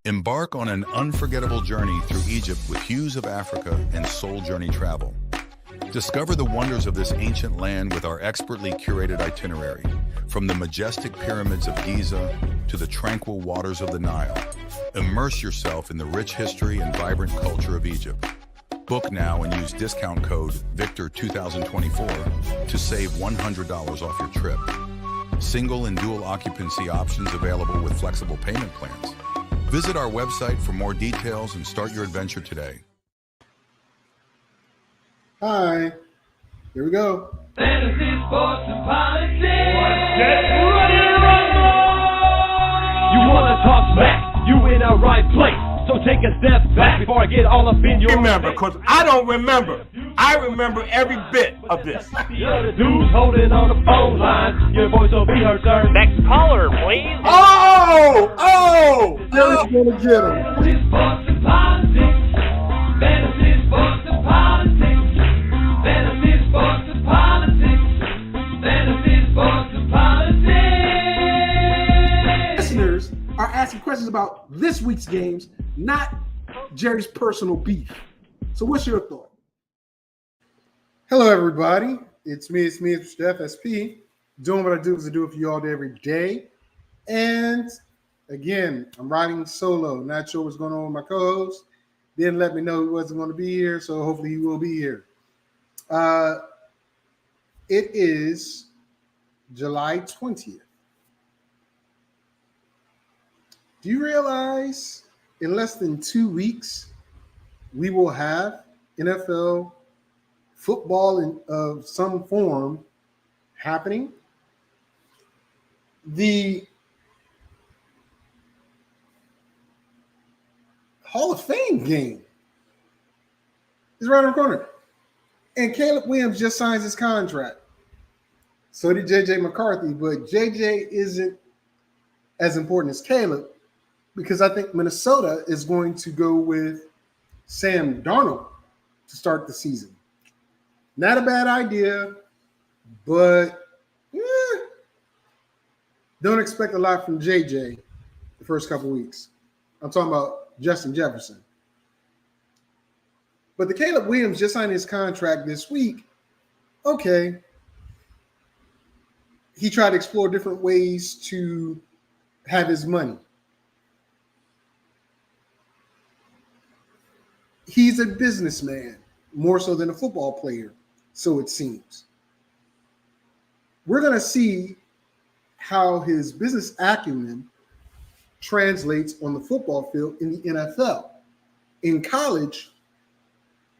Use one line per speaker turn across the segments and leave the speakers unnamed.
Embark on an unforgettable journey through Egypt with Hues of Africa and Soul Journey Travel. Discover the wonders of this ancient land with our expertly curated itinerary, from the majestic pyramids of Giza to the tranquil waters of the Nile. Immerse yourself in the rich history and vibrant culture of Egypt. Book now and use discount code VICTOR2024 to save $100 off your trip. Single and dual occupancy options available with flexible payment plans. Visit our website for more details and start your adventure today.
Hi, here we go.
Fantasy, sports, and politics.
Get ready to rumble! You wanna talk smack? You in the right place. So take a step back before I get all up in your
remember, because I don't remember. I remember every bit of this.
You're the dudes holding on the phone line. Your voice will be heard, sir.
Next caller, please.
Jerry's gonna get him.
Fantasy, sports, and politics. Fantasy, sports, and politics. Fantasy, sports, and politics. Fantasy, sports, and politics.
Listeners are asking questions about this week's games, not Jerry's personal beef. So what's your thought? Hello, everybody. It's me, Mr. FSP. Doing what I do is I do it for you all day, every day. And again, I'm riding solo. Not sure what's going on with my co-host. Didn't let me know he wasn't going to be here, so hopefully he will be here. It is July 20th. Do you realize in less than 2 weeks, we will have NFL football of some form happening? The Hall of Fame game is right around the corner. And Caleb Williams just signs his contract. So did J.J. McCarthy, but J.J. isn't as important as Caleb because I think Minnesota is going to go with Sam Darnold to start the season. Not a bad idea, but don't expect a lot from J.J. the first couple weeks. I'm talking about Justin Jefferson. But the Caleb Williams just signed his contract this week. Okay. He tried to explore different ways to have his money. He's a businessman, more so than a football player, so it seems. We're going to see how his business acumen translates on the football field in the NFL. In college,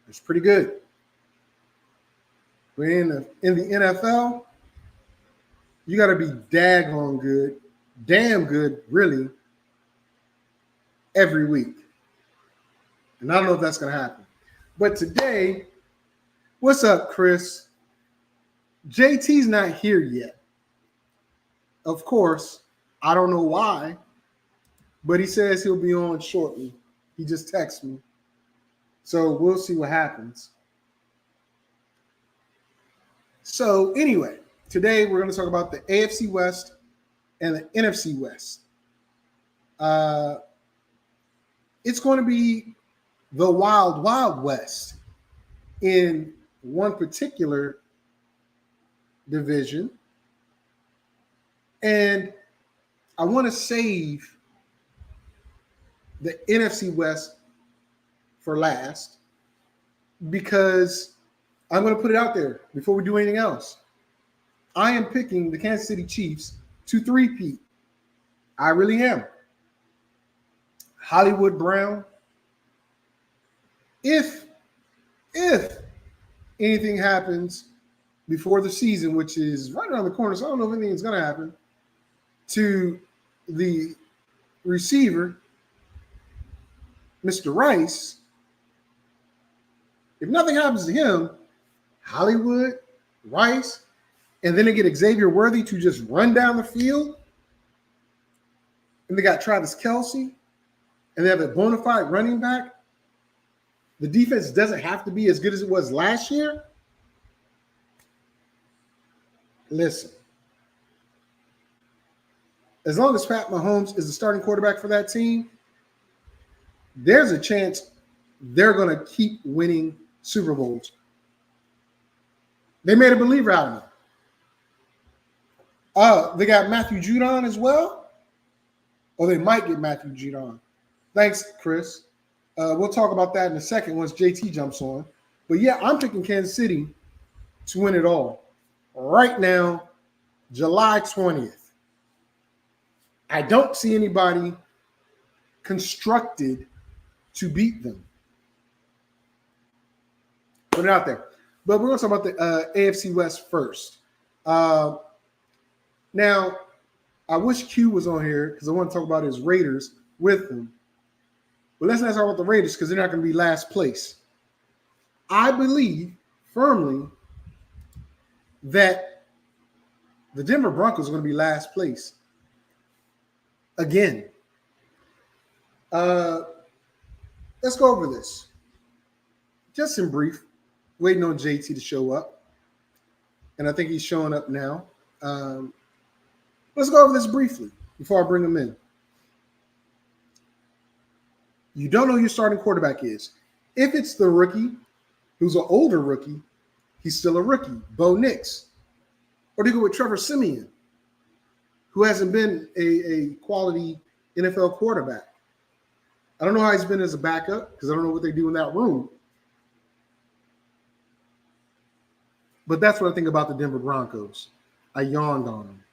it's pretty good. But in the NFL, you got to be daggone good, damn good, really, every week. And I don't know if that's going to happen. But today, what's up, Chris? JT's not here yet. Of course, I don't know why, but he says he'll be on shortly. He just texted me. So we'll see what happens. So anyway, today we're going to talk about the AFC West and the NFC West. It's going to be the Wild Wild West in one particular division. And I want to save the NFC West for last because I'm going to put it out there before we do anything else. I am picking the Kansas City Chiefs to three-peat. I really am. Hollywood Brown. If anything happens before the season, which is right around the corner, so I don't know if anything's going to happen, to the receiver, Mr. Rice, if nothing happens to him, Hollywood, Rice, and then they get Xavier Worthy to just run down the field, and they got Travis Kelce, and they have a bona fide running back, the defense doesn't have to be as good as it was last year. Listen, as long as Pat Mahomes is the starting quarterback for that team, there's a chance they're going to keep winning Super Bowls. They made a believer out of him. They got Matthew Judon as well, or they might get Matthew Judon. Thanks, Chris. We'll talk about that in a second once JT jumps on. But yeah, I'm picking Kansas City to win it all. Right now, July 20th. I don't see anybody constructed to beat them. Put it out there. But we're going to talk about the AFC West first. Now, I wish Q was on here because I want to talk about his Raiders with him. But let's not talk about the Raiders because they're not going to be last place. I believe firmly that the Denver Broncos are going to be last place again. Let's go over this. Just in brief, waiting on JT to show up. And I think he's showing up now. Let's go over this briefly before I bring him in. You don't know who your starting quarterback is. If it's the rookie, who's an older rookie, he's still a rookie, Bo Nix. Or do you go with Trevor Siemian, who hasn't been a quality NFL quarterback? I don't know how he's been as a backup because I don't know what they do in that room. But that's what I think about the Denver Broncos. I yawned on them.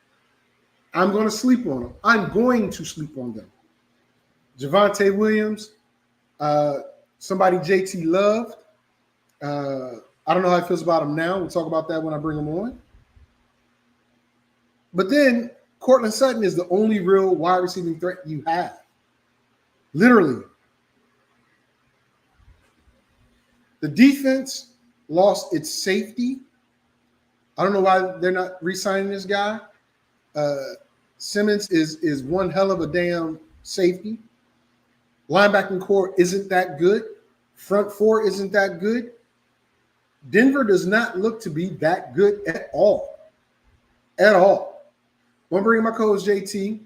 I'm going to sleep on them. I'm going to sleep on them. Javonte Williams, somebody JT loved. I don't know how he feels about him now. We'll talk about that when I bring him on. But then Cortland Sutton is the only real wide receiving threat you have. Literally. The defense lost its safety. I don't know why they're not re-signing this guy. Simmons is one hell of a damn safety. Linebacking core isn't that good. Front four isn't that good. Denver does not look to be that good at all. At all. I'm going to bring in my co-host JT,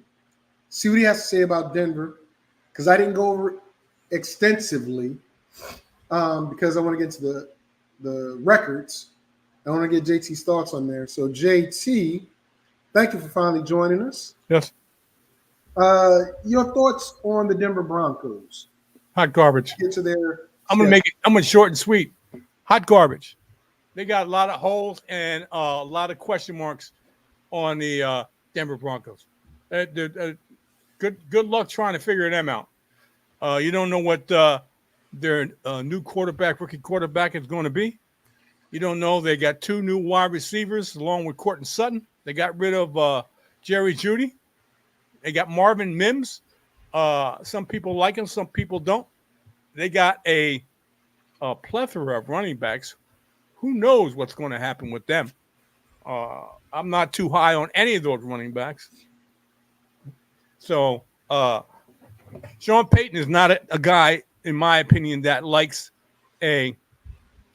see what he has to say about Denver, because I didn't go over it extensively because I want to get to the records. I want to get JT's thoughts on there. So, JT, thank you for finally joining us.
Yes.
Your thoughts on the Denver Broncos?
Hot garbage.
Get to their.
I'm gonna make it. I'm gonna short and sweet. Hot garbage. They got a lot of holes and a lot of question marks on the Denver Broncos. Good luck trying to figure them out. You don't know what their new rookie quarterback is going to be. You don't know they got two new wide receivers along with Cortland Sutton. They got rid of Jerry Jeudy. They got Marvin Mims. Some people like him, some people don't. They got a plethora of running backs. Who knows what's going to happen with them? I'm not too high on any of those running backs. So Sean Payton is not a guy, in my opinion, that likes a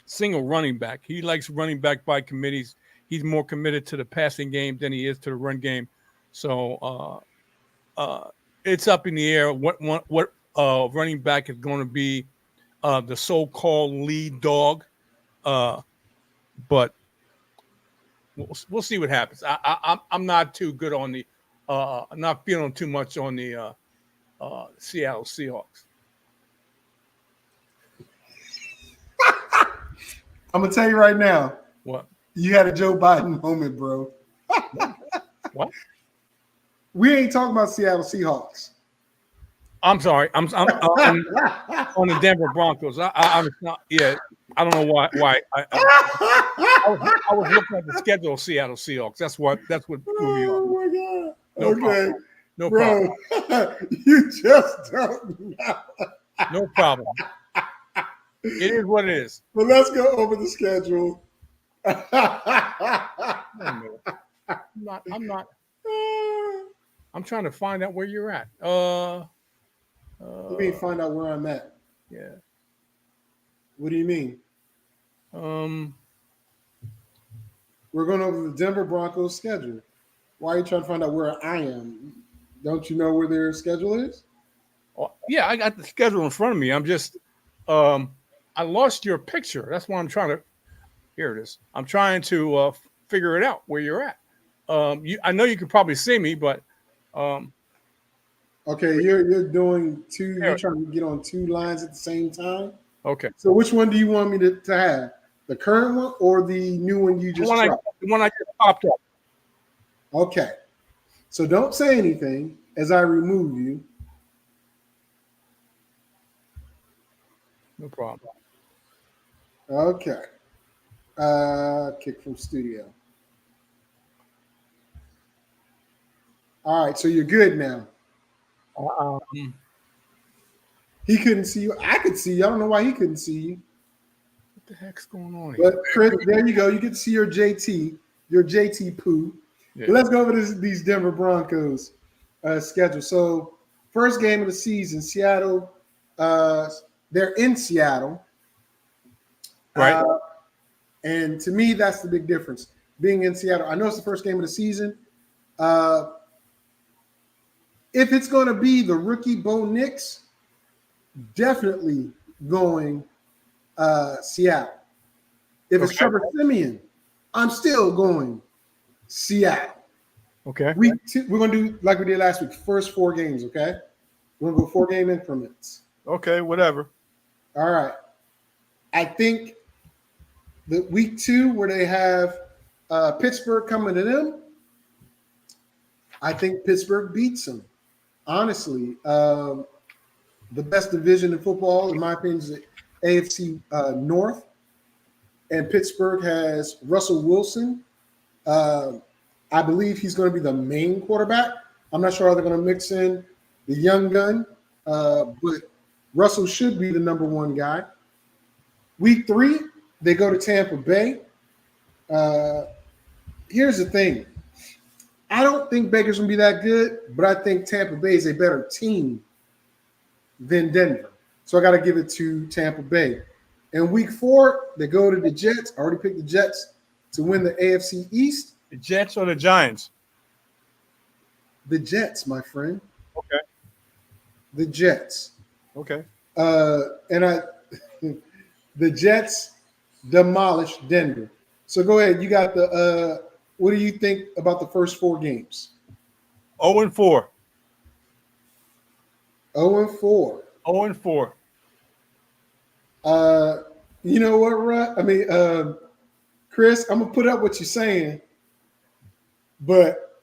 single running back. He likes running back by committees. He's more committed to the passing game than he is to the run game. So it's up in the air what running back is going to be the so-called lead dog. But we'll see what happens. I'm not too good on the I'm not feeling too much on the Seattle Seahawks.
I'm gonna tell you right now.
What?
You had a Joe Biden moment, bro.
What?
We ain't talking about Seattle Seahawks.
I'm sorry. I'm on the Denver Broncos. I'm not. Yeah, I don't know why. I was looking at the schedule of Seattle Seahawks. That's what threw me off.
Oh my god.
No
Okay.
problem. No
Bro,
problem.
you just don't know.
No problem. It is what it is.
But let's go over the schedule.
I'm not. I'm trying to find out where you're at.
Let me find out where I'm at.
Yeah.
What do you mean? We're going over the Denver Broncos schedule. Why are you trying to find out where I am? Don't you know where their schedule is?
Yeah, I got the schedule in front of me. I'm just, I lost your picture. That's why I'm trying to. Here it is. I'm trying to figure it out where you're at. I know you can probably see me, but
Okay, you're doing two. You're
here.
trying to get on two lines at the same time.
Okay.
So which one do you want me to have? The current one or the new one you just dropped?
The one I just popped up.
Okay. So don't say anything as I remove you.
No problem.
Okay. Kick from studio. All right, so you're good now. He couldn't see you. I could see you. I don't know why he couldn't see you.
What the heck's going on here?
But Chris, there you go. You get to see your JT poo.
Yeah.
But let's go over these Denver Broncos schedule. So first game of the season, Seattle. They're in Seattle.
Right.
And to me, that's the big difference. Being in Seattle. I know it's the first game of the season. If it's going to be the rookie Bo Nix, definitely going Seattle. If it's Trevor Siemian, I'm still going Seattle.
Okay.
Week 2, we're going to do like we did last week, first 4 games, okay? We're going to go 4-game increments.
Okay, whatever.
All right. I think the week 2 where they have Pittsburgh coming to them, I think Pittsburgh beats them. Honestly, the best division in football, in my opinion, is the AFC North. And Pittsburgh has Russell Wilson. I believe he's going to be the main quarterback. I'm not sure how they're going to mix in the young gun, but Russell should be the number 1 guy. Week 3, they go to Tampa Bay. Here's the thing. I don't think Baker's going to be that good, but I think Tampa Bay is a better team than Denver. So I got to give it to Tampa Bay. In week 4, they go to the Jets. I already picked the Jets to win the AFC East.
The Jets or the Giants?
The Jets, my friend.
Okay.
The Jets.
Okay.
The Jets demolished Denver. So go ahead. You got the what do you think about the first 4 games?
0-4.
0-4.
0-4.
You know what, Rutt? I mean, Chris, I'm gonna put up what you're saying, but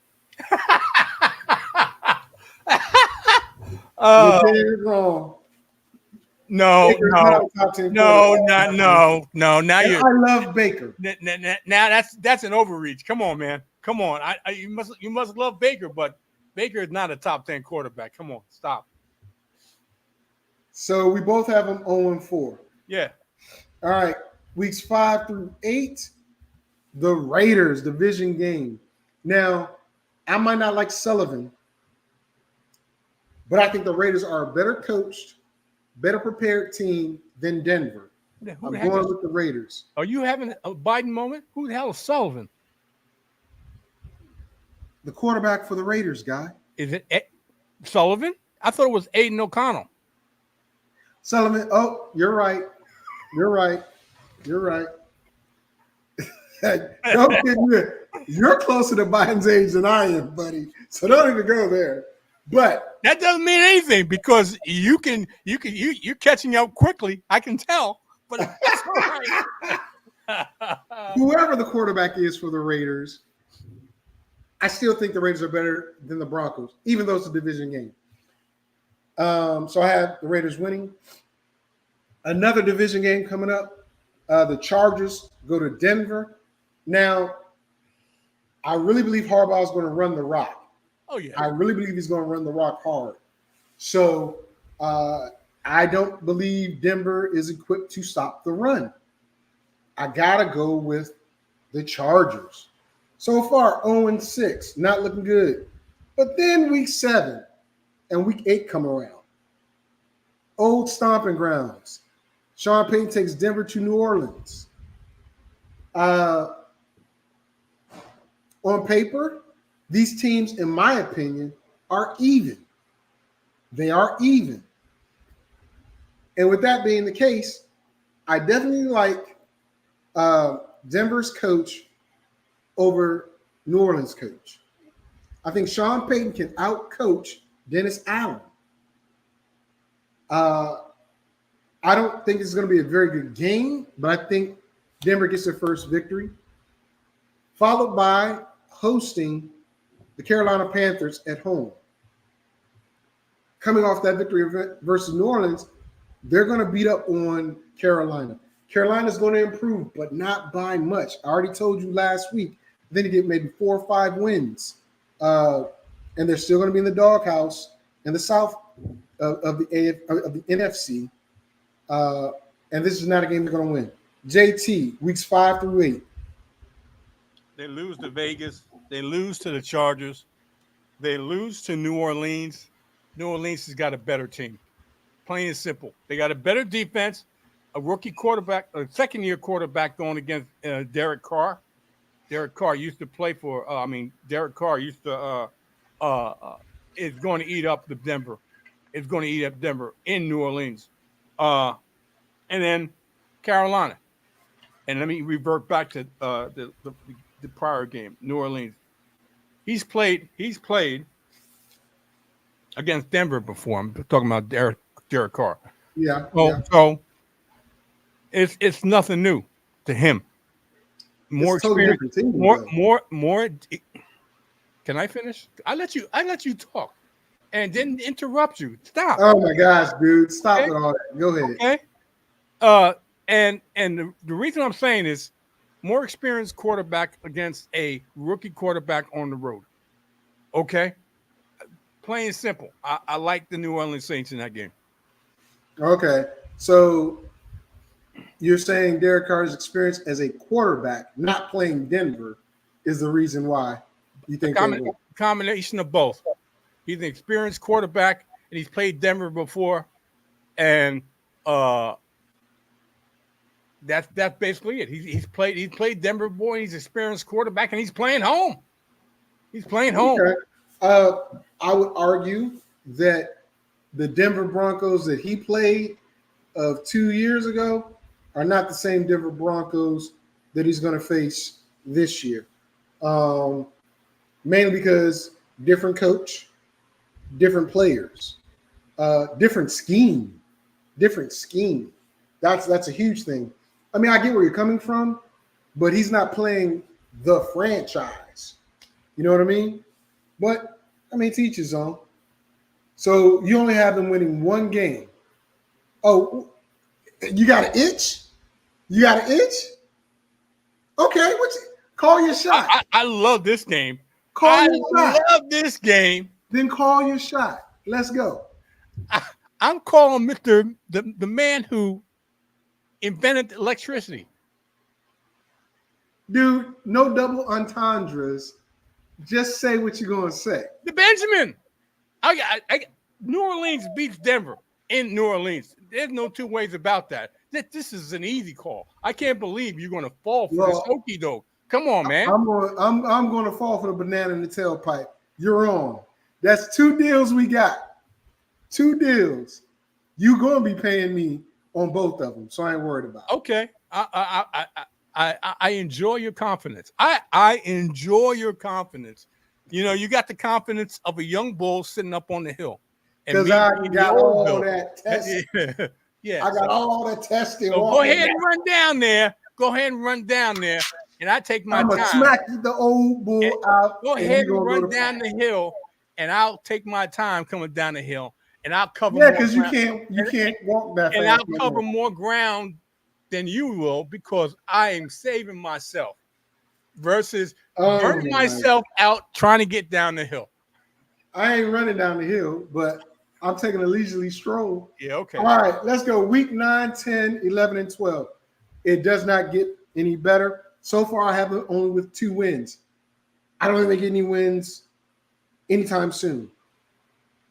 you're dead wrong.
No. Now
And
you're.
I love Baker.
Now that's an overreach. Come on, man. Come on. You must love Baker, but Baker is not a top 10 quarterback. Come on, stop.
So we both have them 0-4.
Yeah.
All right. Weeks 5 through 8, the Raiders division game. Now, I might not like Sullivan, but I think the Raiders are a better coached, better prepared team than Denver. I'm going with the Raiders.
Are you having a Biden moment? Who the hell is Sullivan?
The quarterback for the Raiders, guy.
Is it Sullivan? I thought it was Aiden O'Connell.
Sullivan. Oh, you're right. You're right. Don't get me. You're closer to Biden's age than I am, buddy. So don't even go there. But
that doesn't mean anything because you're catching up quickly. I can tell, but that's all right.
Whoever the quarterback is for the Raiders, I still think the Raiders are better than the Broncos, even though it's a division game. So I have the Raiders winning. Another division game coming up. The Chargers go to Denver. Now, I really believe Harbaugh is going to run the rock.
Oh, yeah.
I really believe he's going to run the rock hard. So I don't believe Denver is equipped to stop the run. I got to go with the Chargers. So far, 0-6, not looking good. But then week 7 and week 8 come around. Old stomping grounds. Sean Payton takes Denver to New Orleans. On paper, these teams, in my opinion, are even. They are even. And with that being the case, I definitely like Denver's coach over New Orleans' coach. I think Sean Payton can out-coach Dennis Allen. I don't think it's going to be a very good game, but I think Denver gets their first victory, followed by hosting the Carolina Panthers at home. Coming off that victory versus New Orleans, they're going to beat up on Carolina. Carolina's going to improve, but not by much. I already told you last week, then you get maybe 4 or 5 wins. And they're still going to be in the doghouse in the south of the NFC. And this is not a game they're going to win. JT, weeks 5 through 8.
They lose to Vegas. They lose to the Chargers. They lose to New Orleans. New Orleans has got a better team. Plain and simple. They got a better defense, a rookie quarterback, a second-year quarterback going against Derek Carr. Derek Carr used to play for. Derek Carr used to is going to eat up the Denver. It's going to eat up Denver in New Orleans, and then Carolina. And let me revert back to the prior game, New Orleans. He's played against Denver before. I'm talking about Derek Carr.
Yeah.
So it's nothing new to him. More experience. More. Can I finish? I let you talk, and didn't interrupt you. Stop.
Oh my gosh, dude! Stop with all that. Go ahead.
Okay. And the reason I'm saying is more experienced quarterback against a rookie quarterback on the road. Okay. Plain and simple. I like the New Orleans Saints in that game.
Okay. So you're saying Derek Carr's experience as a quarterback, not playing Denver, is the reason why you think
combination of both. He's an experienced quarterback, and he's played Denver before, and that's basically it. He's played Denver before. He's an experienced quarterback, and he's playing home. He's playing home.
Okay. I would argue that the Denver Broncos that he played of 2 years ago are not the same Denver Broncos that he's going to face this year. Mainly because different coach, different players, different scheme. That's a huge thing. I mean, I get where you're coming from, but he's not playing the franchise. You know what I mean? But, I mean, to each his own. So you only have them winning one game. Oh, you got an itch? You got an itch? Okay, call your shot.
I love this game.
I
love this game.
Then call your shot. Let's go.
I'm calling Mr. the man who invented electricity.
Dude, no double entendres. Just say what you're going to say.
The Benjamin. New Orleans beats Denver in New Orleans. There's no two ways about that. This is an easy call. I can't believe you're going to fall for this okie doke. Come on, man.
I'm going to fall for the banana in the tailpipe. You're on. That's 2 deals we got. 2 deals. You're going to be paying me on both of them, so I ain't worried about it.
Okay. I enjoy your confidence. I enjoy your confidence. You know, you got the confidence of a young bull sitting up on the hill.
Because I got all that testing.
Yeah.
I got all that testing.
So go ahead and run down there. And I take my time.
I'm going to smack the old bull out.
Go ahead and run down the hill, and I'll take my time coming down the hill, and I'll cover.
Yeah, because you can't walk that fast.
And I'll cover more ground than you will because I am saving myself versus burning myself out trying to get down the hill.
I ain't running down the hill, but I'm taking a leisurely stroll.
Yeah, okay.
All right, let's go. Week 9, 10, 11, and 12. It does not get any better. So far, I have it only with 2 wins. I don't think they get any wins anytime soon.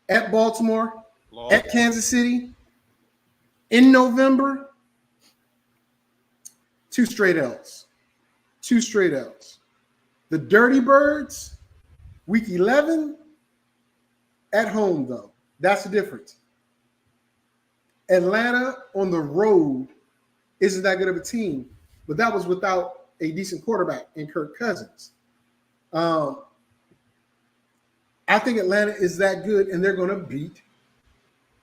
At Baltimore, at Kansas City, in November, 2 straight L's. 2 straight L's. The Dirty Birds, week 11, at home, though. That's the difference. Atlanta on the road isn't that good of a team, but that was without a decent quarterback in Kirk Cousins. I think Atlanta is that good, and they're going to beat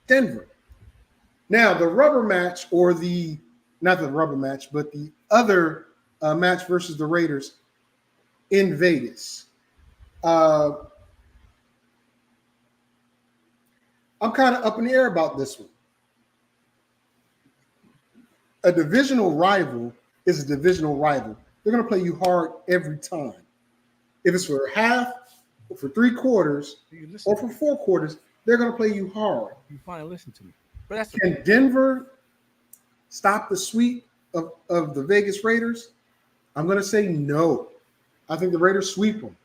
Denver. Now, the rubber match, or not the rubber match, but the other match versus the Raiders in Vegas. I'm kind of up in the air about this one. A divisional rival is a divisional rival. They're going to play you hard every time. If it's for half, or for 3 quarters, or for 4 quarters, they're going to play you hard.
You finally listen to me. But that's
Can Denver stop the sweep of the Vegas Raiders? I'm going to say no. I think the Raiders sweep them.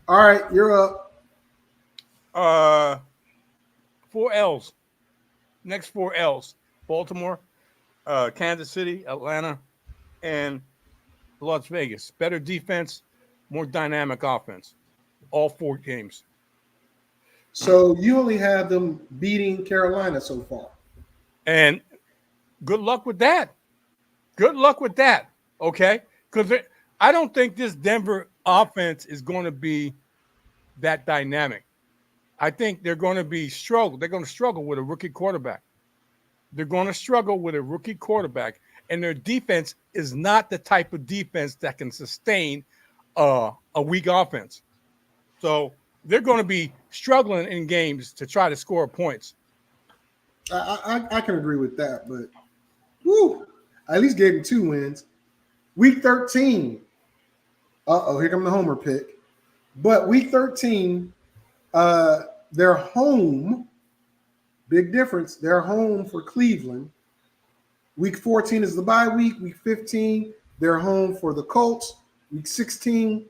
All right, you're up.
4 L's. Next 4 L's. Baltimore, Kansas City, Atlanta, and Las Vegas. Better defense, more dynamic offense. All 4 games.
So you only have them beating Carolina so far.
And good luck with that. Good luck with that. Okay? Because I don't think this Denver offense is going to be that dynamic. I think they're going to be struggle. They're going to struggle with a rookie quarterback. They're going to struggle with a rookie quarterback, and their defense is not the type of defense that can sustain a weak offense. So they're going to be struggling in games to try to score points.
I can agree with that, but I at least gave them 2 wins. Week 13. Here comes the homer pick. But week 13, they're home. Big difference. They're home for Cleveland. Week 14 is the bye week. Week 15, they're home for the Colts. Week 16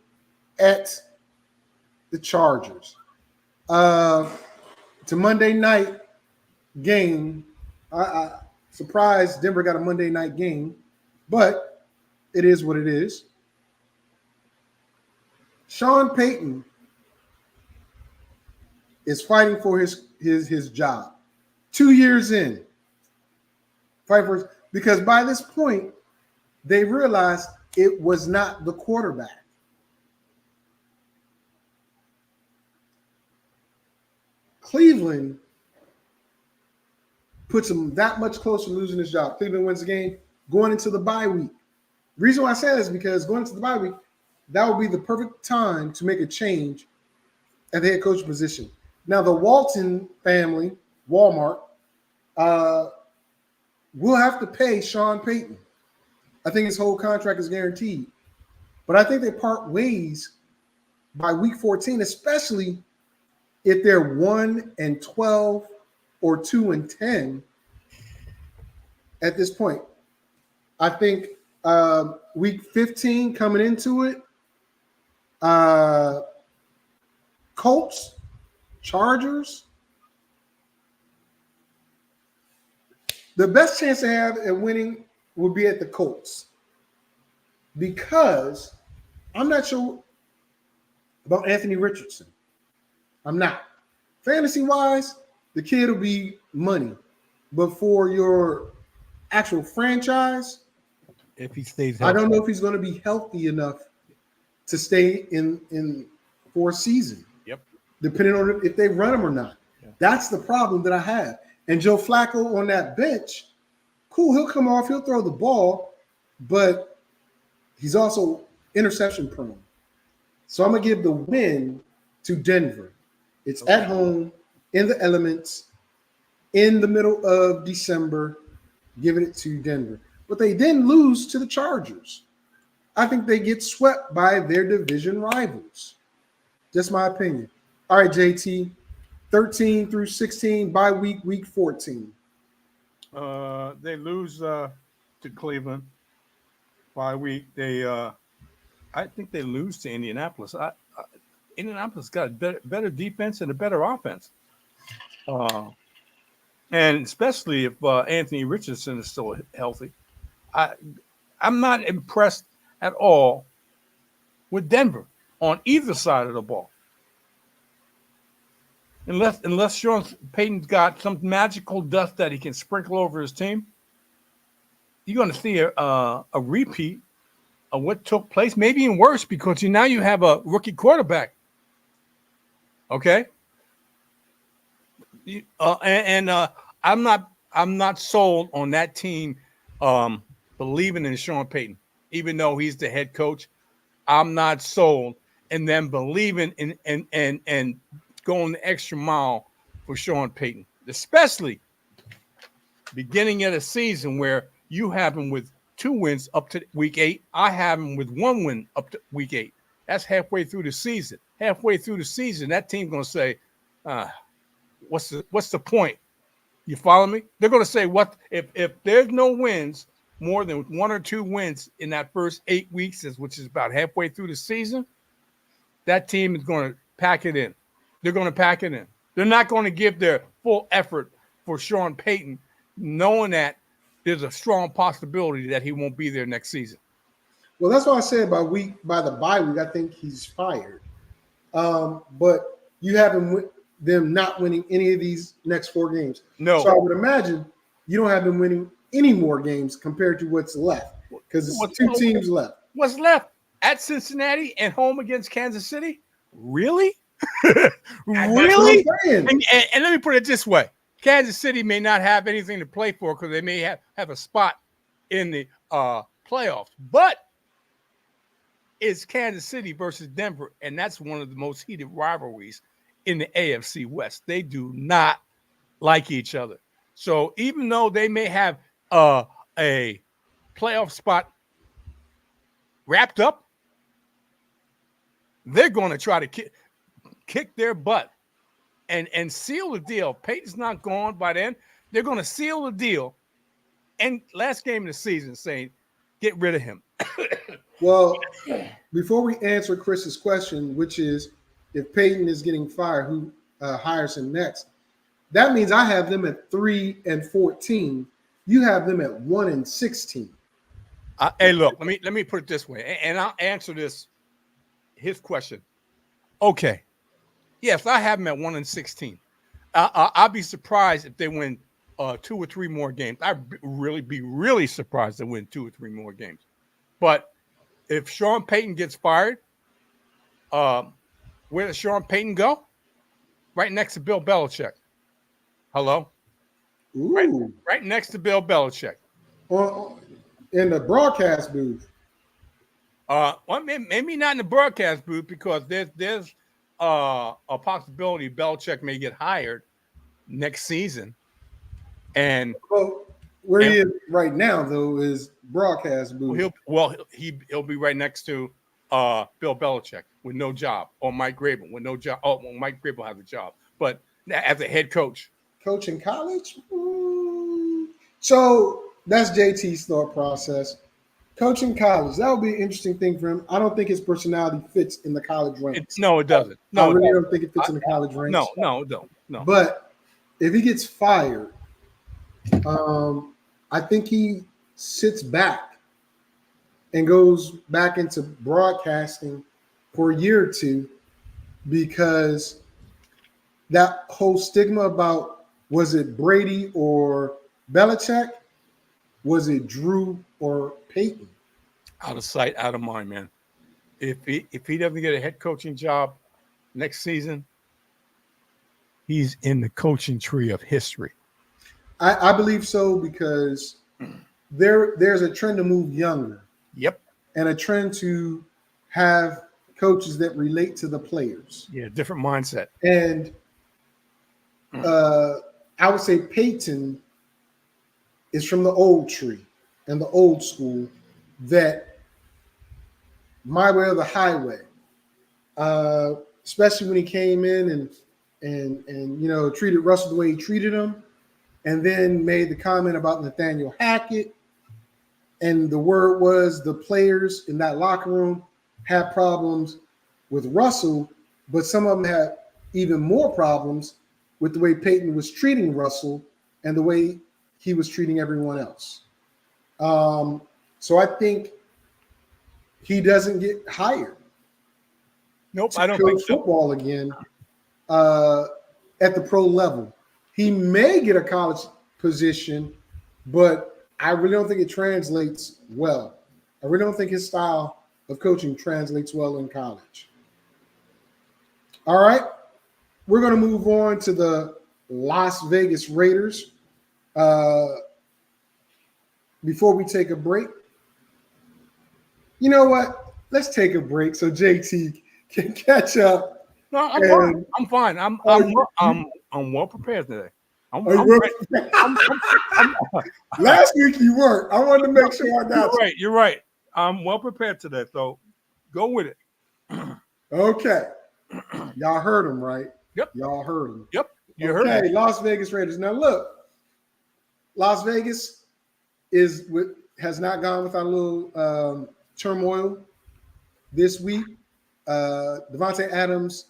at the Chargers. It's a Monday night game. I surprised Denver got a Monday night game, but it is what it is. Sean Payton is fighting for his job. 2 years in, because by this point, they realized it was not the quarterback. Cleveland puts him that much closer to losing his job. Cleveland wins the game going into the bye week. The reason why I say that is because going into the bye week, that would be the perfect time to make a change at the head coach position. Now, the Walton family, Walmart, will have to pay Sean Payton. I think his whole contract is guaranteed. But I think they part ways by week 14, especially if they're 1-12 or 2-10 at this point. I think week 15 coming into it, Colts, Chargers. The best chance they have at winning would be at the Colts, because I'm not sure about Anthony Richardson. I'm not. Fantasy-wise, the kid will be money. But for your actual franchise,
If he stays
I
healthy.
don't know if he's going to be healthy enough to stay in for a season.
Yep.
Depending on if they run him or not.
Yeah.
That's the problem that I have. And Joe Flacco on that bench, cool, he'll come off, he'll throw the ball, but he's also interception prone. So I'm going to give the win to Denver. It's at home, in the elements, in the middle of December, giving it to Denver. But they didn't lose to the Chargers. I think they get swept by their division rivals. Just my opinion. All right, JT, 13 through 16, bye week, week 14.
They lose to Cleveland by week. I think they lose to Indianapolis. Indianapolis got a better defense and a better offense. And especially if Anthony Richardson is still healthy. I'm not impressed at all with Denver on either side of the ball. unless Sean Payton's got some magical dust that he can sprinkle over his team, you're going to see a repeat of what took place, maybe even worse, because now you have a rookie quarterback. Okay, I'm not sold on that team believing in Sean Payton, even though he's the head coach. I'm not sold in them believing in and going the extra mile for Sean Payton, especially beginning of the season where you have him with 2 wins up to week 8. I have him with 1 win up to week 8. That's halfway through the season. Halfway through the season, that team's going to say, what's the point? You follow me? They're going to say, what if there's no wins, more than 1 or 2 wins in that first 8 weeks, which is about halfway through the season, that team is going to pack it in. They're going to pack it in. They're not going to give their full effort for Sean Payton, knowing that there's a strong possibility that he won't be there next season.
Well, that's why I said by the bye week, I think he's fired. But you have them not winning any of these next 4 games.
No.
So I would imagine you don't have them winning any more games compared to what's left, because it's 2 teams left.
What's left? At Cincinnati and home against Kansas City? Really? Really? And let me put it this way. Kansas City may not have anything to play for because they may have a spot in the playoffs. But it's Kansas City versus Denver, and that's one of the most heated rivalries in the AFC West. They do not like each other. So even though they may have a playoff spot wrapped up, they're going to try to kick their butt and seal the deal. Peyton's not gone by then. They're going to seal the deal. And last game of the season saying, get rid of him.
Well, before we answer Chris's question, which is if Peyton is getting fired, who hires him next? That means I have them at 3-14. You have them at 1-16.
Hey, look, let me put it this way, and I'll answer his question. Okay. Yes, I have them at 1-16. I'll be surprised if they win 2 or 3 more games. I'd be really surprised they win 2 or 3 more games. But if Sean Payton gets fired, where does Sean Payton go? Right next to Bill Belichick. Hello? Right next to Bill Belichick.
In the broadcast booth.
Well, maybe not in the broadcast booth because there's a possibility Belichick may get hired next season. And
where he is right now, though, is broadcast booth.
He'll be right next to Bill Belichick with no job, or Mike Grable with no job. Oh, well, Mike Grable has a job, but as a head coach.
Coach in college? So that's JT's thought process. Coach in college, that would be an interesting thing for him. I don't think his personality fits in the college ranks.
No, it doesn't.
I really don't think it fits in the college ranks.
No, it don't. No.
But if he gets fired, I think he sits back and goes back into broadcasting for a year or 2, because that whole stigma about was it Brady or Belichick? Was it Drew or Peyton?
Out of sight, out of mind, man. If he doesn't get a head coaching job next season, he's in the coaching tree of history.
I believe so, because there's a trend to move younger.
Yep.
And a trend to have coaches that relate to the players.
Yeah, different mindset.
And I would say Peyton is from the old tree and the old school, that my way or the highway. Especially when he came in and treated Russell the way he treated him, and then made the comment about Nathaniel Hackett. And the word was the players in that locker room had problems with Russell, but some of them had even more problems with the way Peyton was treating Russell and the way he was treating everyone else. So I think he doesn't get hired.
Nope, I don't think so.
Football again. at the pro level. He may get a college position, but I really don't think it translates well. I really don't think his style of coaching translates well in college. All right, we're going to move on to the Las Vegas Raiders. Before we take a break, you know what? Let's take a break so JT can catch up.
No, I'm fine. I'm well prepared today.
Last week you weren't. I wanted to make sure I got you.
You're right. I'm well prepared today, so go with it.
Okay. Y'all heard him, right?
Yep.
Y'all heard him.
Yep. You heard
Okay,
him.
Las Vegas Raiders. Now look, Las Vegas has not gone without a little turmoil this week. Devontae Adams'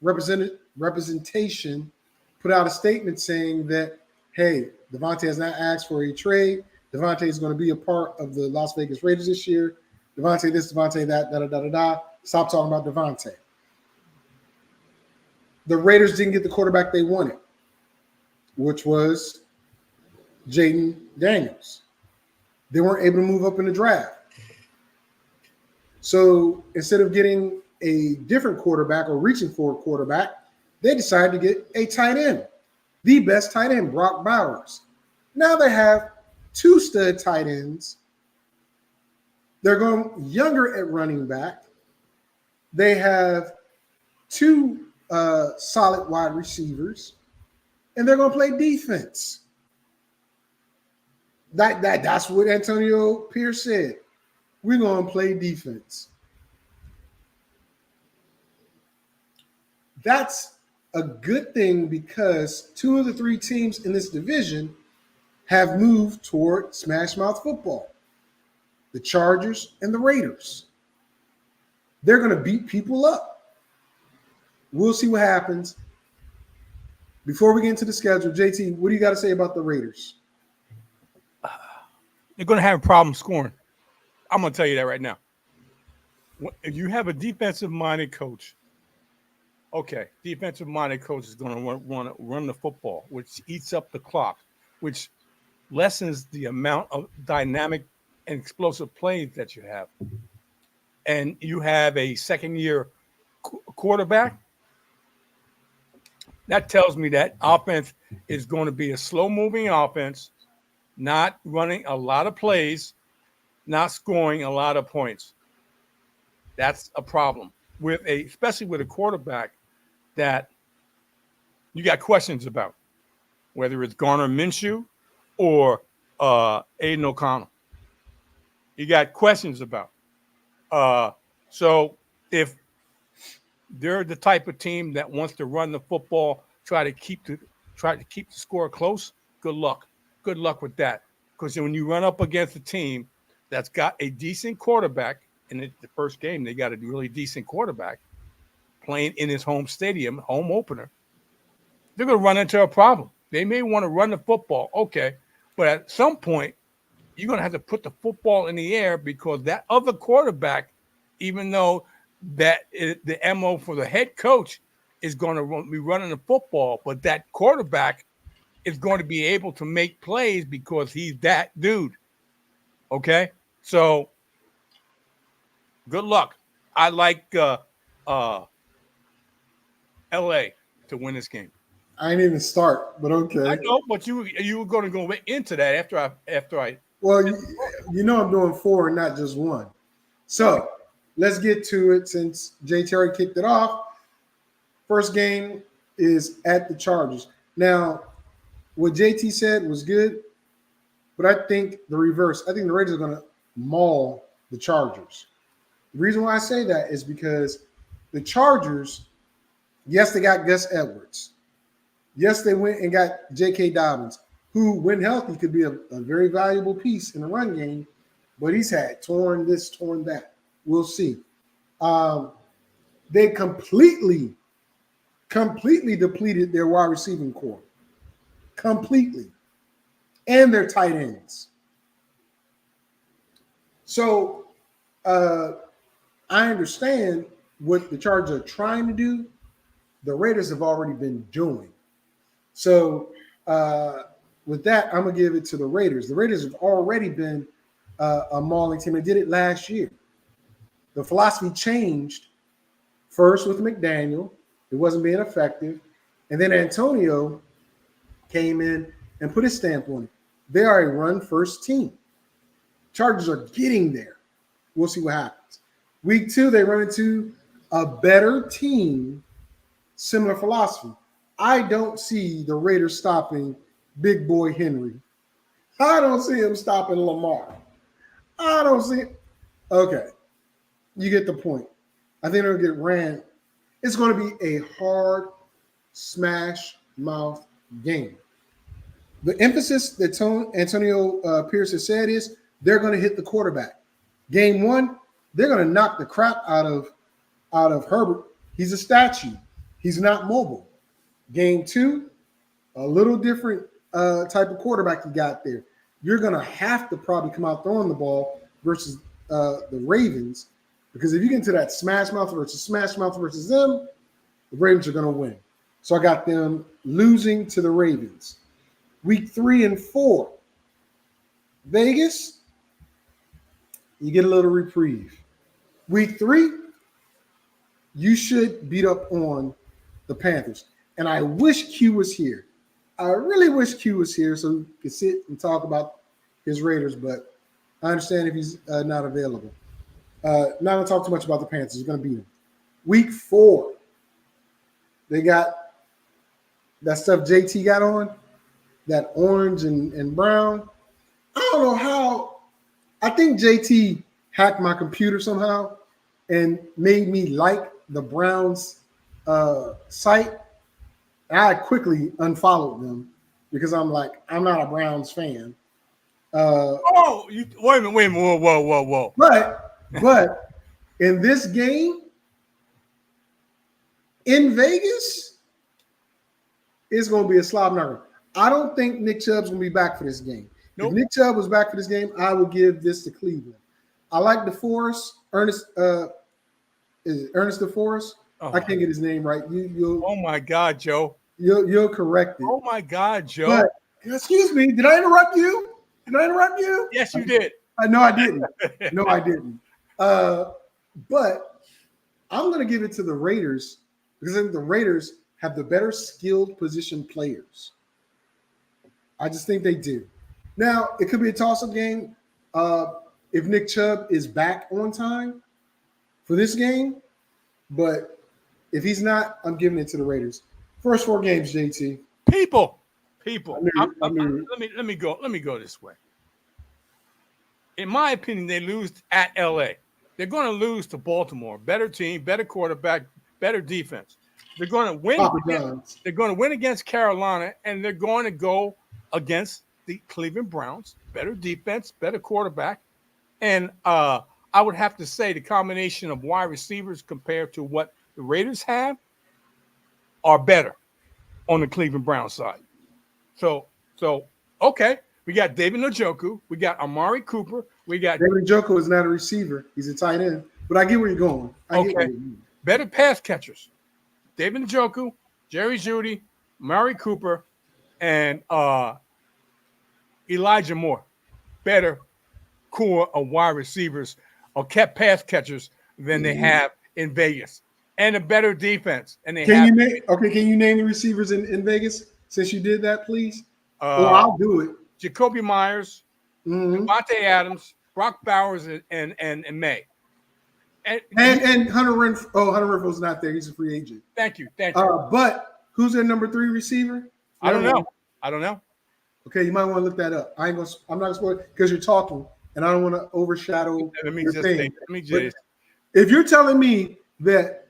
representation put out a statement saying that, hey, Devontae has not asked for a trade. Devontae is going to be a part of the Las Vegas Raiders this year. Devontae this, Devontae that, da-da-da-da-da. Stop talking about Devontae. The Raiders didn't get the quarterback they wanted, which was Jaden Daniels. They weren't able to move up in the draft. So instead of getting a different quarterback or reaching for a quarterback, they decided to get a tight end, the best tight end, Brock Bowers. Now they have two stud tight ends. They're going younger at running back. They have two solid wide receivers, and they're going to play defense. That's what Antonio Pierce said. We're going to play defense. That's a good thing because two of the three teams in this division have moved toward smash mouth football. The Chargers and the Raiders. They're going to beat people up. We'll see what happens. Before we get into the schedule, JT, what do you got to say about the Raiders?
They're going to have a problem scoring. I'm going to tell you that right now. If you have a defensive-minded coach, okay, defensive-minded coach is going to want to run the football, which eats up the clock, which lessens the amount of dynamic and explosive plays that you have. And you have a second-year quarterback. That tells me that offense is going to be a slow-moving offense, not running a lot of plays, not scoring a lot of points. That's a problem especially with a quarterback that you got questions about, whether it's Garner Minshew or Aiden O'Connell. You got questions about. So if they're the type of team that wants to run the football, try to keep the score close, good luck. Good luck with that. Because when you run up against a team that's got a decent quarterback, in the first game, they got a really decent quarterback playing in his home stadium, home opener, they're going to run into a problem. They may want to run the football, okay, but at some point, you're going to have to put the football in the air because that other quarterback, even though the MO for the head coach is going to be running the football, but that quarterback is going to be able to make plays because he's that dude. Okay? So, good luck. I like LA to win this game.
I ain't even start, but okay.
I know, but you were going to go into that after I.
Well, you know I'm doing four and not just one. So let's get to it since Jay Terry kicked it off. First game is at the Chargers. Now, what JT said was good, but I think the reverse. I think the Raiders are going to maul the Chargers. The reason why I say that is because the Chargers, yes, they got Gus Edwards. Yes, they went and got J.K. Dobbins, who, when healthy, could be a very valuable piece in the run game, but he's had torn this, torn that. We'll see. They completely depleted their wide receiving core. Completely. And their tight ends. So I understand what the Chargers are trying to do. the Raiders have already been doing. So with that, I'm going to give it to the Raiders. The Raiders have already been a mauling team. They did it last year. The philosophy changed first with McDaniel. It wasn't being effective. And then Antonio came in and put his stamp on it. They are a run-first team. Chargers are getting there. We'll see what happens. Week 2, they run into a better team, similar philosophy. I don't see the Raiders stopping Big Boy Henry. I don't see him stopping Lamar. I don't see it. Okay. You get the point. I think they'll get ran. It's going to be a hard smash mouth game. The emphasis that Antonio Pierce has said is they're going to hit the quarterback. Game 1, they're going to knock the crap out of Herbert. He's a statue. He's not mobile. Game 2, a little different type of quarterback you got there. You're going to have to probably come out throwing the ball versus the Ravens, because if you get into that smash mouth versus them, the Ravens are going to win. So I got them losing to the Ravens. Week 3 and 4, Vegas, you get a little reprieve. Week 3, you should beat up on the Panthers. And I wish Q was here. I really wish Q was here so we could sit and talk about his Raiders, but I understand if he's not available. Not going to talk too much about the Panthers. He's going to beat them. Week 4, they got that stuff JT got on, that orange and brown. I don't know how. I think JT hacked my computer somehow and made me like the Browns site. I quickly unfollowed them because I'm like, I'm not a Browns fan.
Wait a minute, whoa.
But in this game in Vegas, it's going to be a slob knocker. I don't think Nick Chubb's going to be back for this game. Nope. If Nick Chubb was back for this game, I would give this to Cleveland. I like DeForest, Ernest DeForest. Oh. I can't get his name right.
Oh my God, Joe.
You'll correct it.
Oh my God, Joe.
But, excuse me, did I interrupt you?
Yes, you did.
No, I didn't. But I'm going to give it to the Raiders because I think the Raiders have the better skilled position players. I just think they do. Now, it could be a toss-up game if Nick Chubb is back on time for this game. But if he's not, I'm giving it to the Raiders. First 4 games, JT.
People.
Let
me go this way. In my opinion, they lose at LA. They're going to lose to Baltimore. Better team, better quarterback, better defense. They're going to win. They're going to win against Carolina, and they're going to go against the Cleveland Browns. Better defense, better quarterback, and I would have to say the combination of wide receivers compared to what the Raiders have are better on the Cleveland Browns side. So okay, we got David Njoku, we got Amari Cooper, we got
David Njoku is not a receiver; he's a tight end. But I get where you're going.
Better pass catchers: David Njoku, Jerry Jeudy, Amari Cooper, and Elijah Moore. Better core of wide receivers or kept pass catchers than they have in Vegas, and a better defense. And
can you name the receivers in Vegas since you did that, please? Or I'll do it.
Jacoby Myers, Devontae Adams, Brock Bowers, and May.
And Hunter Renfrow. Oh, Hunter Renfrow's not there. He's a free agent.
Thank you.
But who's their number 3 receiver?
I don't know.
Okay, you might want to look that up. I'm not gonna spoil it because you're talking, and I don't want to overshadow your thing. If you're telling me that,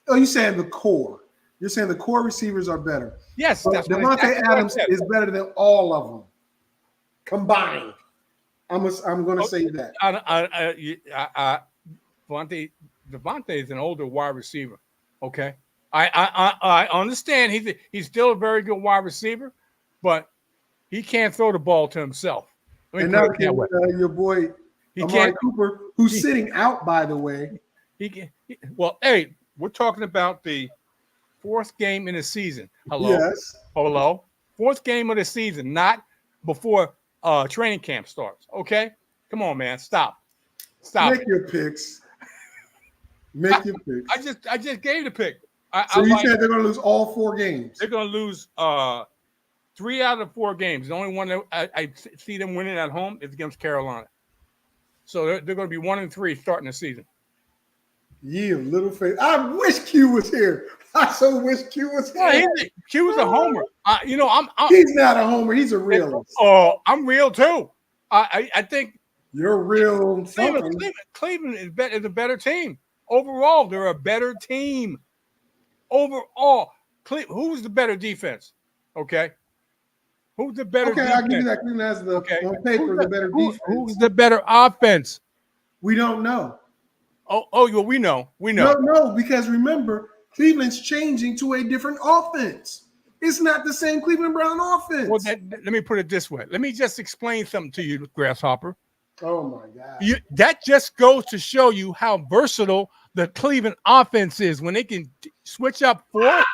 you're saying the core. You're saying the core receivers are better.
Yes, that's
Devontae Adams is better than all of them combined. I'm going to say that.
Devontae is an older wide receiver. Okay, I understand he's still a very good wide receiver, but he can't throw the ball to himself.
And now your boy Amari Cooper, who's sitting out, by the way.
Hey, we're talking about the fourth game in the season. Hello,
Yes.
hello, fourth game of the season, not before training camp starts. Okay, come on, man, stop.
Make your picks. Make your picks.
I just gave the pick.
So you said they're going to lose all 4 games.
They're going to lose 3 out of 4 games. The only one that I see them winning at home is against Carolina. So they're going to be 1-3 starting the season.
Yeah, little face. I wish Q was here. I so wish Q was here.
Q was a homer.
He's not a homer. He's a realist.
Oh, I'm real too. I think
you're real.
Cleveland is a better team. Overall, they're a better team. Overall, who's the better defense? Okay. Who's the better defense?
Okay, I'll give you that. Cleveland has on paper the better defense.
Who's the better offense?
We don't know.
Oh, well, we know.
No, because remember, Cleveland's changing to a different offense. It's not the same Cleveland Brown offense.
Well, let me put it this way. Let me just explain something to you, Grasshopper.
Oh, my God.
That just goes to show you how versatile the Cleveland offense is when they can switch up with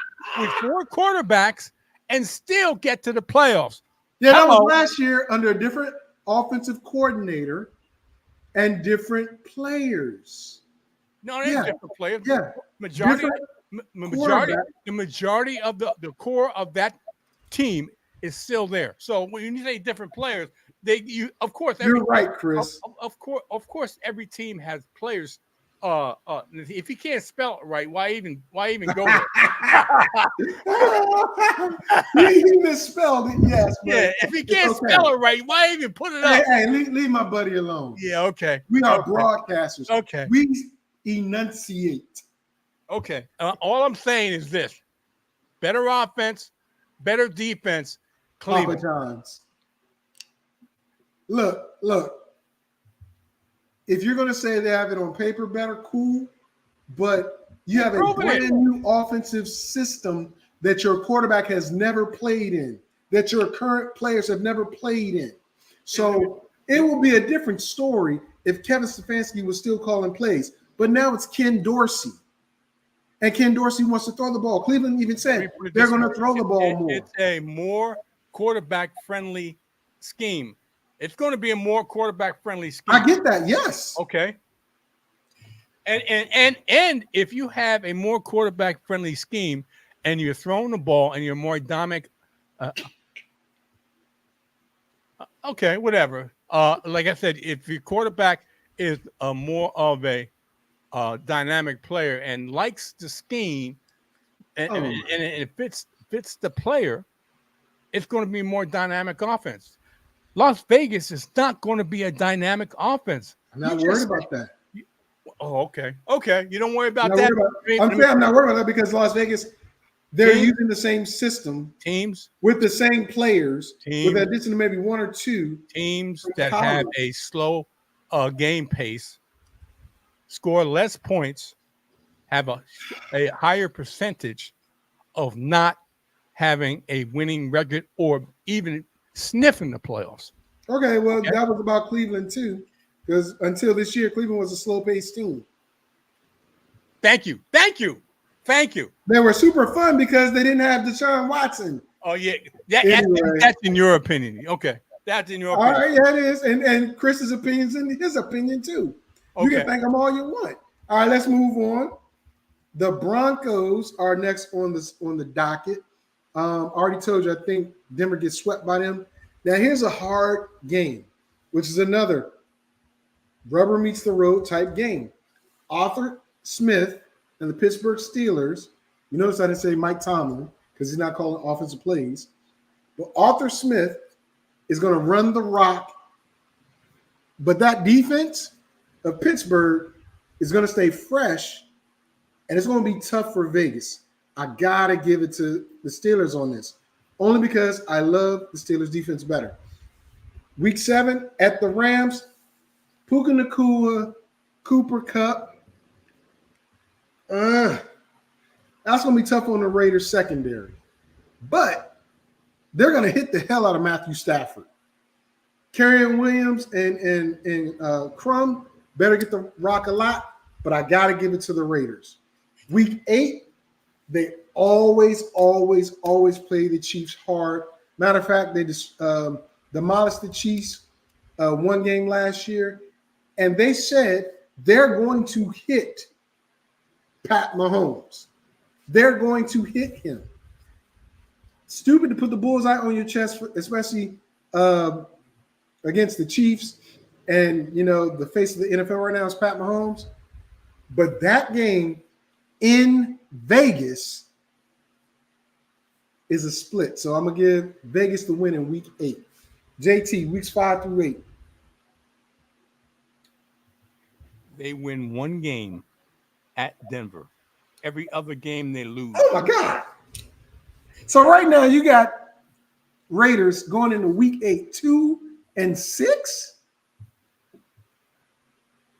4 quarterbacks and still get to the playoffs.
Yeah, that was last year under a different offensive coordinator and different players.
No, they're different players.
Yeah.
The majority of the core of that team is still there. So when you say different players, of course
you're right, Chris.
Of course, every team has players. If you can't spell it right, why even go there?
He misspelled it, yes.
Yeah, if you can't spell it right, why even put it up?
Hey, leave my buddy alone.
Yeah, okay.
We are broadcasters.
Okay.
We enunciate.
Okay. All I'm saying is this: better offense, better defense. Cleveland.
Papa John's. Look. If you're going to say they have it on paper better, cool. But you have a brand new offensive system that your quarterback has never played in, that your current players have never played in. So it will be a different story if Kevin Stefanski was still calling plays. But now it's Ken Dorsey. And Ken Dorsey wants to throw the ball. Cleveland even said they're going to throw the ball more.
It's a more quarterback-friendly scheme. It's going to be a more quarterback-friendly scheme.
I get that, yes.
Okay. And if you have a more quarterback-friendly scheme and you're throwing the ball and you're more dynamic, okay, whatever. Like I said, if your quarterback is more of a dynamic player and likes the scheme and it fits the player, it's going to be more dynamic offense. Las Vegas is not going to be a dynamic offense.
I'm not worried about that.
Okay. You don't worry about that.
I'm not worried about that because Las Vegas, they're using the same system.
Teams.
With the same players. With addition to maybe 1 or 2.
Teams that have a slow game pace, score less points, have a higher percentage of not having a winning record or even sniffing the playoffs.
Okay, well, that was about Cleveland too, because until this year, Cleveland was a slow-paced team.
Thank you.
They were super fun because they didn't have Deshaun Watson.
Oh yeah, that's in your opinion. Okay, that's in your opinion.
All right, yeah, it is, and Chris's opinion's in his opinion too. Okay. You can thank them all you want. All right, let's move on. The Broncos are next on the docket. Already told you, I think Denver gets swept by them. Now, here's a hard game, which is another rubber meets the road type game. Arthur Smith and the Pittsburgh Steelers. You notice I didn't say Mike Tomlin because he's not calling offensive plays. But Arthur Smith is going to run the rock. But that defense of Pittsburgh is going to stay fresh, and it's going to be tough for Vegas. I got to give it to the Steelers on this, only because I love the Steelers defense better. Week 7 at the Rams, Puka Nacua, Cooper Kupp. That's going to be tough on the Raiders secondary. But they're going to hit the hell out of Matthew Stafford. Kerryon Williams and Crum better get the rock a lot, but I got to give it to the Raiders. Week 8, they always play the Chiefs hard. Matter of fact, they just demolished the Chiefs one game last year, and they said they're going to hit Pat Mahomes. They're going to hit him. Stupid to put the bullseye on your chest, especially against the Chiefs, and the face of the NFL right now is Pat Mahomes. But that game in Vegas is a split. So I'm going to give Vegas the win in week 8. JT, weeks 5 through 8.
They win one game at Denver. Every other game they lose.
Oh, my God. So right now you got Raiders going into week 8, 2-6.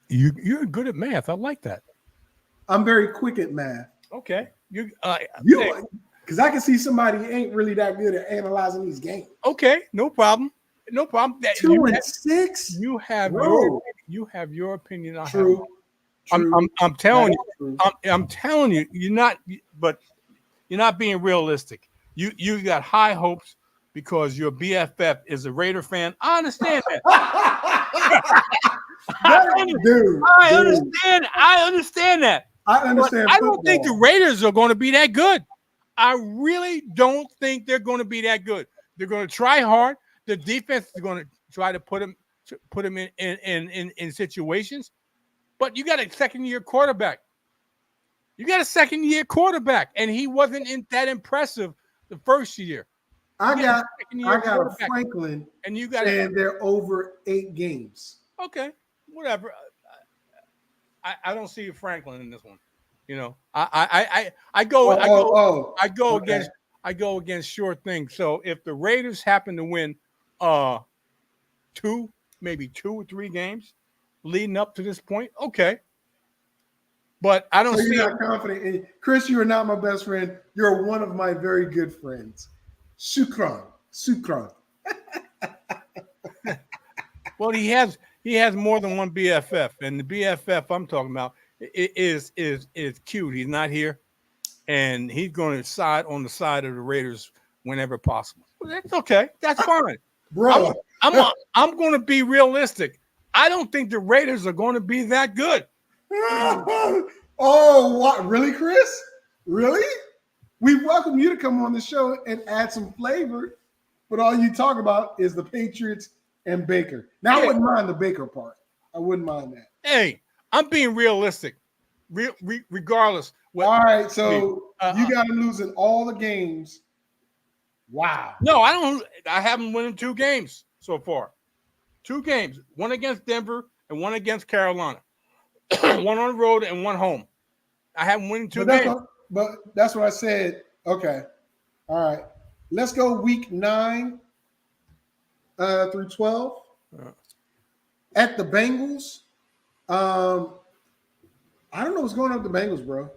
You're good at math. I like that.
I'm very quick at math.
Okay.
Because I can see somebody ain't really that good at analyzing these games.
Okay, no problem.
2-6.
You have your opinion. I
True.
have. I'm telling you.
True.
I'm telling you. You're not being realistic. You got high hopes because your BFF is a Raider fan. I understand that. I understand that.
I understand.
I don't think the Raiders are going to be that good. I really don't think they're going to be that good. They're going to try hard. The defense is going to try to put them in situations. But you got a second-year quarterback. And he wasn't that impressive the first year.
I got Franklin,
and you got
saying they're over 8 games.
Okay, whatever. I don't see Franklin in this one. I go against sure things. So if the Raiders happen to win 2 or 3 games leading up to this point, okay. But I don't see.
You're not confident. Chris, you are not my best friend. You're one of my very good friends. Shukran.
Well, he has more than one BFF, and the BFF I'm talking about is cute. He's not here, and he's going to side on the side of the Raiders whenever possible. Well, that's okay. That's fine,
bro.
I'm going to be realistic. I don't think the Raiders are going to be that good.
Oh, what? Really, Chris? Really? We welcome you to come on the show and add some flavor, but all you talk about is the Patriots and Baker. Now, I wouldn't mind the Baker part. I wouldn't mind that.
Hey, I'm being realistic, regardless.
All right, so you got him losing all the games. Wow.
No, I don't. I haven't won 2 games so far. 2 games, one against Denver and one against Carolina. One on the road and one home. I haven't won 2 games.
But that's what I said. Okay. All right. Let's go week 9 through 12. At the Bengals. I don't know what's going on with the Bengals, bro.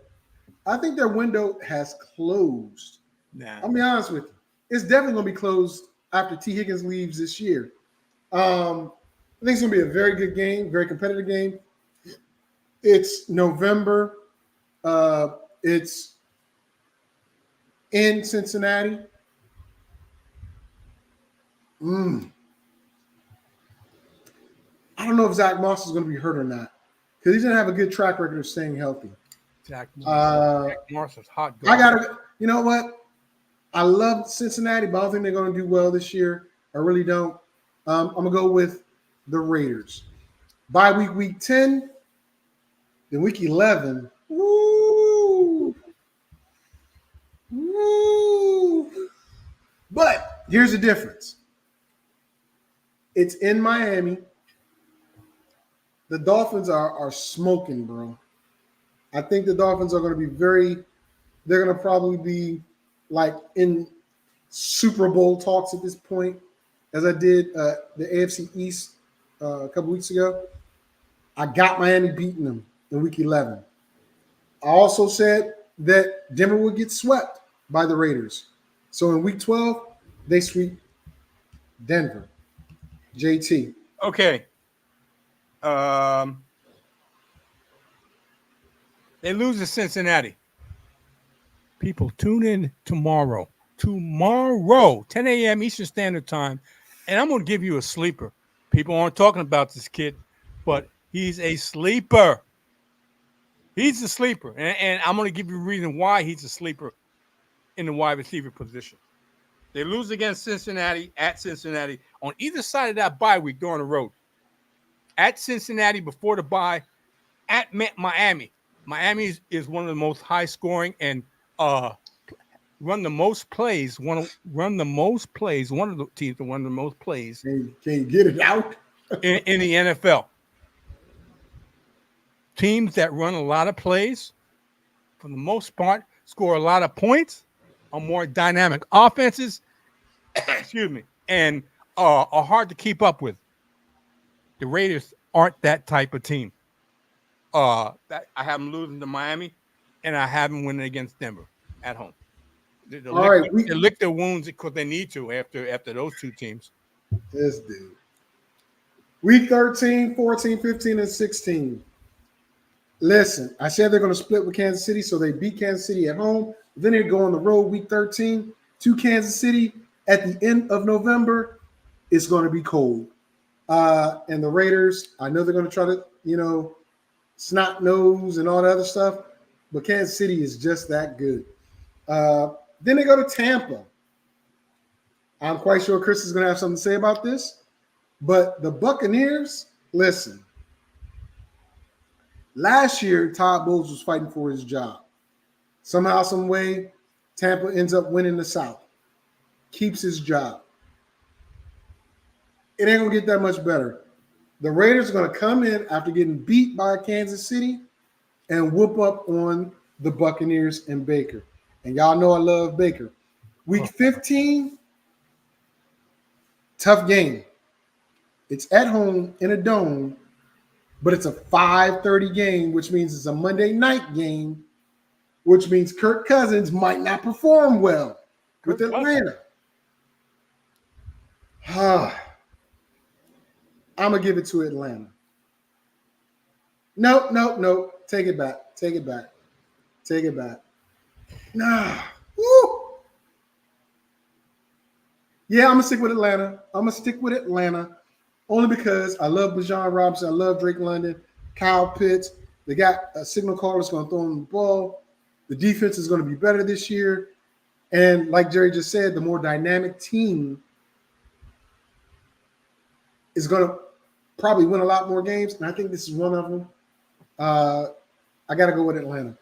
I think their window has closed.
Nah.
I'll be honest with you. It's definitely going to be closed after T. Higgins leaves this year. I think it's going to be a very good game, very competitive game. It's November. It's in Cincinnati. I don't know if Zach Moss is going to be hurt or not because he didn't have a good track record of staying healthy.
Zach Moss is hot.
I gotta. You know what? I love Cincinnati, but I don't think they're going to do well this year. I really don't. I'm gonna go with the Raiders. Bye week 10. Then week 11. Woo! But here's the difference. It's in Miami. The Dolphins are smoking, bro. I think the Dolphins are going to be they're going to probably be like in Super Bowl talks at this point, as I did the AFC East a couple weeks ago. I got Miami beating them in week 11. I also said that Denver would get swept by the Raiders. So in week 12, they sweep Denver. JT.
Okay. They lose to Cincinnati. People, tune in tomorrow. Tomorrow, 10 a.m. Eastern Standard Time. And I'm going to give you a sleeper. People aren't talking about this kid, but he's a sleeper. He's a sleeper. And I'm going to give you a reason why he's a sleeper in the wide receiver position. They lose against Cincinnati, at Cincinnati. On either side of that bye week, they're on the road. At Cincinnati before the bye, at Miami. Miami is one of the most high scoring and run the most plays. One of the teams that run the most plays.
Can you get it out?
in the NFL. Teams that run a lot of plays, for the most part, score a lot of points, are more dynamic offenses, excuse me, and are hard to keep up with. The Raiders aren't that type of team. I have them losing to Miami, and I have them winning against Denver at home. They lick their wounds because they need to after those two teams.
This dude. Week 13, 14, 15, and 16. Listen, I said they're going to split with Kansas City, so they beat Kansas City at home. Then they go on the road week 13 to Kansas City at the end of November. It's going to be cold. And the Raiders, I know they're going to try to, snot nose and all that other stuff, but Kansas City is just that good. Then they go to Tampa. I'm quite sure Chris is going to have something to say about this, but the Buccaneers, listen. Last year, Todd Bowles was fighting for his job. Somehow, some way, Tampa ends up winning the South. Keeps his job. It ain't going to get that much better. The Raiders are going to come in after getting beat by Kansas City and whoop up on the Buccaneers and Baker. And y'all know I love Baker. Week 15, tough game. It's at home in a dome, but it's a 5:30 game, which means it's a Monday night game, which means Kirk Cousins might not perform well with Atlanta. I'm going to give it to Atlanta. Nope. Take it back. Nah. Woo. Yeah, I'm going to stick with Atlanta. Only because I love Bijan Robinson. I love Drake London, Kyle Pitts. They got a signal caller that's going to throw them the ball. The defense is going to be better this year. And like Jerry just said, the more dynamic team is going to probably win a lot more games. And I think this is one of them. I got to go with Atlanta.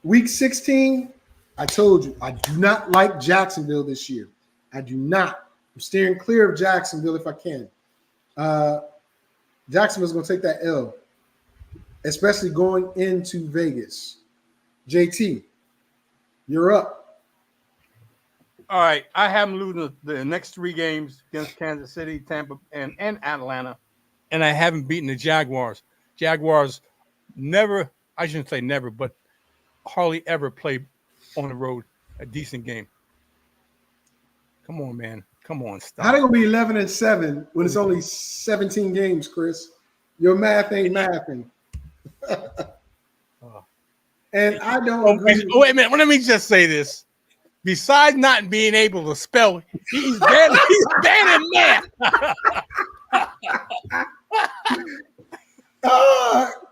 Week 16, I told you, I do not like Jacksonville this year. I do not. I'm steering clear of Jacksonville if I can. Jacksonville's going to take that L, especially going into Vegas. JT, you're up.
All right. I have them losing the next three games against Kansas City, Tampa, and Atlanta. And I haven't beaten the Jaguars. Jaguars never, I shouldn't say never, but hardly ever play on the road a decent game. Come on, man. Come on, stop.
How they gonna be 11-7 when it's only 17 games, Chris? Your math ain't mathing. And I don't agree.
Wait a minute. Let me just say this. Besides not being able to spell, he's bad in math.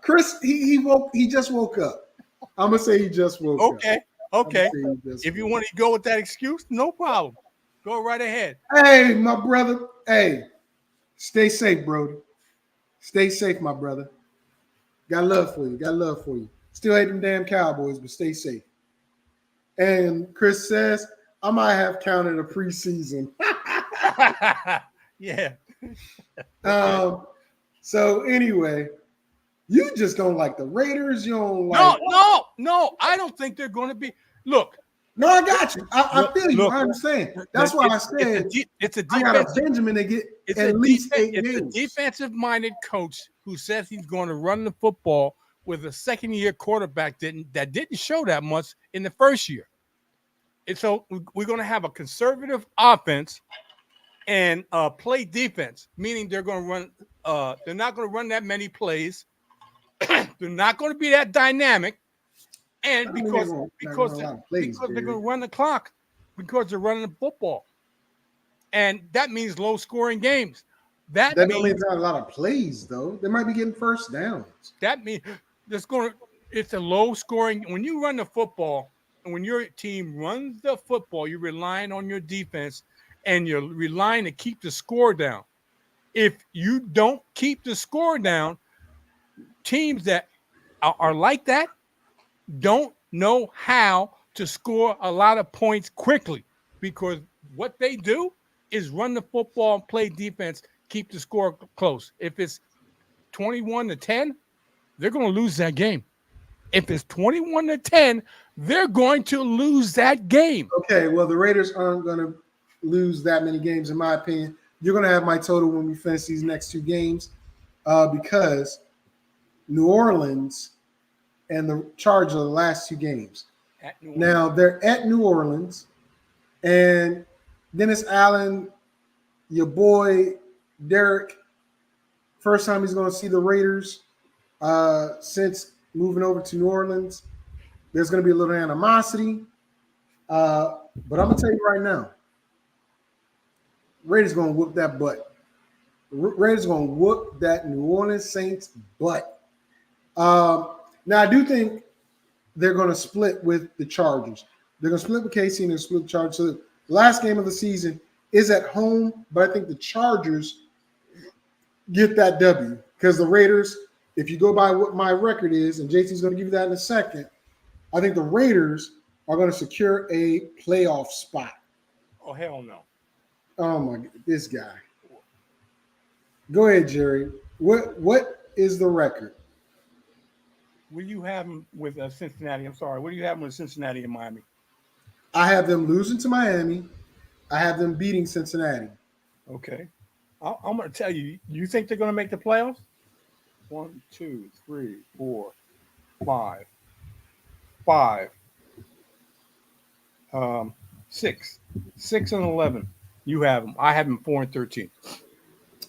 Chris, he just woke up. I'm gonna say he just woke up.
Okay. If you want to go with that excuse, no problem. Go right ahead.
Hey, my brother. Hey, stay safe, Brody. Stay safe, my brother. Got love for you. Still hate them damn Cowboys, but stay safe. And Chris says, I might have counted a preseason.
Yeah.
So anyway, you just don't like the Raiders. You don't like.
No. I don't think they're going to be. Look.
No, I got you. I feel you. I understand. That's why I said
it's a
defensive. I got a Benjamin to get at least 8 games.
It's a defensive-minded coach who says he's going to run the football with a second-year quarterback that didn't show that much in the first year. And so we're going to have a conservative offense and play defense, meaning they're going to run. They're not going to run that many plays. They're not going to be that dynamic. And
I mean,
because
they're
because
gonna run a lot of plays,
because they're
Barry.
going to run the clock, because they're running the football, and that means low scoring games. That
That don't mean
means
not a lot of plays though. They might be getting first downs.
there's going to it's a low scoring when you run the football, and when your team runs the football, you're relying on your defense and you're relying to keep the score down. If you don't keep the score down, teams that are like that don't know how to score a lot of points quickly, because what they do is run the football, play defense, keep the score close. If it's 21-10, they're going to lose that game. If it's 21-10, they're going to lose that game.
Okay, well, the Raiders aren't going to lose that many games, in my opinion. You're going to have my total when we finish these next two games because New Orleans and the Chargers are the last two games. Now, they're at New Orleans, and Dennis Allen, your boy Derek, first time he's going to see the Raiders since moving over to New Orleans. There's going to be a little animosity. But I'm going to tell you right now, Raiders going to whoop that butt. Raiders going to whoop that New Orleans Saints butt. Now, I do think they're going to split with the Chargers. They're going to split with KC and they're split with the Chargers. So the last game of the season is at home, but I think the Chargers get that W because the Raiders, if you go by what my record is, and JT's going to give you that in a second, I think the Raiders are going to secure a playoff spot.
Oh, hell no.
Oh, my God, this guy. Go ahead, Jerry. What is the record?
What do you have them with Cincinnati? I'm sorry. What do you have them with Cincinnati and Miami?
I have them losing to Miami. I have them beating Cincinnati.
Okay. I'm going to tell you, you think they're going to make the playoffs? 1, 2, 3, 4, 5. 6. 6 and 11. You have them. I have them 4 and 13.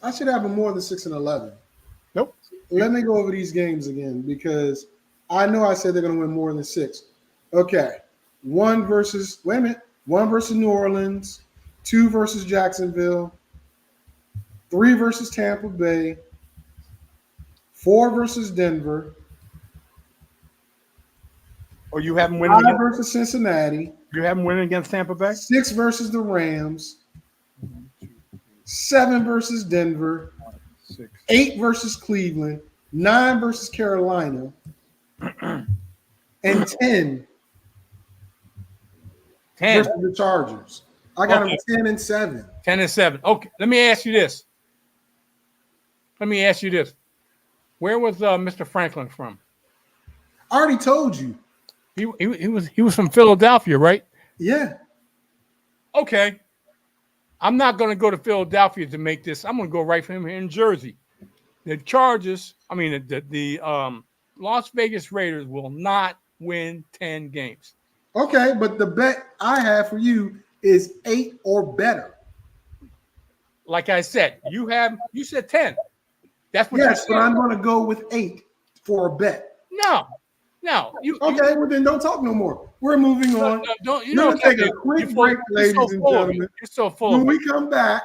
I should have them more than 6 and 11.
Nope.
Let me go over these games again because I know I said they're going to win more than 6. Okay. 1 versus New Orleans, 2 versus Jacksonville, 3 versus Tampa Bay, 4 versus Denver,
Or you have them winning
5 versus Cincinnati,
You have them winning against Tampa Bay?
6 versus the Rams, 7 versus Denver,
6.
8 versus Cleveland, 9 versus Carolina, and 10 versus the Chargers. I got them 10 and 7.
10 and 7. Okay, let me ask you this. Where was Mr. Franklin from?
I already told you.
He was from Philadelphia, right?
Yeah.
Okay. I'm not going to go to Philadelphia to make this. I'm going to go right from here in Jersey. The Chargers, the Las Vegas Raiders will not win 10 games.
Okay, but the bet I have for you is 8 or better.
Like I said, you said 10. That's what
Yes, but I'm going to go with 8 for a bet.
No.
Okay, well then don't talk no more. We're moving on. We're going to take a quick break, ladies and gentlemen.
You're so full.
When we come back,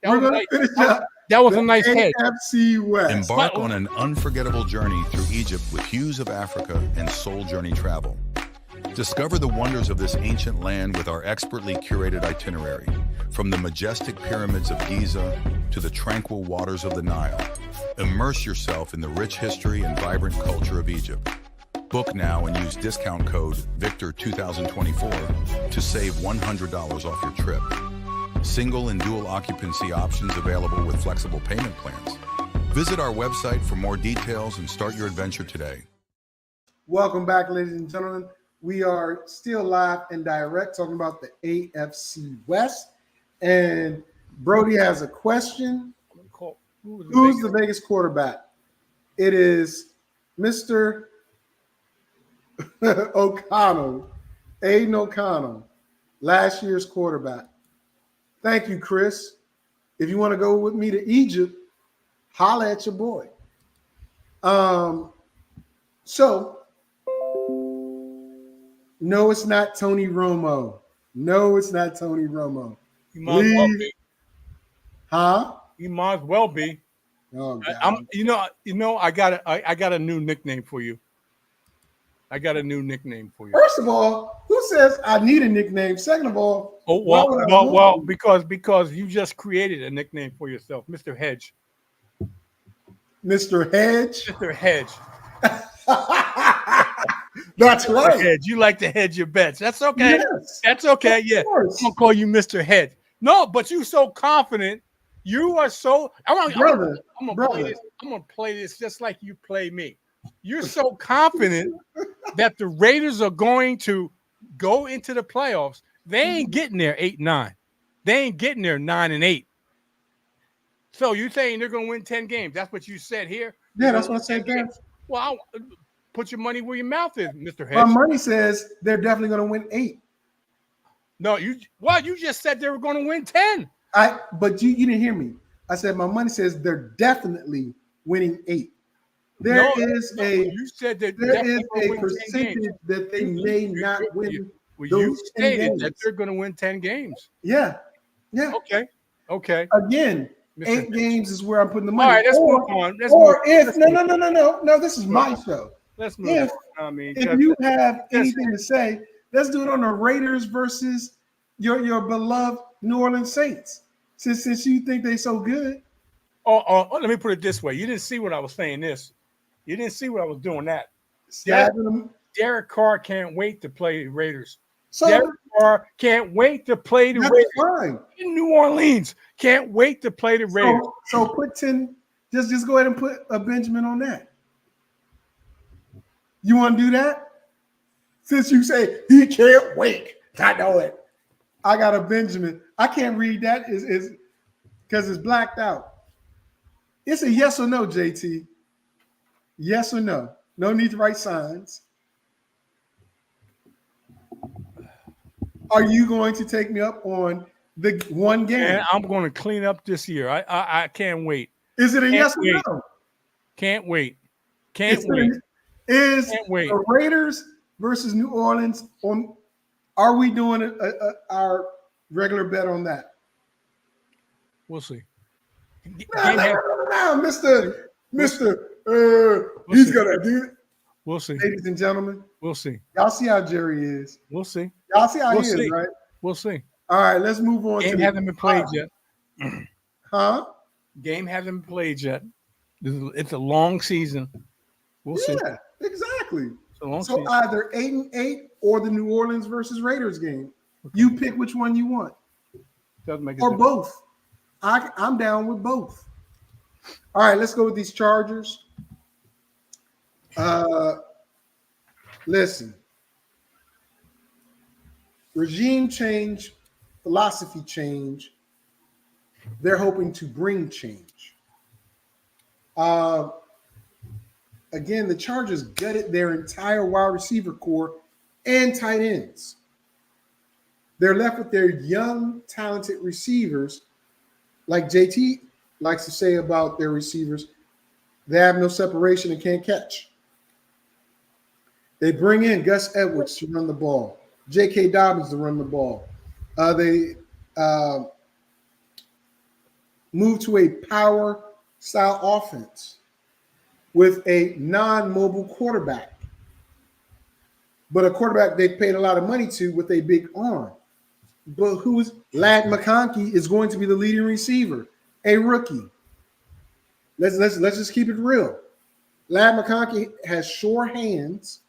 we're going to finish up.
That was a nice head.
AFC West.
Embark on an unforgettable journey through Egypt with Hues of Africa and Soul Journey Travel. Discover the wonders of this ancient land with our expertly curated itinerary, from the majestic pyramids of Giza to the tranquil waters of the Nile. Immerse yourself in the rich history and vibrant culture of Egypt. Book now and use discount code VICTOR2024 to save $100 off your trip. Single and dual occupancy options available with flexible payment plans. Visit our website for more details and start your adventure today.
Welcome back, ladies and gentlemen. We are still live and direct talking about the AFC West. And Brody has a question. Who's the Vegas quarterback? It is Mr. O'Connell, Aiden O'Connell, last year's quarterback. Thank you, Chris. If you want to go with me to Egypt, holla at your boy. So No, it's not Tony Romo. No, it's not Tony Romo.
You might as well
Leave.
be.
Huh?
You might as well be.
Oh, God.
I got a new nickname for you. I got a new nickname for you.
First of all, who says I need a nickname? Second of all,
Oh
why would I want
well,
one?
because you just created a nickname for yourself, Mr. Hedge.
Mr. Hedge.
Mr. Hedge.
That's
Mr.
right.
Hedge. You like to hedge your bets. That's okay.
Yes,
That's okay.
of
Yeah.
course.
I'm gonna call you Mr. Hedge. No, but you so confident. You are so
Brother,
I'm gonna
brother.
play this. I'm gonna play this just like you play me. You're so confident that the Raiders are going to go into the playoffs. They ain't getting there 8-9. They ain't getting there 9-8. So you're saying they're going to win 10 games? That's what you said here.
Yeah, that's what I said there.
Well, put your money where your mouth is, Mr. Hedge.
My money says they're definitely going to win 8.
No, you just said they were going to win 10.
But you didn't hear me. I said my money says they're definitely winning 8.
You said that
there is a percentage that they may not win.
You stated that they're going to win 10 games.
Yeah.
Okay.
Again,
Mr.
8
Hedge.
games is where I'm putting the money.
All right, let's move on.
No, this is my show.
Let's move on. I mean,
If you have anything to say, let's do it on the Raiders versus your beloved New Orleans Saints. Since you think they're so good.
Oh, let me put it this way. You didn't see what I was saying this. You didn't see what I was doing that.
Stabbing them.
Derek Carr can't wait to play the Raiders.
So
Derek Carr can't wait to play the
that's
Raiders
fine.
in New Orleans. Can't wait to play the Raiders.
So put 10. Just go ahead and put a Benjamin on that. You want to do that? Since you say he can't wait, I know it. I got a Benjamin. I can't read that is because it's blacked out. It's a yes or no, JT. Yes or no. No need to write signs. Are you going to take me up on the one game?
And I'm going to clean up this year. I can't wait.
Is it a yes
wait.
or no?
Can't wait. Can't wait.
The Raiders versus New Orleans on? Are we doing our regular bet on that?
We'll see.
No, Mister. He's gonna do it.
We'll see.
Ladies and gentlemen,
We'll see.
y'all see how Jerry is.
We'll see.
Y'all see how
We'll
he
see.
is, right?
We'll see.
All right, let's move on.
Game hasn't been played yet.
Huh?
Game hasn't been played yet. It's a long season. We'll see.
Yeah, exactly.
It's a long
So
season.
either 8-8 or the New Orleans versus Raiders game. You pick which one you want,
Doesn't make a
or
difference.
both. I'm down with both. All right, let's go with these Chargers. Listen. Regime change, philosophy change. They're hoping to bring change. Again, the Chargers gutted their entire wide receiver core and tight ends. They're left with their young, talented receivers. Like JT likes to say about their receivers, they have no separation and can't catch. They bring in Gus Edwards to run the ball, J.K. Dobbins to run the ball. They move to a power-style offense with a non-mobile quarterback, but a quarterback they paid a lot of money to with a big arm. But who's Ladd McConkey is going to be the leading receiver, a rookie. Let's just keep it real. Ladd McConkey has sure hands,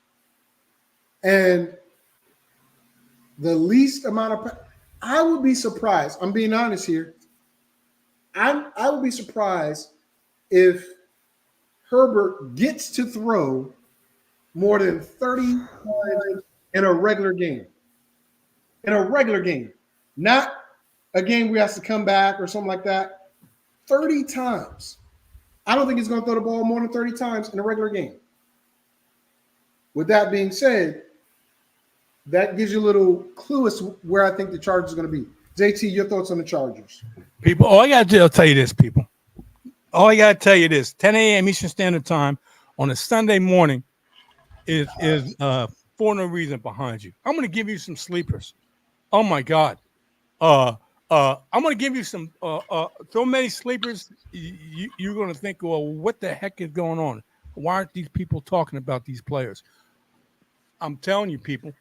and the least amount of I would be surprised. I'm being honest here. I would be surprised if Herbert gets to throw more than 30 times in a regular game. In a regular game, not a game where he has to come back or something like that. 30 times. I don't think he's going to throw the ball more than 30 times in a regular game. With that being said, that gives you a little clue as to where I think the Chargers are going to be. JT, your thoughts on the Chargers?
People, all I got to do, I'll tell you this, people. All I got to tell you this, 10 a.m. Eastern Standard Time on a Sunday morning is 4 for no reason behind you. I'm going to give you some sleepers. Oh my God. I'm going to give you some so many sleepers. You're going to think, well, what the heck is going on? Why aren't these people talking about these players? I'm telling you, people.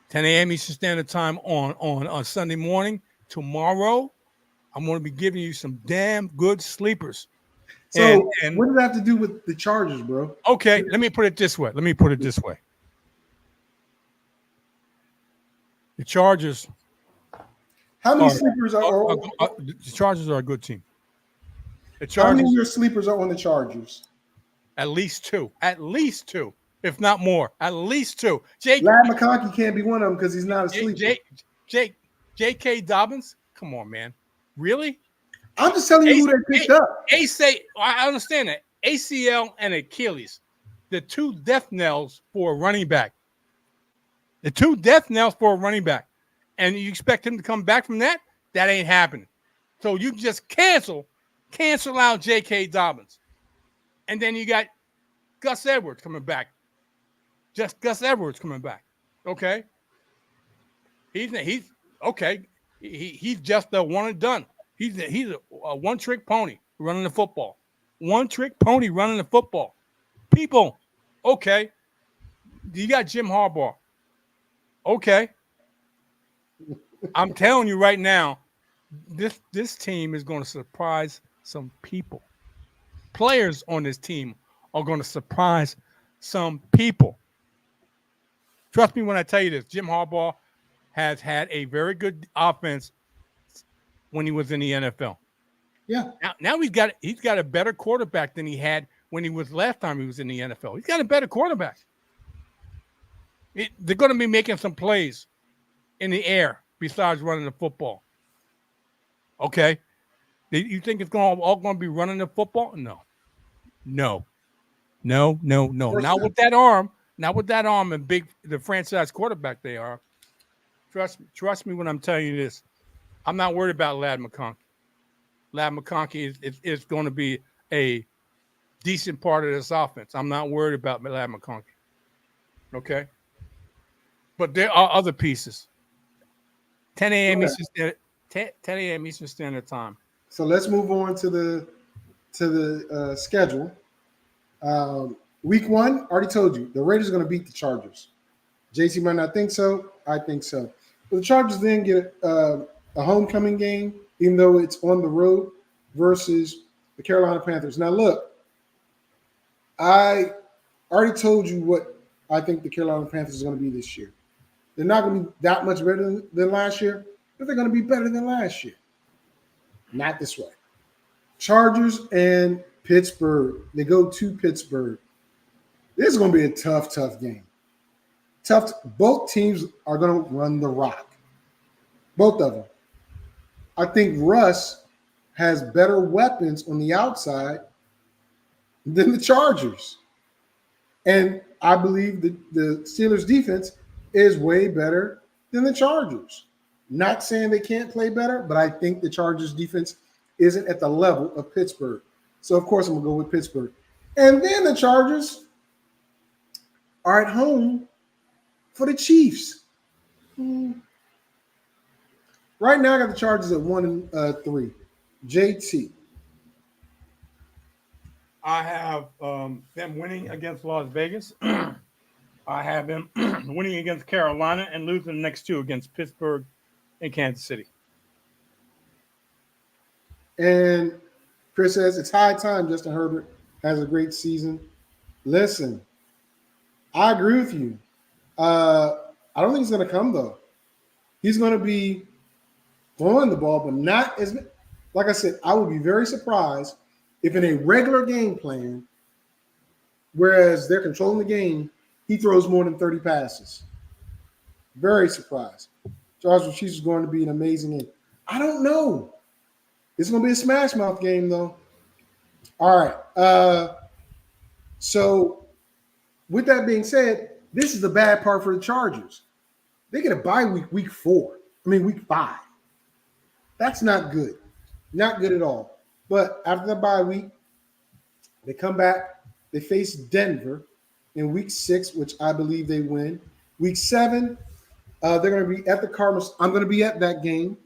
10 a.m. Eastern Standard Time on Sunday morning. Tomorrow, I'm going to be giving you some damn good sleepers.
So
And
what does that have to do with the Chargers, bro?
okay, let me put it this way. The Chargers.
How many sleepers are
The Chargers are a good team. The
how many
Chargers,
of your sleepers are on the Chargers?
at least two, if not more, at least two.
Lad McConkey can't be one of them because he's not a sleeper.
J.K. Dobbins, come on, man, really?
I'm just telling you who they picked up.
I understand that ACL and Achilles, the two death knells for a running back. And you expect him to come back from that? That ain't happening. So you just cancel out J.K. Dobbins. And then you got Gus Edwards coming back. Just Gus Edwards coming back. Okay. He's okay. He's just a one and done. He's a one-trick pony running the football. People, okay. You got Jim Harbaugh. Okay. I'm telling you right now, this team is going to surprise some people. Players on this team are going to surprise some people. Trust me when I tell you this. Jim Harbaugh has had a very good offense when he was in the NFL.
Yeah.
Now he's got a better quarterback than he had when he was last time he was in the NFL. He's got a better quarterback. They're going to be making some plays in the air besides running the football. Okay. You think it's all going to be running the football? No. Not with that arm and the franchise quarterback they are. Trust me when I'm telling you this. I'm not worried about Lad McConkey. Lad McConkey is going to be a decent part of this offense. I'm not worried about Lad McConkey. Okay? But there are other pieces. 10 a.m. Eastern Standard Time.
So let's move on to the schedule. Week 1, already told you, the Raiders are going to beat the Chargers. JC might not think so. I think so. But the Chargers then get a homecoming game, even though it's on the road, versus the Carolina Panthers. Now, look, I already told you what I think the Carolina Panthers are going to be this year. They're not going to be that much better than last year, but they're going to be better than last year. Not this way. Chargers and Pittsburgh. They go to Pittsburgh. This is going to be a tough game. Both teams are going to run the rock. Both of them. I think Russ has better weapons on the outside than the Chargers. And I believe the Steelers' defense is way better than the Chargers. Not saying they can't play better, but I think the Chargers' defense isn't at the level of Pittsburgh. So, of course, I'm going to go with Pittsburgh. And then the Chargers are at home for the Chiefs. Right now, I got the Chargers at 1-3. JT.
I have them winning against Las Vegas. I have them winning against Carolina and losing the next two against Pittsburgh and Kansas City.
And Chris says, it's high time Justin Herbert has a great season. Listen, I agree with you. I don't think he's going to come, though. He's going to be throwing the ball, but not as – like I said, I would be very surprised if in a regular game plan, whereas they're controlling the game, he throws more than 30 passes. Very surprised. Chargers Chiefs is going to be an amazing game. I don't know. It's going to be a smash mouth game, though. All right. So with that being said, this is the bad part for the Chargers. They get a bye week 5. That's not good. Not good at all. But after the bye week, they come back. They face Denver. in week 6, which I believe they win. Week 7, they're going to be at the Cardinals. I'm going to be at that game.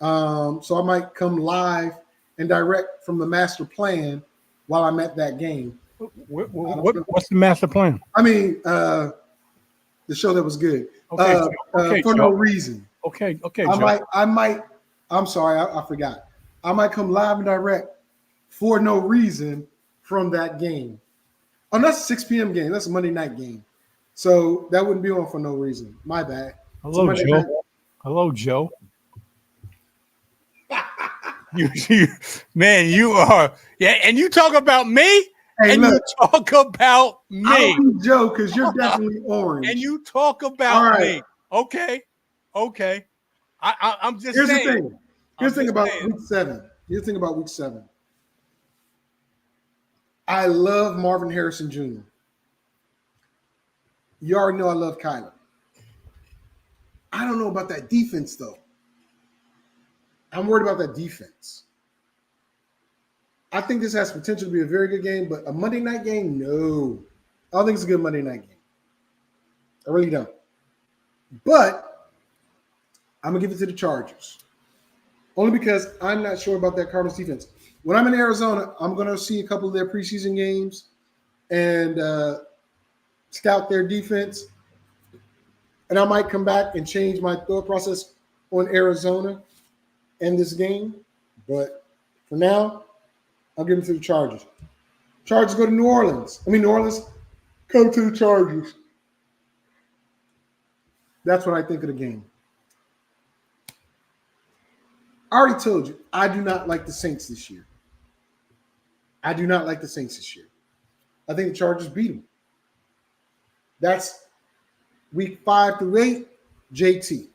So I might come live and direct from the master plan while I'm at that game.
What's the master plan?
I mean, the show that was good. For no reason.
Okay,
I'm sorry, I forgot. I might come live and direct for no reason from that game. Oh, that's a 6 p.m. game. That's a Monday night game. So that wouldn't be on for no reason. My bad.
Hello, Joe.
Night.
Hello, Joe. Man, you are. Yeah, and you talk about me,
Hey,
and
look,
you talk about me.
I don't be Joe because you're definitely orange.
And you talk about me. Okay. I'm just
Here's
saying.
the thing. Here's the thing about week 7. Here's the thing about week 7. I love Marvin Harrison Jr. You already know I love Kyler. I don't know about that defense, though. I'm worried about that defense. I think this has potential to be a very good game, but a Monday night game, no. I don't think it's a good Monday night game. I really don't. But I'm going to give it to the Chargers. Only because I'm not sure about that Cardinals defense. When I'm in Arizona, I'm going to see a couple of their preseason games and scout their defense. And I might come back and change my thought process on Arizona and this game. But for now, I'll give it to the Chargers. Chargers go to New Orleans. New Orleans come to the Chargers. That's what I think of the game. I already told you, I do not like the Saints this year. I do not like the Saints this year. I think the Chargers beat them. That's week 5 through 8, JT.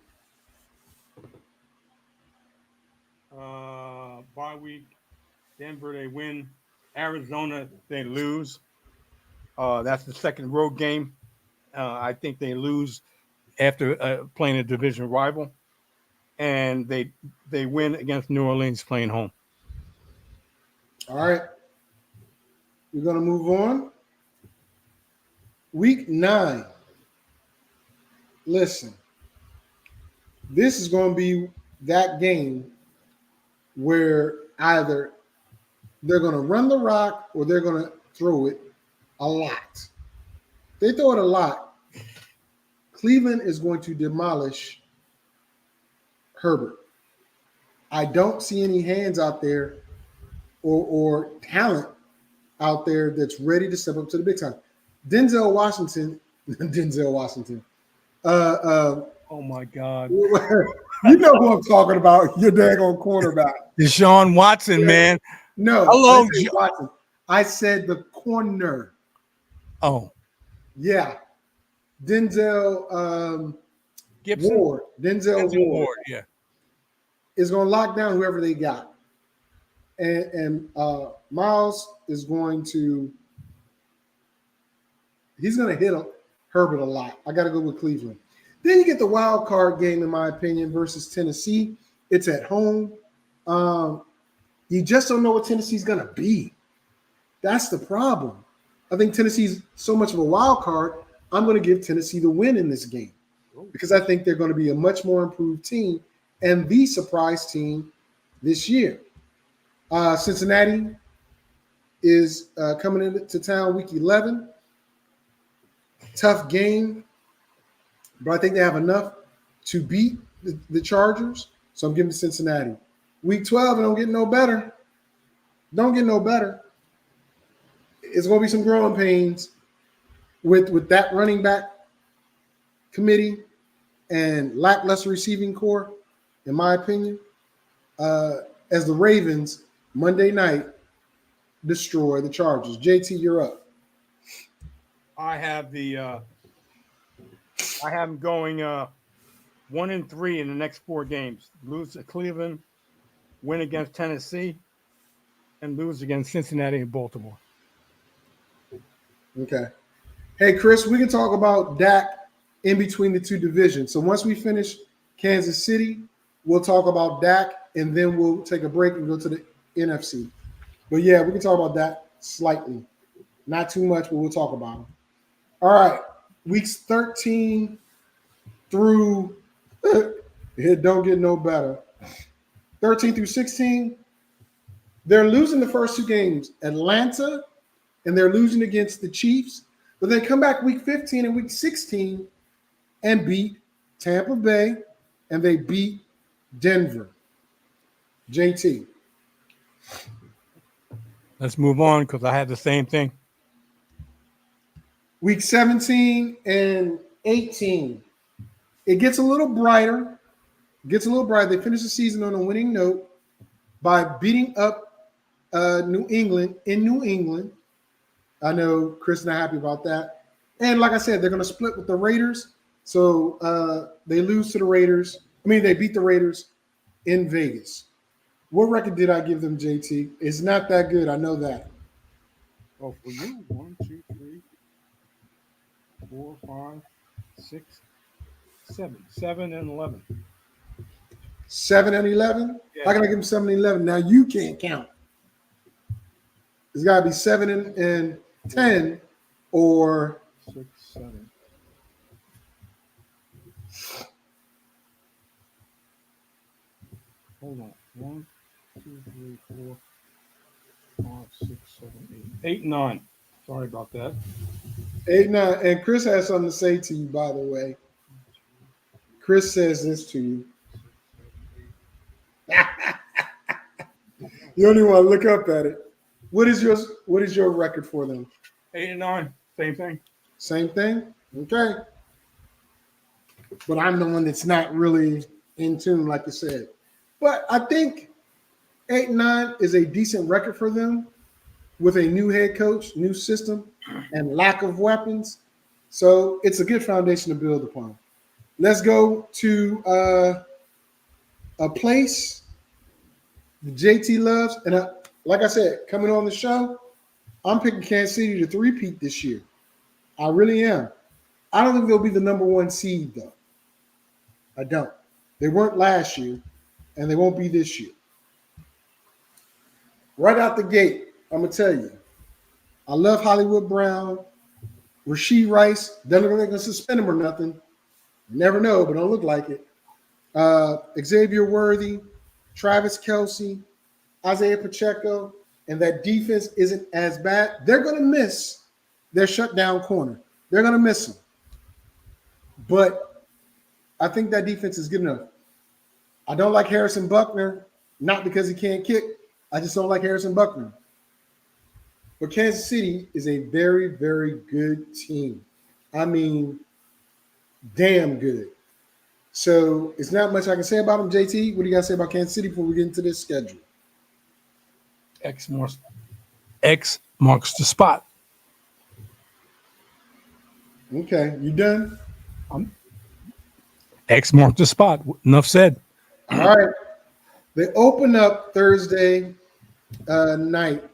Bye week, Denver, they win. Arizona, they lose. That's the second road game. I think they lose after playing a division rival. And they win against New Orleans playing home.
All right. We're going to move on. Week 9. Listen, this is going to be that game where either they're going to run the rock or they're going to throw it a lot. If they throw it a lot, Cleveland is going to demolish Herbert. I don't see any hands out there or talent out there that's ready to step up to the big time. Denzel Washington.
Oh my God.
You know who I'm talking about. Your daggone cornerback.
Deshaun Watson, man.
No.
Hello,
Watson. I said the corner.
Oh.
Yeah. Denzel
Gibson?
Ward. Denzel Ward.
Yeah.
Is going to lock down whoever they got. And Miles is going to – he's going to hit Herbert a lot. I got to go with Cleveland. Then you get the wild card game, in my opinion, versus Tennessee. It's at home. You just don't know what Tennessee's going to be. That's the problem. I think Tennessee's so much of a wild card, I'm going to give Tennessee the win in this game because I think they're going to be a much more improved team and the surprise team this year. Cincinnati is coming into town week 11. Tough game, but I think they have enough to beat the Chargers, so I'm giving to Cincinnati. Week 12, it don't get no better. Don't get no better. It's going to be some growing pains with that running back committee and lackluster receiving core, in my opinion, as the Ravens Monday night destroy the Chargers. JT, you're up.
I have them going 1-3 in the next 4 games. Lose to Cleveland, win against Tennessee, and lose against Cincinnati and Baltimore.
Okay. Hey, Chris, we can talk about Dak in between the two divisions. So once we finish Kansas City, we'll talk about Dak, and then we'll take a break and go to the NFC. But, yeah, we can talk about that slightly. Not too much, but we'll talk about him. All right, weeks 13 through it don't get no better. 13 through 16, they're losing the first two games, Atlanta, and they're losing against the Chiefs. But they come back week 15 and week 16 and beat Tampa Bay, and they beat Denver. JT.
Let's move on because I had the same thing.
Week 17 and 18. It gets a little brighter. They finish the season on a winning note by beating up New England in New England. I know Chris not happy about that. And like I said, they're going to split with the Raiders. So they lose to the Raiders. They beat the Raiders in Vegas. What record did I give them, JT? It's not that good. I know that.
Oh, for you, 1, 2, 3, 4, 5, 6, 7. 7 and 11.
7 and 11?
Yeah.
How can I give them 7 and 11? Now you can't count. It's got to be 7 and 10 or
6, 7. Hold on. 1, 2, 3, 4, 5, 6, 7, 8. 8, 9. Sorry about that.
8, 9. And Chris has something to say to you, by the way. Chris says this to you. You don't even want to look up at it. What is your record for them?
8 and 9. Same thing.
Same thing? Okay. But I'm the one that's not really in tune, like you said. But I think 8 and 9 is a decent record for them with a new head coach, new system, and lack of weapons. So it's a good foundation to build upon. Let's go to a place that JT loves. And like I said, coming on the show, I'm picking Kansas City to three-peat this year. I really am. I don't think they'll be the number 1 seed, though. I don't. They weren't last year, and they won't be this year. Right out the gate, I'm going to tell you, I love Hollywood Brown, Rashee Rice. They're not going to suspend him or nothing. You never know, but don't look like it. Xavier Worthy, Travis Kelce, Isaiah Pacheco, and that defense isn't as bad. They're going to miss their shutdown corner. They're going to miss him. But I think that defense is good enough. I don't like Harrison Buckner, not because he can't kick. I just don't like Harrison Buckner. But Kansas City is a very, very good team. Damn good. So it's not much I can say about them. JT, what do you got to say about Kansas City before we get into this schedule?
X marks the spot.
Okay, you done?
X marked the spot. Enough said.
All right. They open up Thursday night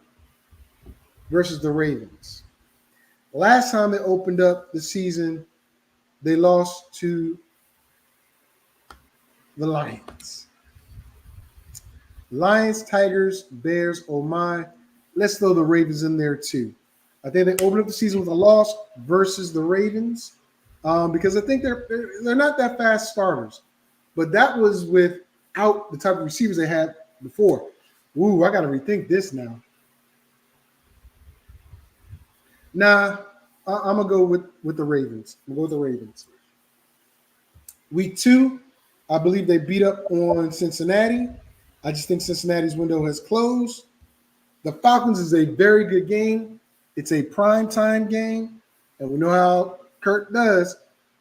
versus the Ravens. Last time they opened up the season, they lost to the Lions. Lions, Tigers, Bears, oh my. Let's throw the Ravens in there too. I think they opened up the season with a loss versus the Ravens because I think they're not that fast starters. But that was without the type of receivers they had before. Ooh, I got to rethink this now. Nah, I'm going to go with the Ravens. I'm going to go with the Ravens. Week 2, I believe they beat up on Cincinnati. I just think Cincinnati's window has closed. The Falcons is a very good game. It's a primetime game, and we know how Kirk does.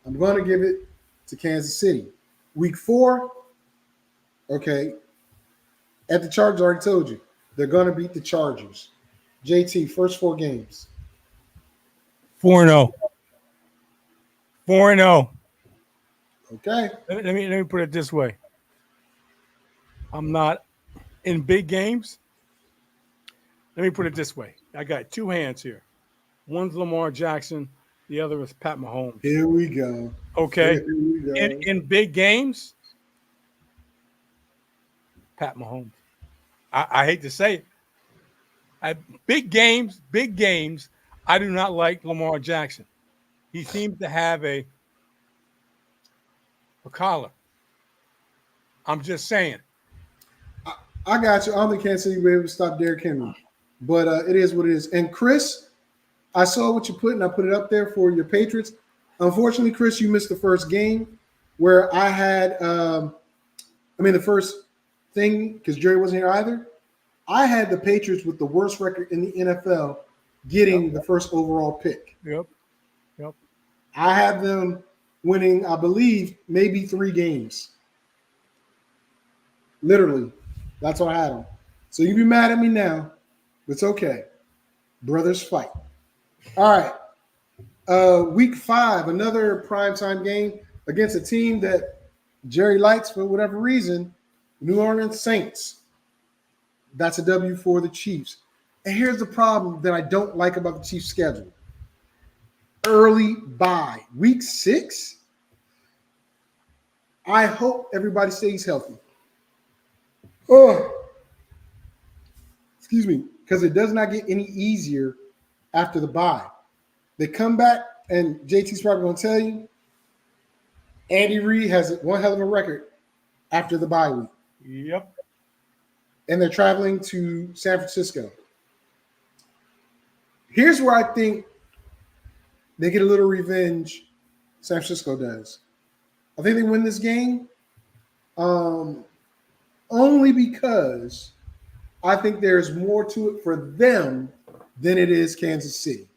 I'm going to give it to Kansas City. Week 4, okay, at the Chargers, I already told you, they're going to beat the Chargers. JT, first 4 games.
4-0. 4-0.
Okay.
Let me put it this way. I'm not in big games. Let me put it this way. I got 2 hands here. One's Lamar Jackson. The other is Pat Mahomes.
Here we go.
Okay.
Here we go.
In big games, Pat Mahomes. I hate to say it. Big games, I do not like Lamar Jackson. He seems to have a collar. I'm just saying.
I got you. I don't think Kansas City will be able to stop Derrick Henry, but it is what it is. And Chris, I saw what you put, and I put it up there for your Patriots. Unfortunately, Chris, you missed the first game where I had, the first thing, because Jerry wasn't here either. I had the Patriots with the worst record in the NFL getting the first overall pick.
Yep.
I had them winning, I believe, maybe 3 games. Literally. That's what I had them. So you be mad at me now. It's okay. Brothers fight. All right. Week 5, another primetime game against a team that Jerry likes for whatever reason, New Orleans Saints. That's a W for the Chiefs. And here's the problem that I don't like about the Chiefs' schedule. Early bye. Week 6, I hope everybody stays healthy. Oh, excuse me, because it does not get any easier after the bye. They come back, and JT's probably going to tell you, Andy Reid has one hell of a record after the bye week.
Yep.
And they're traveling to San Francisco. Here's where I think they get a little revenge. San Francisco does. I think they win this game only because I think there's more to it for them than it is Kansas City.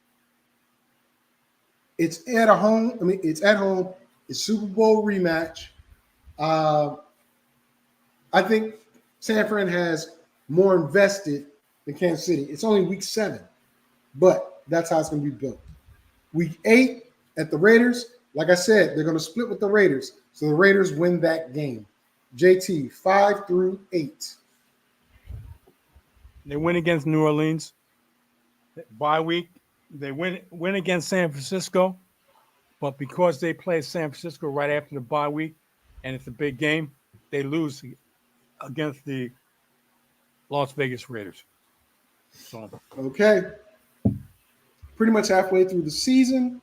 It's at home. It's at home. It's Super Bowl rematch. I think San Fran has more invested than Kansas City. It's only week 7, but that's how it's going to be built. Week 8 at the Raiders, like I said, they're going to split with the Raiders. So the Raiders win that game. JT, 5 through 8.
They win against New Orleans. Bye week. They win against San Francisco. But because they play San Francisco right after the bye week, and it's a big game, they lose against the Las Vegas Raiders. So
Okay. Pretty much halfway through the season,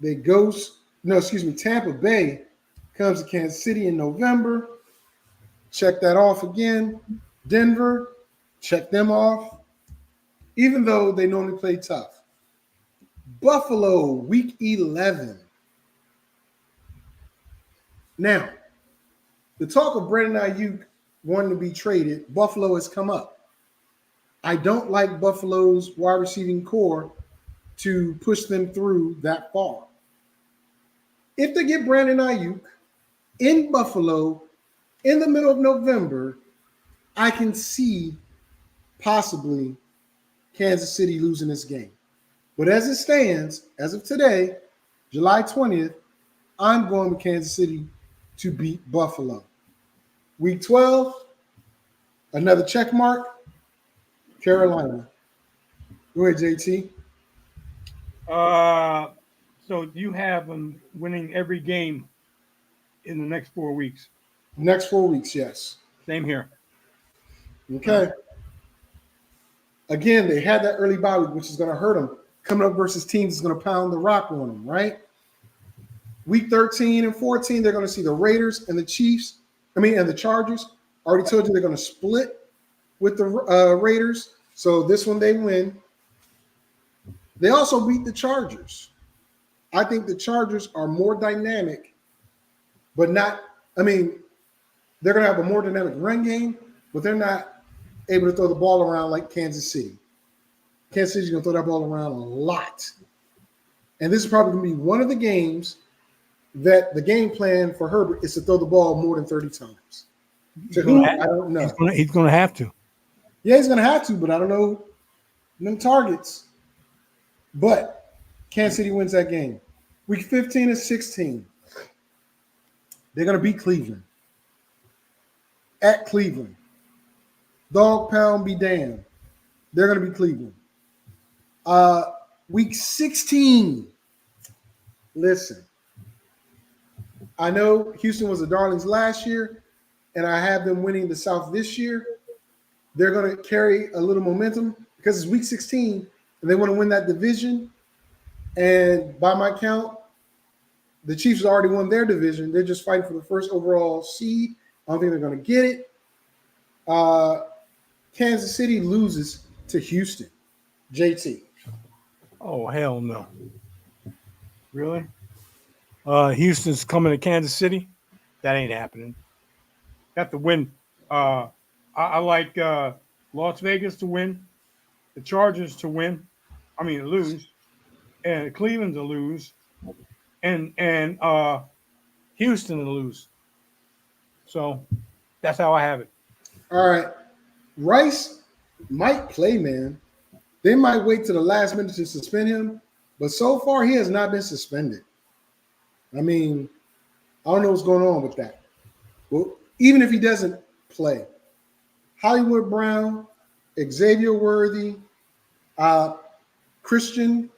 Tampa Bay comes to Kansas City in November. Check that off again. Denver, check them off. Even though they normally play tough. Buffalo, week 11. Now, the talk of Brandon Ayuk wanting to be traded, Buffalo has come up. I don't like Buffalo's wide receiving core to push them through that far. If they get Brandon Ayuk in Buffalo in the middle of November, I can see possibly Kansas City losing this game. But as it stands, as of today, July 20th, I'm going with Kansas City to beat Buffalo. Week 12, another check mark, Carolina. Go ahead, JT.
So you have them winning every game in the next 4 weeks.
Next 4 weeks, yes.
Same here.
Okay. Again, they had that early bye week, which is going to hurt them. Coming up versus teams is going to pound the rock on them, right? Week 13 and 14, they're going to see the Raiders and the Chiefs. And the Chargers. I already told you they're going to split with the Raiders. So this one they win. They also beat the Chargers. I think the Chargers are more dynamic, but not, they're going to have a more dynamic run game, but they're not able to throw the ball around like Kansas City. Kansas City's going to throw that ball around a lot. And this is probably going to be one of the games that the game plan for Herbert is to throw the ball more than 30 times. To who? I don't know.
He's going to have to.
Yeah, he's going to have to, but I don't know them targets. But Kansas City wins that game. Week 15 and 16. They're going to beat Cleveland. At Cleveland. Dog pound be damned. They're going to beat Cleveland. Week 16. Listen. I know Houston was the darlings last year, and I have them winning the South this year. They're going to carry a little momentum because it's week 16, and they want to win that division. And by my count, the Chiefs already won their division. They're just fighting for the first overall seed. I don't think they're going to get it. Kansas City loses to Houston. JT.
Oh, hell no. Really? Houston's coming to Kansas City? That ain't happening. Got to win. I like Las Vegas to win, the Chargers to win. I mean, lose, and Cleveland to lose, and Houston to lose. So that's how I have it.
All right. Rice might play, man. They might wait to the last minute to suspend him, but so far he has not been suspended. I mean, I don't know what's going on with that. Well, even if he doesn't play, Hollywood Brown, Xavier Worthy, Christian,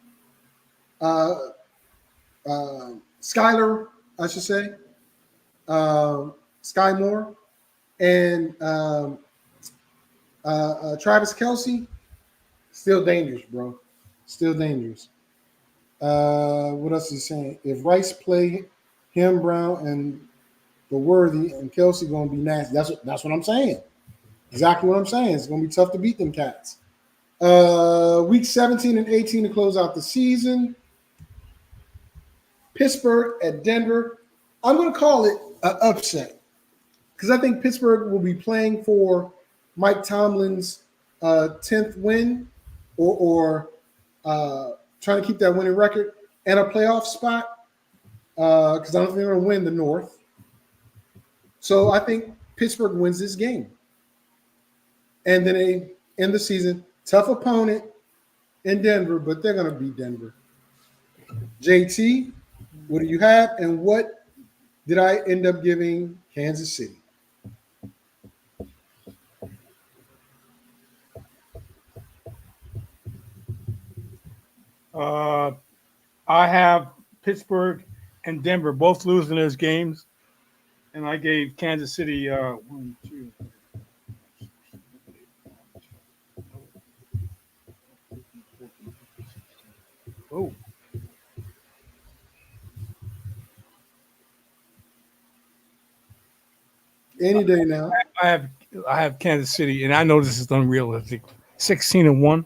Skyler, I should say, Sky Moore, and Travis Kelce, still dangerous, bro. Still dangerous. What else is he saying? If Rice play him, Brown, and the Worthy and Kelce going to be nasty. That's what I'm saying. Exactly what I'm saying. It's going to be tough to beat them cats. Week 17 and 18 to close out the season. Pittsburgh at Denver. I'm going to call it an upset because I think Pittsburgh will be playing for Mike Tomlin's 10th win or trying to keep that winning record and a playoff spot because I don't think they're going to win the North. So I think Pittsburgh wins this game. And then they end the season. Tough opponent in Denver, but they're going to beat Denver. JT, what do you have? And what did I end up giving Kansas City?
I have Pittsburgh and Denver both losing those games. And I gave Kansas City 1, 2. Oh.
Any day now.
I have Kansas City, and I know this is unrealistic. 16-1,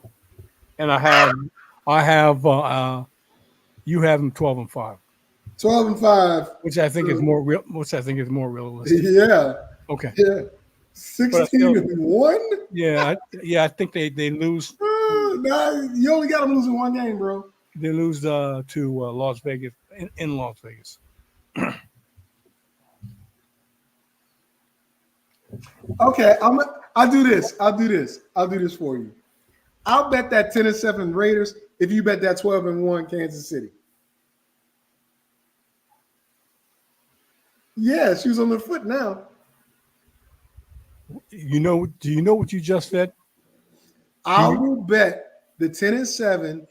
and I have you have them 12-5.
12-5,
which I think is more real. Which I think is more realistic.
Yeah.
Okay.
Yeah. 16-1.
Yeah. I think they lose.
Nah, you only got them losing one game, bro.
They lose to Las Vegas in Las Vegas.
Okay, I'll do this. I'll do this for you. I'll bet that 10-7 Raiders if you bet that 12-1 Kansas City. Yeah, shoes on the foot now.
Do you know what you just said?
I will bet the 10-7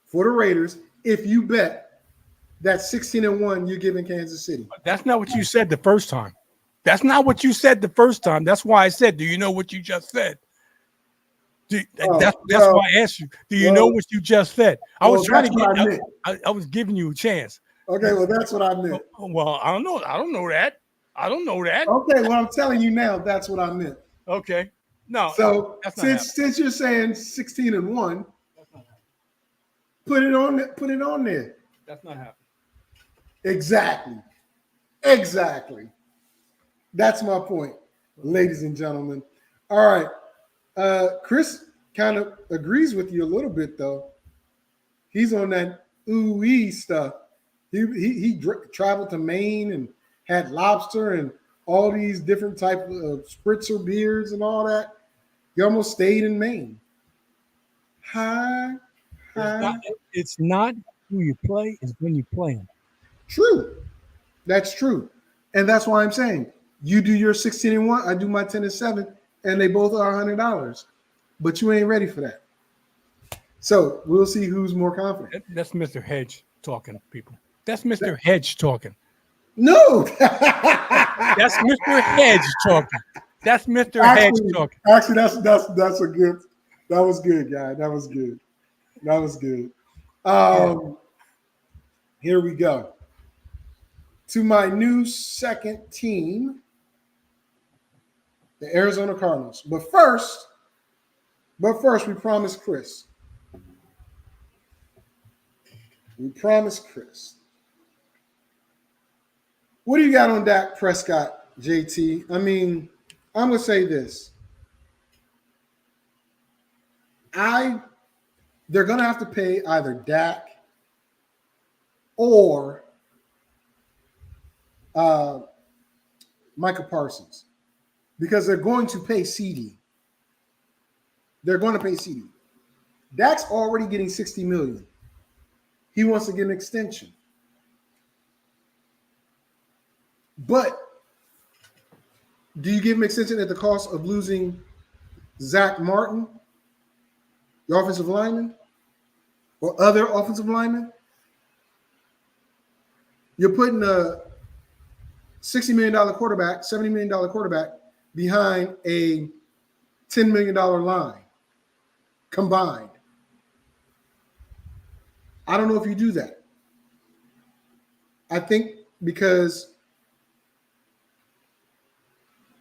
for the Raiders if you bet that 16-1 you're giving Kansas City.
That's not what you said the first time. That's not what you said the first time. That's why I said, do you know what you just said? That's why I asked you. Do you know what you just said? I was trying to get. I was giving you a chance.
Okay, well, that's what I meant.
Well, I don't know. I don't know that.
Okay, well, I'm telling you now, that's what I meant.
Okay. No.
So since you're saying 16-1, put it on there.
That's not happening.
Exactly. That's my point, ladies and gentlemen. All right. Chris kind of agrees with you a little bit, though. He's on that ooh-wee stuff. He traveled to Maine and had lobster and all these different types of spritzer beers and all that. He almost stayed in Maine.
It's not who you play, it's when you play them.
True. That's true. And that's why I'm saying you do your 16-1, I do my 10-7, and they both are $100. But you ain't ready for that. So we'll see who's more confident.
That's Mr. Hedge talking, people. That's Mr. Hedge talking.
No.
That's Mr. Hedge talking. That's Mr. Hedge talking.
Actually, that's a good. That was good, guy. That was good. Here we go. To my new second team, the Arizona Cardinals. But first, we promised Chris. What do you got on Dak Prescott, JT? I mean, I'm going to say this. They're going to have to pay either Dak or Micah Parsons because they're going to pay CD. Dak's already getting $60 million. He wants to get an extension. But do you give him extension at the cost of losing Zach Martin, the offensive lineman, or other offensive linemen? You're putting a $60 million quarterback, $70 million quarterback behind a $10 million line combined. I don't know if you do that. I think because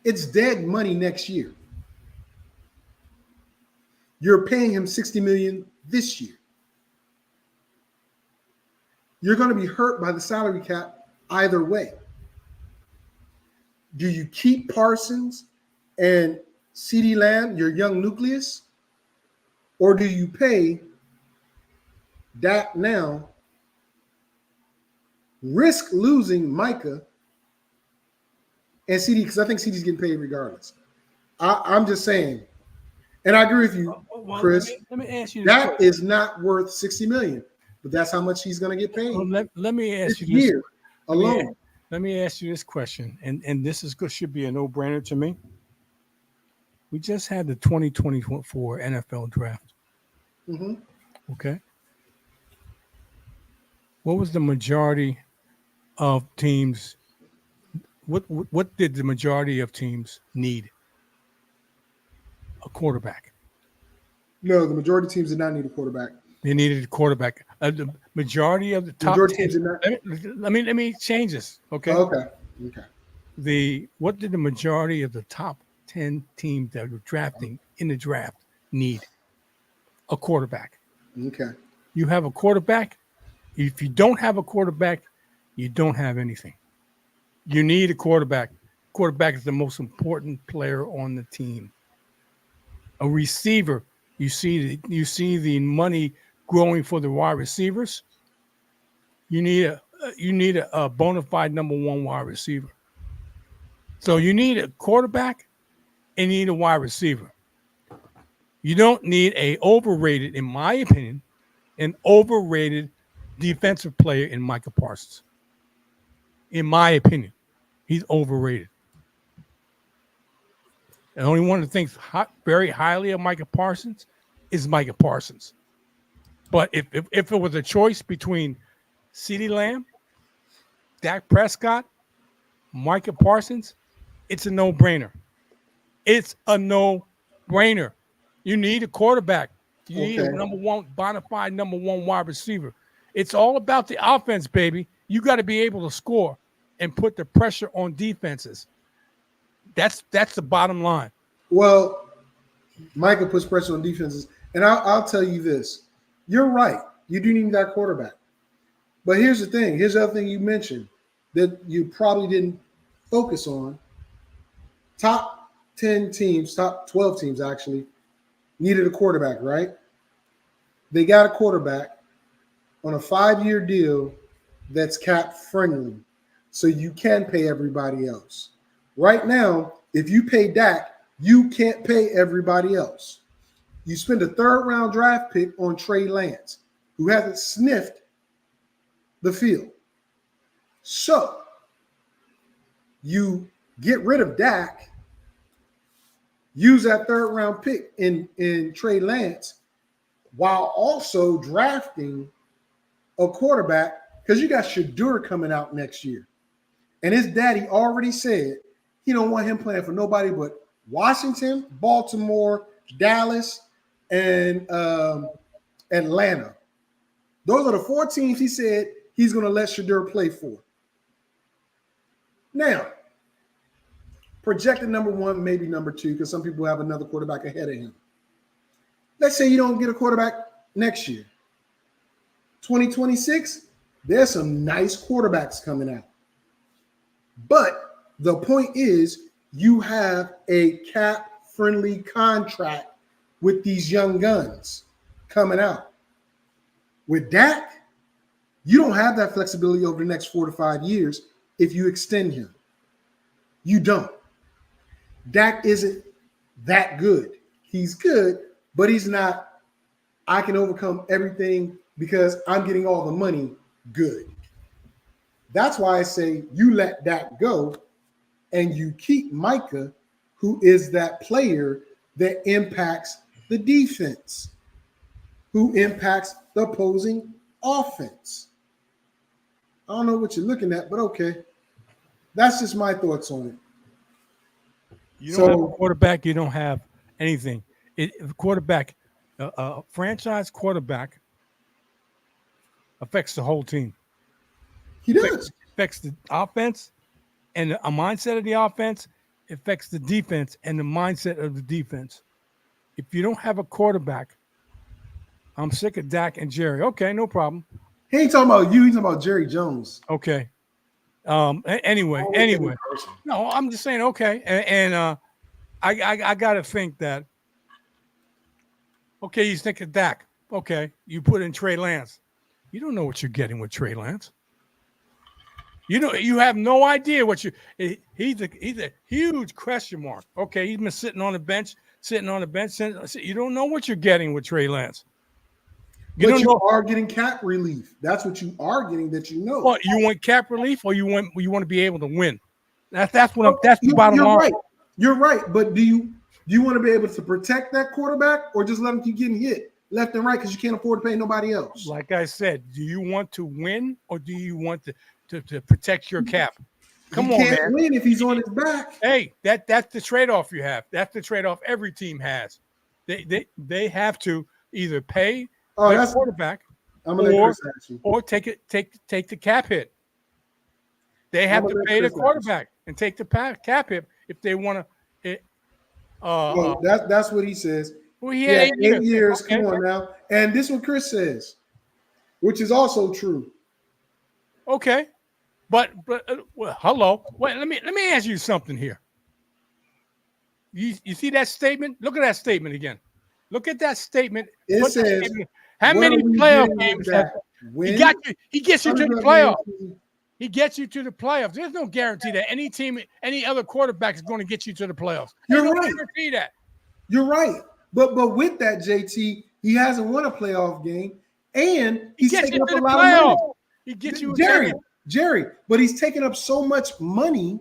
it's dead money next year. You're paying him $60 million this year. You're going to be hurt by the salary cap either way. Do you keep Parsons and CeeDee Lamb, your young nucleus, or do you pay Dak now, risk losing Micah and CD, because I think CD's getting paid regardless. I'm just saying, and I agree with you, Chris.
Let me ask you.
That is not worth $60 million, but that's how much he's going to get paid.
Well, let me ask
this
you
year alone.
Let me ask you this question, and this is good. Should be a no-brainer to me. We just had the 2024 NFL draft.
Mm-hmm.
Okay. What was the majority of teams? What did the majority of teams need? A quarterback.
No, the majority of teams did not need a quarterback.
They needed a quarterback. The majority of the top
majority
10,
teams did not.
let me change this. Okay.
Okay.
What did the majority of the top 10 teams that were drafting in the draft need? A quarterback.
Okay.
You have a quarterback. If you don't have a quarterback, you don't have anything. You need a quarterback. Quarterback is the most important player on the team. A receiver. You see the money growing for the wide receivers. You need a bona fide number one wide receiver. So you need a quarterback and you need a wide receiver. You don't need in my opinion, an overrated defensive player in Micah Parsons. In my opinion, he's overrated. The only one that thinks very highly of Micah Parsons is Micah Parsons. But if it was a choice between CeeDee Lamb, Dak Prescott, Micah Parsons, it's a no-brainer. It's a no-brainer. You need a quarterback. You need a bona fide number one wide receiver. It's all about the offense, baby. You got to be able to score and put the pressure on defenses. That's the bottom line.
Well, Micah puts pressure on defenses, and I'll tell you this. You're right. You do need that quarterback. But here's the thing. Here's the other thing you mentioned that you probably didn't focus on. Top 10 teams, top 12 teams actually, needed a quarterback, right? They got a quarterback on a 5-year deal that's cap friendly, so you can pay everybody else. Right now, if you pay Dak, you can't pay everybody else. You spend a 3rd-round draft pick on Trey Lance, who hasn't sniffed the field. So you get rid of Dak, use that 3rd-round pick in Trey Lance, while also drafting a quarterback, because you got Shadur coming out next year. And his daddy already said he don't want him playing for nobody but Washington, Baltimore, Dallas, and Atlanta. Those are the 4 teams he said he's going to let Shedeur play for. Now, projected number 1, maybe number 2, because some people have another quarterback ahead of him. Let's say you don't get a quarterback next year. 2026, there's some nice quarterbacks coming out. But the point is, you have a cap-friendly contract with these young guns coming out. With Dak, you don't have that flexibility over the next 4 to 5 years if you extend him. You don't. Dak isn't that good. He's good, but he's not, I can overcome everything because I'm getting all the money good. That's why I say you let Dak go and you keep Micah, who is that player that impacts the defense, who impacts the opposing offense. I don't know what you're looking at, but okay. That's just my thoughts on it.
You don't have a quarterback, you don't have anything. A franchise quarterback affects the whole team.
He does.
Affects the offense and a mindset of the offense, affects the defense and the mindset of the defense. If you don't have a quarterback, I'm sick of Dak and Jerry. Okay, no problem.
He ain't talking about you. He's talking about Jerry Jones.
Okay. Anyway. No, I'm just saying, okay. I got to think that, okay, you think of Dak. Okay, you put in Trey Lance. You don't know what you're getting with Trey Lance. You have no idea what he's a huge question mark. Okay, he's been sitting on the bench. You don't know what you're getting with Trey Lance.
You are getting cap relief. That's what you are getting. That you know.
Well, you want cap relief, or you want to be able to win. That's the bottom line.
Right. You're right. But do you want to be able to protect that quarterback, or just let him keep getting hit left and right because you can't afford to pay nobody else?
Like I said, do you want to win, or do you want to protect your cap? Come on, man. He can't
win if he's on his back.
Hey, that's the trade-off you have. That's the trade-off every team has. They have to either pay their quarterback or take the cap hit. They have to pay the quarterback and take the cap hit if they want to.
That's what he says.
Well, he had 8
years.
Okay.
Come on now. And this is what Chris says, which is also true.
Okay. But hello. Wait, let me ask you something here. You see that statement? Look at that statement again. Look at that statement.
It says,
how many playoff games he gets you to the playoffs. He gets you to the playoffs. There's no guarantee that any other quarterback is going to get you to the playoffs.
You're right.
Guarantee that.
You're right. But with that, JT, he hasn't won a playoff game, and he's taking up a lot of money.
He gets you
Jerry, but he's taking up so much money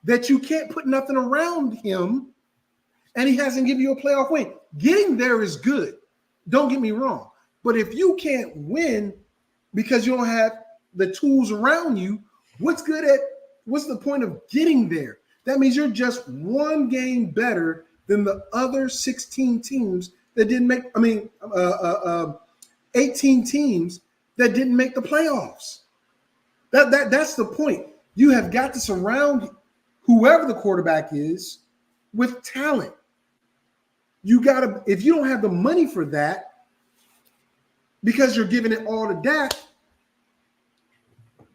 that you can't put nothing around him, and he hasn't given you a playoff win. Getting there is good. Don't get me wrong. But if you can't win because you don't have the tools around you, what's the point of getting there? That means you're just one game better than the other 16 teams that didn't make, 18 teams that didn't make the playoffs. That's the point. You have got to surround whoever the quarterback is with talent. You got to, if you don't have the money for that, because you're giving it all to Dak,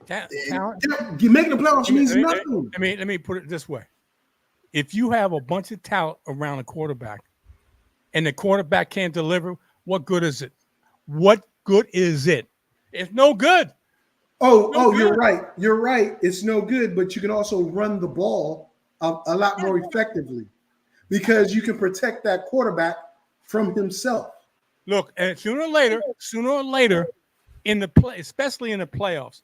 making the playoffs means nothing.
Let me put it this way. If you have a bunch of talent around a quarterback and the quarterback can't deliver, what good is it? What good is it? It's no good.
You're right. You're right. It's no good, but you can also run the ball a lot more effectively because you can protect that quarterback from himself.
Look, and sooner or later, in the play, especially in the playoffs,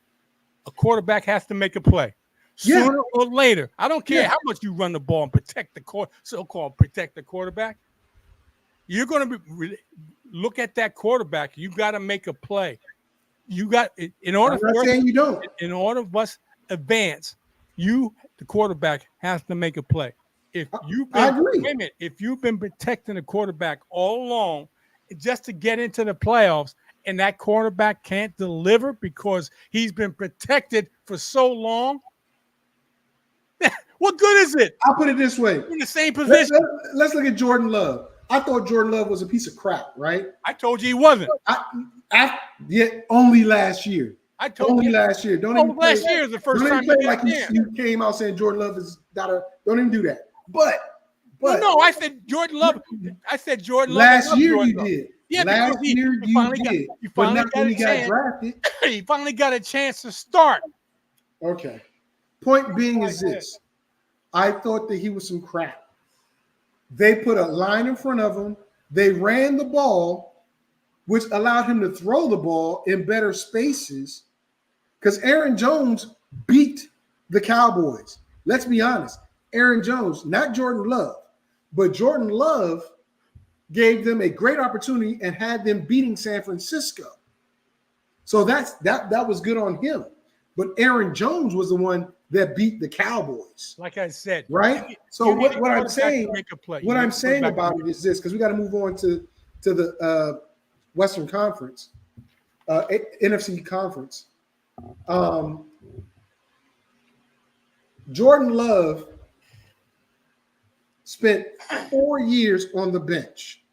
a quarterback has to make a play. Sooner or later, I don't care how much you run the ball and protect the so-called protect the quarterback. You're going to look at that quarterback. You got to make a play. You got in order in order for us advance, the quarterback has to make a play. If you've been protecting the quarterback all along just to get into the playoffs and that quarterback can't deliver because he's been protected for so long, what good is it?
I'll put it this way.
In the same position.
Let's look at Jordan Love. I thought Jordan Love was a piece of crap, right?
I told you he wasn't.
Only last year.
I told
Only
you
last year. Don't even
last year is the first time
play like you came out saying Jordan Love is not a. Don't even do that. But
no, I said Jordan Love. I said Jordan Love.
Last year you did.
Yeah,
last year you did. But not when he got drafted.
He finally got a chance to start.
Okay. Point being is this. I thought that he was some crap. They put a line in front of him. They ran the ball, which allowed him to throw the ball in better spaces because Aaron Jones beat the Cowboys. Let's be honest. Aaron Jones, not Jordan Love, but Jordan Love gave them a great opportunity and had them beating San Francisco. So that was good on him. But Aaron Jones was the one that beat the Cowboys.
Like I said,
right? So what I'm saying about it is this, because we got to move on to the Western Conference, NFC Conference. Jordan Love spent 4 years on the bench.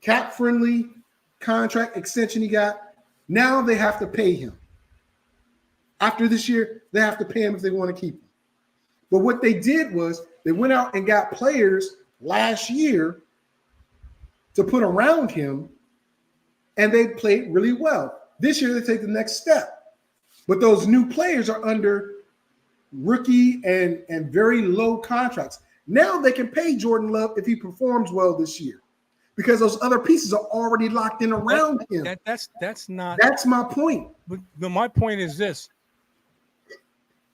Cap-friendly contract extension he got. Now they have to pay him. After this year, they have to pay him if they want to keep him. But what they did was they went out and got players last year to put around him, and they played really well. This year, they take the next step. But those new players are under rookie and very low contracts. Now they can pay Jordan Love if he performs well this year because those other pieces are already locked in around him.
That's
my point.
But my point is this.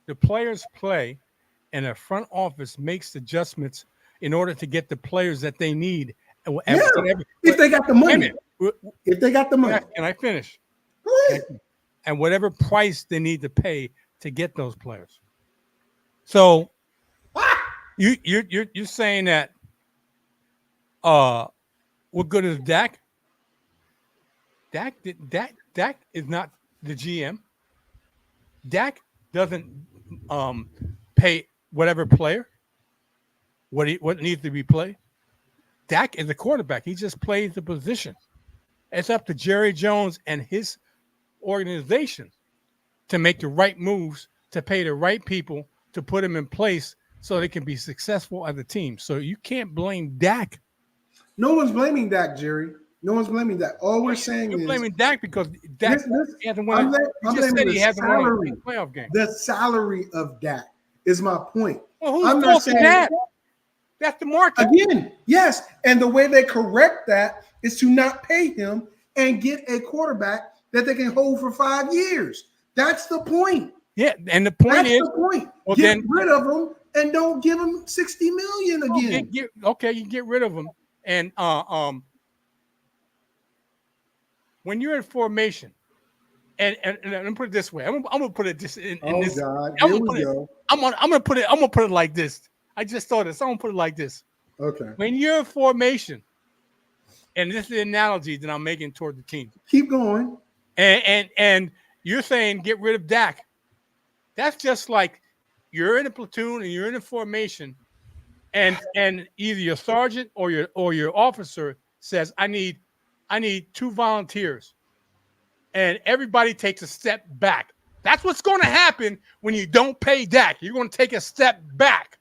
The players play, and the front office makes adjustments in order to get the players that they need.
If they got the money. If they got the money.
Can I finish?
Go ahead.
And whatever price they need to pay to get those players. So you're saying that what good is Dak? Dak is not the GM. Dak doesn't pay whatever player what needs to be played. Dak is a quarterback. He just plays the position. It's up to Jerry Jones and his organization to make the right moves, to pay the right people, to put them in place so they can be successful as a team. So you can't blame Dak.
No one's blaming Dak, Jerry. No one's blaming Dak. All we're saying is
blaming Dak because Dak hasn't won.
I'm blaming the salary.
Playoff game.
The salary of Dak is my point.
Well, who's fault in that? That's the market.
Again, yes. And the way they correct that is to not pay him and get a quarterback that they can hold for 5 years. That's the point.
Yeah, and the point is,
well, get rid of him and don't give him $60 million again.
You get rid of him, and when you're in formation, and let me put it this way, I'm gonna put it this in this.
God, here we go.
I'm gonna put it like this. I just thought this. I'm gonna put it like this.
Okay.
When you're in formation, and this is the analogy that I'm making toward the team.
Keep going.
And you're saying get rid of Dak. That's just like you're in a platoon and you're in a formation, and either your sergeant or your officer says, I need 2 volunteers, and everybody takes a step back. That's what's going to happen when you don't pay Dak. You're going to take a step back.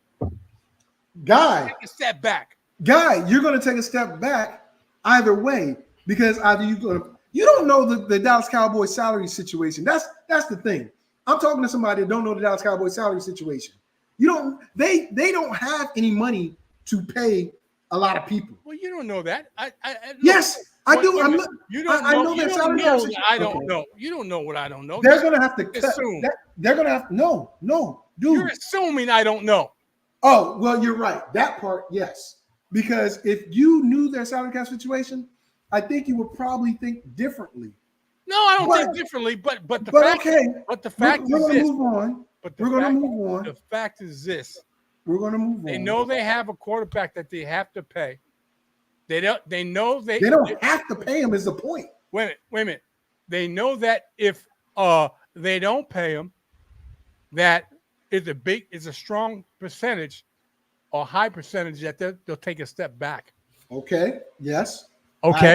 Guy,
take a step back.
Guy, you're going to take a step back either way because either you don't know the Dallas Cowboys salary situation. That's the thing. I'm talking to somebody that don't know the Dallas Cowboys salary situation. They don't have any money to pay a lot of people.
Well, you don't know that.
Yes, I do.
You don't know. I know their salary situation. I don't know. You don't know what I don't know.
They're gonna have to assume. They're gonna have no, dude.
You're assuming I don't know.
Oh, well, you're right. That part, yes. Because if you knew their salary cap situation, I think you would probably think differently.
No, I don't think differently, but the fact is this.
Move on. We're gonna move on.
The fact is this.
We're gonna move on.
They know they have a quarterback that they have to pay. They don't have
to pay him is the point.
Wait a minute. They know that if they don't pay him, that is a strong percentage or high percentage that they'll take a step back.
Okay. Yes.
Okay.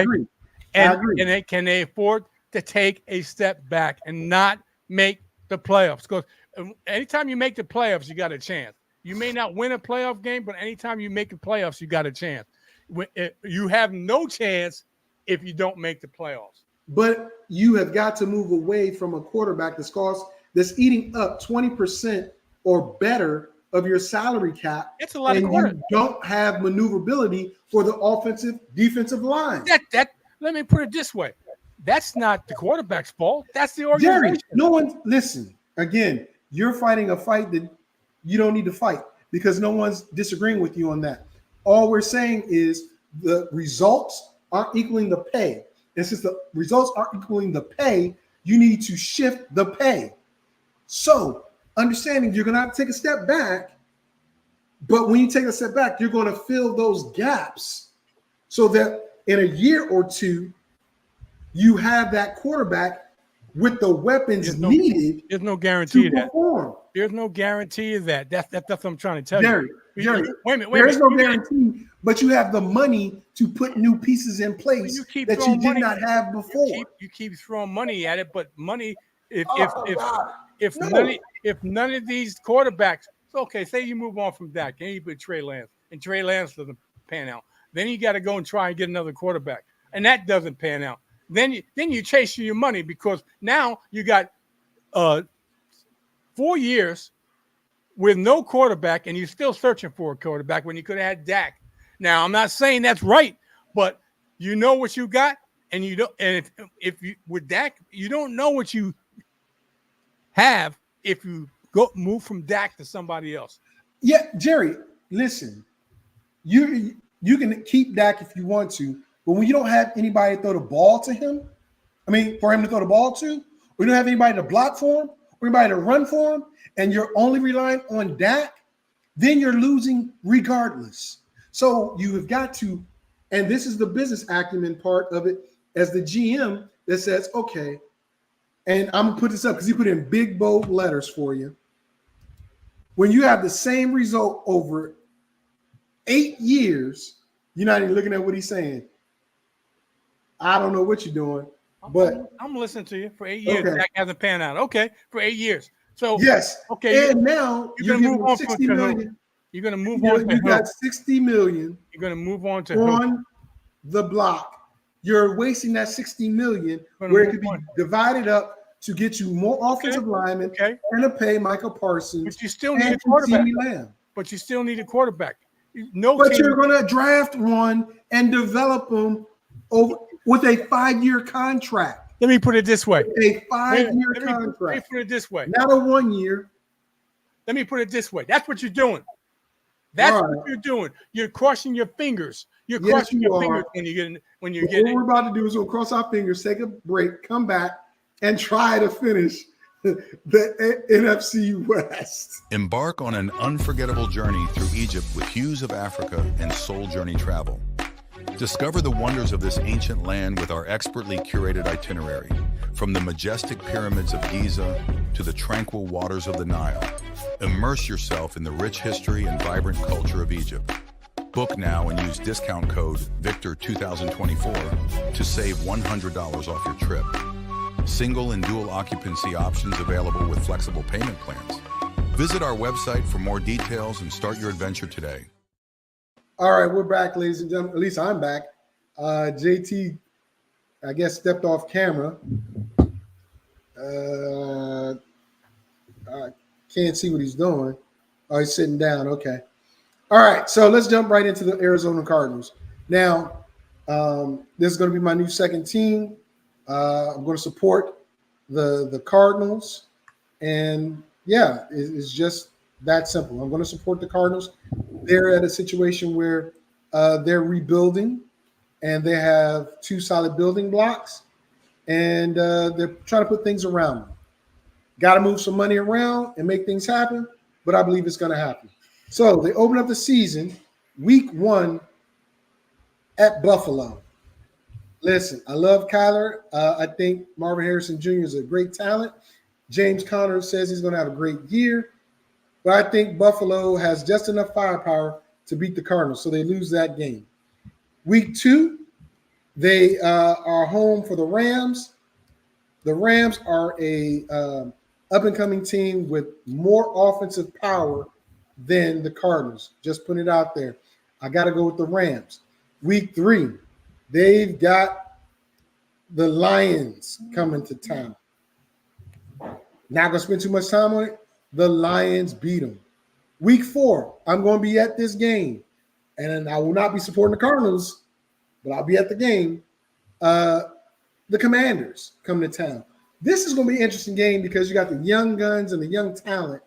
I agree.
And can they afford to take a step back and not make the playoffs? Because anytime you make the playoffs, you got a chance. You may not win a playoff game, but anytime you make the playoffs, you got a chance. You have no chance if you don't make the playoffs.
But you have got to move away from a quarterback that's eating up 20% or better of your salary cap.
It's a lot
and
of quarterbacks.
You don't have maneuverability for the offensive defensive line.
Let me put it this way. That's not the quarterback's fault. That's the
Jerry,
organization.
no one listen. Again, you're fighting a fight that you don't need to fight because no one's disagreeing with you on that. All we're saying is the results aren't equaling the pay. And since the results aren't equaling the pay, you need to shift the pay. So understanding you're going to have to take a step back, but when you take a step back, you're going to fill those gaps so that in a year or two, you have that quarterback with the weapons needed.
There's no guarantee
to
of that.
perform.
There's no guarantee of that. That's what I'm trying to tell
Jerry,
you.
Jerry,
Wait a minute.
there's no guarantee, but you have the money to put new pieces in place that you did not have before.
You keep throwing money at it, but money. If none of these quarterbacks, so okay, say you move on from Dak, and you put Trey Lance, and Trey Lance doesn't pan out, then you got to go and try and get another quarterback, and that doesn't pan out. Then you chase your money because now you got 4 years with no quarterback, and you're still searching for a quarterback when you could have had Dak. Now, I'm not saying that's right, but you know what you got, and you don't. And if you with Dak, you don't know what you have if you move from Dak to somebody else.
Yeah, Jerry, listen, you can keep Dak if you want to, but when you don't have anybody to throw the ball to him, for him to throw the ball to, or you don't have anybody to block for him, or anybody to run for him, and you're only relying on Dak, then you're losing regardless. So you have got to, and this is the business acumen part of it, as the GM that says, okay, and I'm going to put this up because he put in big, bold letters for you. When you have the same result over 8 years, you're not even looking at what he's saying. I don't know what you're doing, but
I'm listening to you. For 8 years,
okay.
Dak hasn't panned out. Okay, for 8 years. So
yes,
okay.
And now
you're going to move on
60 million.
You're going to move on.
You got 60 million.
You're going to move on to
on the block. You're wasting that 60 million where it could be divided up to get you more offensive linemen and to pay Michael Parsons.
But you still need a quarterback. But you still need a quarterback. But
you're going to draft one and develop them with a 5-year contract.
Let me put it this way.
A 5-year contract.
Let me put it this way.
Not a 1 year.
Let me put it this way. That's what you're doing. That's what you're doing. You're crossing your fingers. You're crossing your fingers when you get
What we're about to do is we'll cross our fingers, take a break, come back, and try to finish the NFC West.
Embark on an unforgettable journey through Egypt with Hues of Africa and Soul Journey Travel. Discover the wonders of this ancient land with our expertly curated itinerary, from the majestic pyramids of Giza to the tranquil waters of the Nile. Immerse yourself in the rich history and vibrant culture of Egypt. Book now and use discount code VICTOR2024 to save $100 off your trip. Single and dual occupancy options available with flexible payment plans. Visit our website for more details and start your adventure today.
All right, we're back, ladies and gentlemen. At least I'm back. JT, I guess, stepped off camera. I can't see what he's doing. Oh, he's sitting down. Okay. All right, so let's jump right into the Arizona Cardinals. Now, this is going to be my new second team. I'm going to support the Cardinals. And, yeah, it's just that simple. I'm going to support the Cardinals. They're at a situation where they're rebuilding, and they have 2 solid building blocks, and they're trying to put things around them. Got to move some money around and make things happen, but I believe it's going to happen. So they open up the season, week 1 at Buffalo. Listen, I love Kyler. I think Marvin Harrison Jr. is a great talent. James Conner says he's going to have a great year. But I think Buffalo has just enough firepower to beat the Cardinals, so they lose that game. Week 2, they are home for the Rams. The Rams are a up-and-coming team with more offensive power than the Cardinals. Just putting it out there. I got to go with the Rams. Week 3, they've got the Lions coming to town. Not going to spend too much time on it. The Lions beat them. Week 4, I'm going to be at this game. And I will not be supporting the Cardinals, but I'll be at the game. The Commanders come to town. This is going to be an interesting game because you got the young guns and the young talent,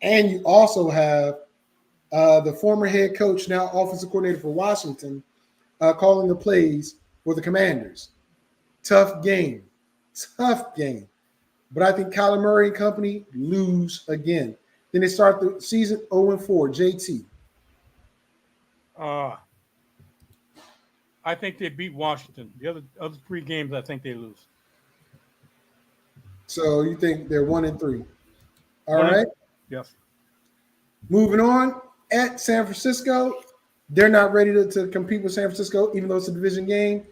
and you also have the former head coach, now offensive coordinator for Washington, calling the plays for the Commanders. Tough game. But I think Kyler Murray and company lose again. Then they start the season 0-4. JT.
I think they beat Washington. The other 3 games, I think they lose.
So you think they're 1-3? All right.
Yes.
Moving on, at San Francisco, they're not ready to compete with San Francisco, even though it's a division game.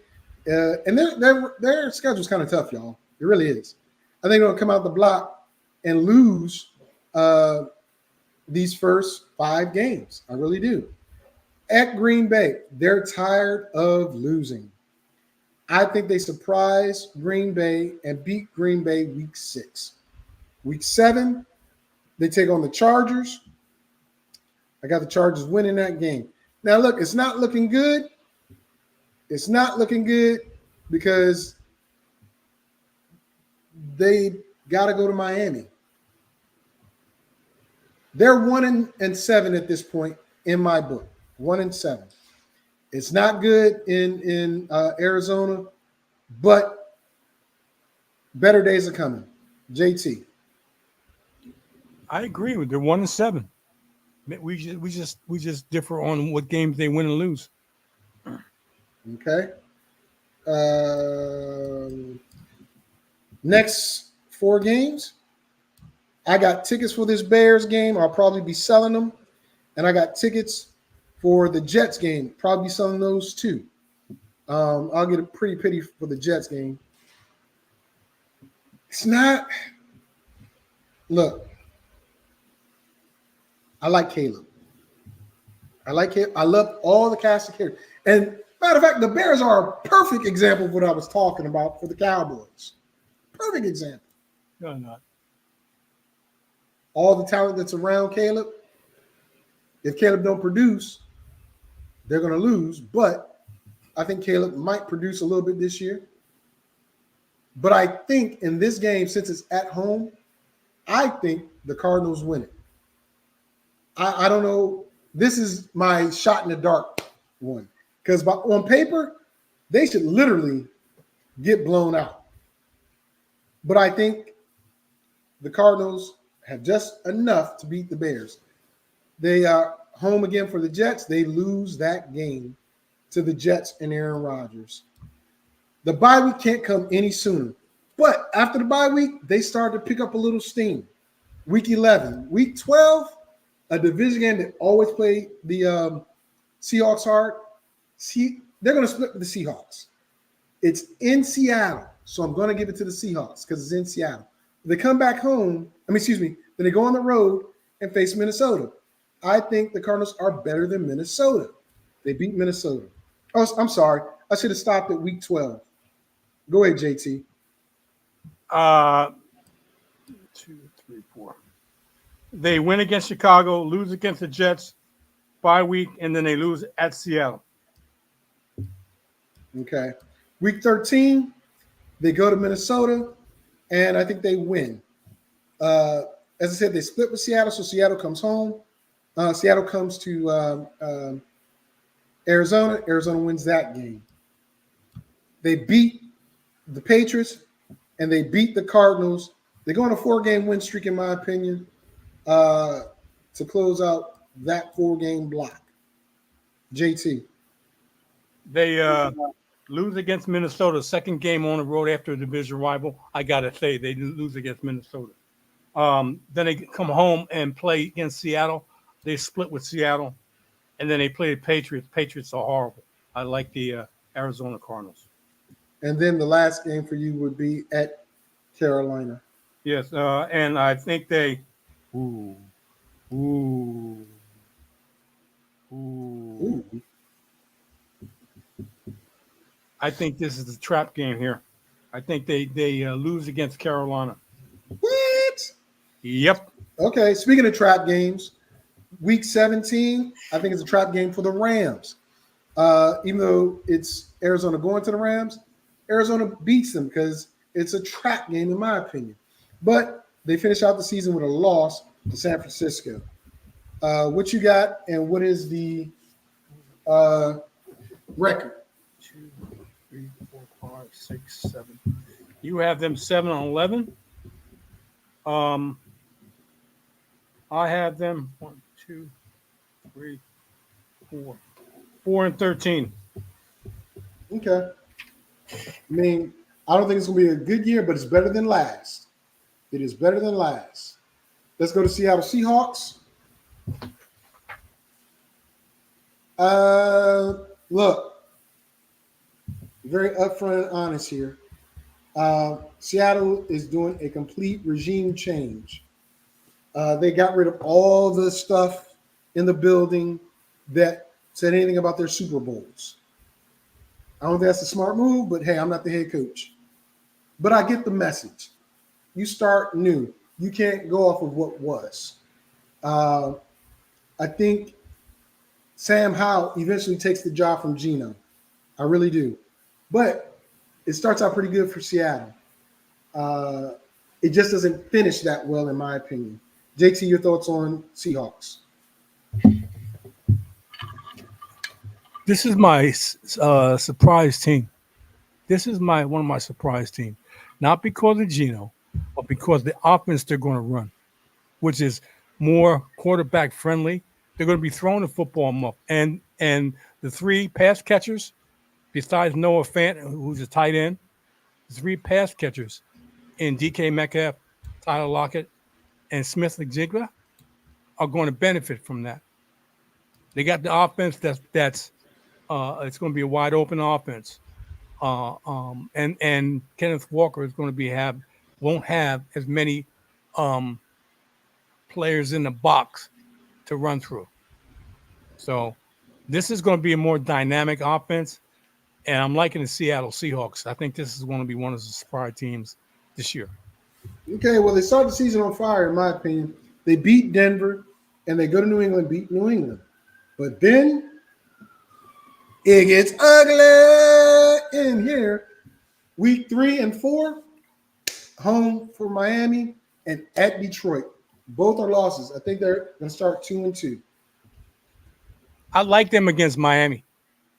And their schedule's kind of tough, y'all. It really is. I think they're going to come out the block and lose these first 5 games. I really do. At Green Bay, they're tired of losing. I think they surprise Green Bay and beat Green Bay week 6. Week 7, they take on the Chargers. I got the Chargers winning that game. Now, look, it's not looking good. It's not looking good because they got to go to Miami. They're 1-7 at this point in my book. 1-7. It's not good in Arizona, but better days are coming. JT.
I agree with. They're 1-7. We just differ on what games they win and lose.
Okay. Next 4 games. I got tickets for this Bears game. I'll probably be selling them. And I got tickets for the Jets game. Probably be selling those too. I'll get a pretty pity for the Jets game. It's not. Look. I like Caleb. I love all the cast of characters. And matter of fact, the Bears are a perfect example of what I was talking about for the Cowboys. Perfect example.
No, not.
All the talent that's around Caleb. If Caleb don't produce, they're going to lose. But I think Caleb might produce a little bit this year. But I think in this game, since it's at home, I think the Cardinals win it. I don't know. This is my shot in the dark one. Because on paper, they should literally get blown out. But I think the Cardinals have just enough to beat the Bears. They are home again for the Jets. They lose that game to the Jets and Aaron Rodgers. The bye week can't come any sooner. But after the bye week, they start to pick up a little steam. Week 11. Week 12, a division game that always play the Seahawks hard. They're going to split with the Seahawks. It's in Seattle, so I'm going to give it to the Seahawks because it's in Seattle. They come back home. Then they go on the road and face Minnesota. I think the Cardinals are better than Minnesota. They beat Minnesota. Oh, I'm sorry. I should have stopped at week 12. Go ahead, JT.
2, 3, 4. They win against Chicago, lose against the Jets, bye week, and then they lose at Seattle.
Okay. Week 13, they go to Minnesota, and I think they win. As I said, they split with Seattle, so Seattle comes home. Seattle comes to Arizona. Arizona wins that game. They beat the Patriots, and they beat the Cardinals. They go on a 4-game win streak, in my opinion, to close out that 4-game block. JT.
They lose against Minnesota, second game on the road after a division rival. I gotta say they lose against Minnesota. Then they come home and play against Seattle. They split with Seattle, and then they play the Patriots. Patriots are horrible. I like the Arizona Cardinals.
And then the last game for you would be at Carolina.
Yes, and I think they. Ooh. I think this is the trap game here. I think they lose against Carolina.
What?
Yep.
Okay, speaking of trap games, week 17, I think it's a trap game for the Rams. Even though it's Arizona going to the Rams, Arizona beats them because it's a trap game in my opinion. But they finish out the season with a loss to San Francisco. What you got, and what is the record?
2, 3, 4, 5, 6, 7. You have them 7-11. I have them 1, 2, 3, 4, 4-13.
Okay. I mean, I don't think it's going to be a good year, but it's better than last. It is better than last. Let's go to Seattle Seahawks. Look, very upfront and honest here. Seattle is doing a complete regime change. They got rid of all the stuff in the building that said anything about their Super Bowls. I don't think that's a smart move, but hey, I'm not the head coach. But I get the message. You start new. You can't go off of what was. I think Sam Howell eventually takes the job from Geno. I really do. But it starts out pretty good for Seattle. It just doesn't finish that well, in my opinion. JT, your thoughts on Seahawks?
This is my surprise team. This is one of my surprise teams. Not because of Geno, but because the offense they're going to run, which is more quarterback friendly. They're going to be throwing the football more. And the three pass catchers, besides Noah Fant, who's a tight end, the three pass catchers in DK Metcalf, Tyler Lockett, and Smith Jigba are going to benefit from that. They got the offense that's it's going to be a wide open offense. And Kenneth Walker is going to won't have as many players in the box to run through. So this is going to be a more dynamic offense, and I'm liking the Seattle Seahawks. I think this is going to be one of the surprise teams this year.
Okay, well, they start the season on fire, in my opinion. They beat Denver, and they go to New England, beat New England. But then it gets ugly in here. Week 3 and 4, home for Miami and at Detroit. Both are losses. I think they're going to start 2-2.
I like them against Miami.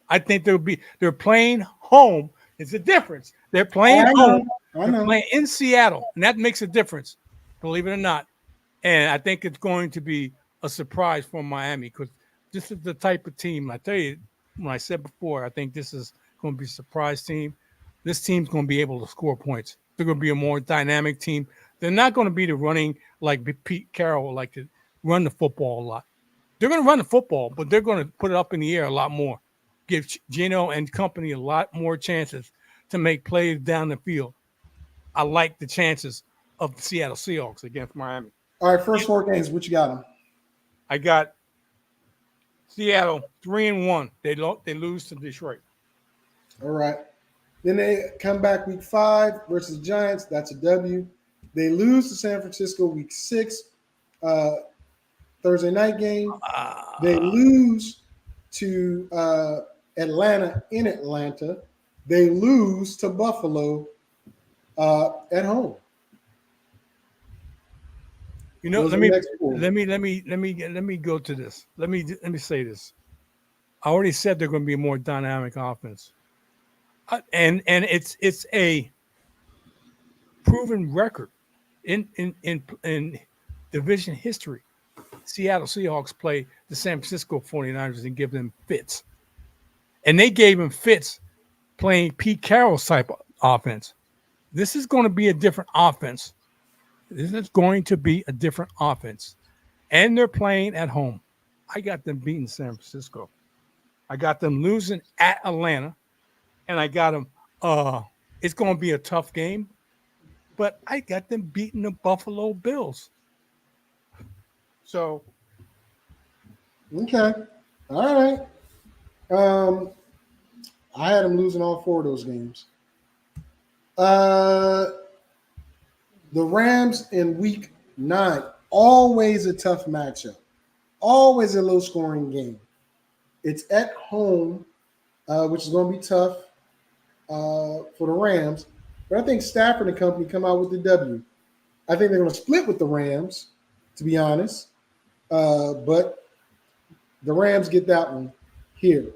I think they're playing home. It's a difference. They're playing home. They're playing in Seattle, and that makes a difference, believe it or not. And I think it's going to be a surprise for Miami because this is the type of team. I tell you, when I said before, I think this is going to be a surprise team. This team's going to be able to score points. They're going to be a more dynamic team. They're not going to be the running like Pete Carroll would like to run the football a lot. They're going to run the football, but they're going to put it up in the air a lot more. Give Geno and company a lot more chances to make plays down the field. I like the chances of the Seattle Seahawks against Miami.
All right, first 4 games, what you got them?
I got Seattle 3-1. They lose to Detroit.
All right. Then they come back week 5 versus the Giants. That's a W. They lose to San Francisco week 6, Thursday night game. They lose to Atlanta in Atlanta. They lose to Buffalo at home.
You know,
Those
let
are
me go to this. Let me say this. I already said they're going to be a more dynamic offense, and it's a proven record in division history. Seattle Seahawks play the San Francisco 49ers and give them fits, and they gave them fits playing Pete Carroll's type of offense. This is going to be a different offense. This is going to be a different offense. And they're playing at home. I got them beating San Francisco. I got them losing at Atlanta. And I got them. It's going to be a tough game. But I got them beating the Buffalo Bills. So.
Okay. All right. I had them losing all 4 of those games. The Rams in week 9, always a tough matchup. Always a low-scoring game. It's at home, which is going to be tough for the Rams. But I think Stafford and company come out with the W. I think they're going to split with the Rams, to be honest. But the Rams get that one here.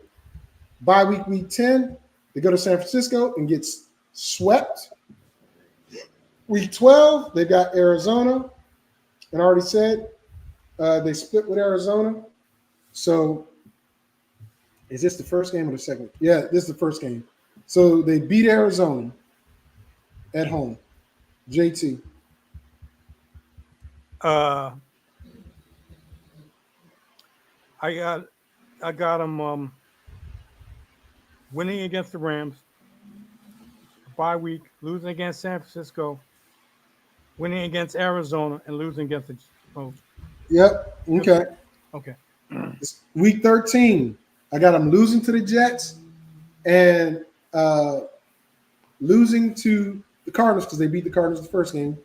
Bye week 10, they go to San Francisco and get swept. Week 12, they got Arizona. And I already said they split with Arizona. So is this the first game or the second? Yeah, this is the first game. So they beat Arizona at home. JT.
I got them winning against the Rams, bye week, losing against San Francisco, winning against Arizona, and losing against the Colts.
Yep. Okay.
Okay.
Week 13, I got them losing to the Jets and losing to the Cardinals because they beat the Cardinals the first game.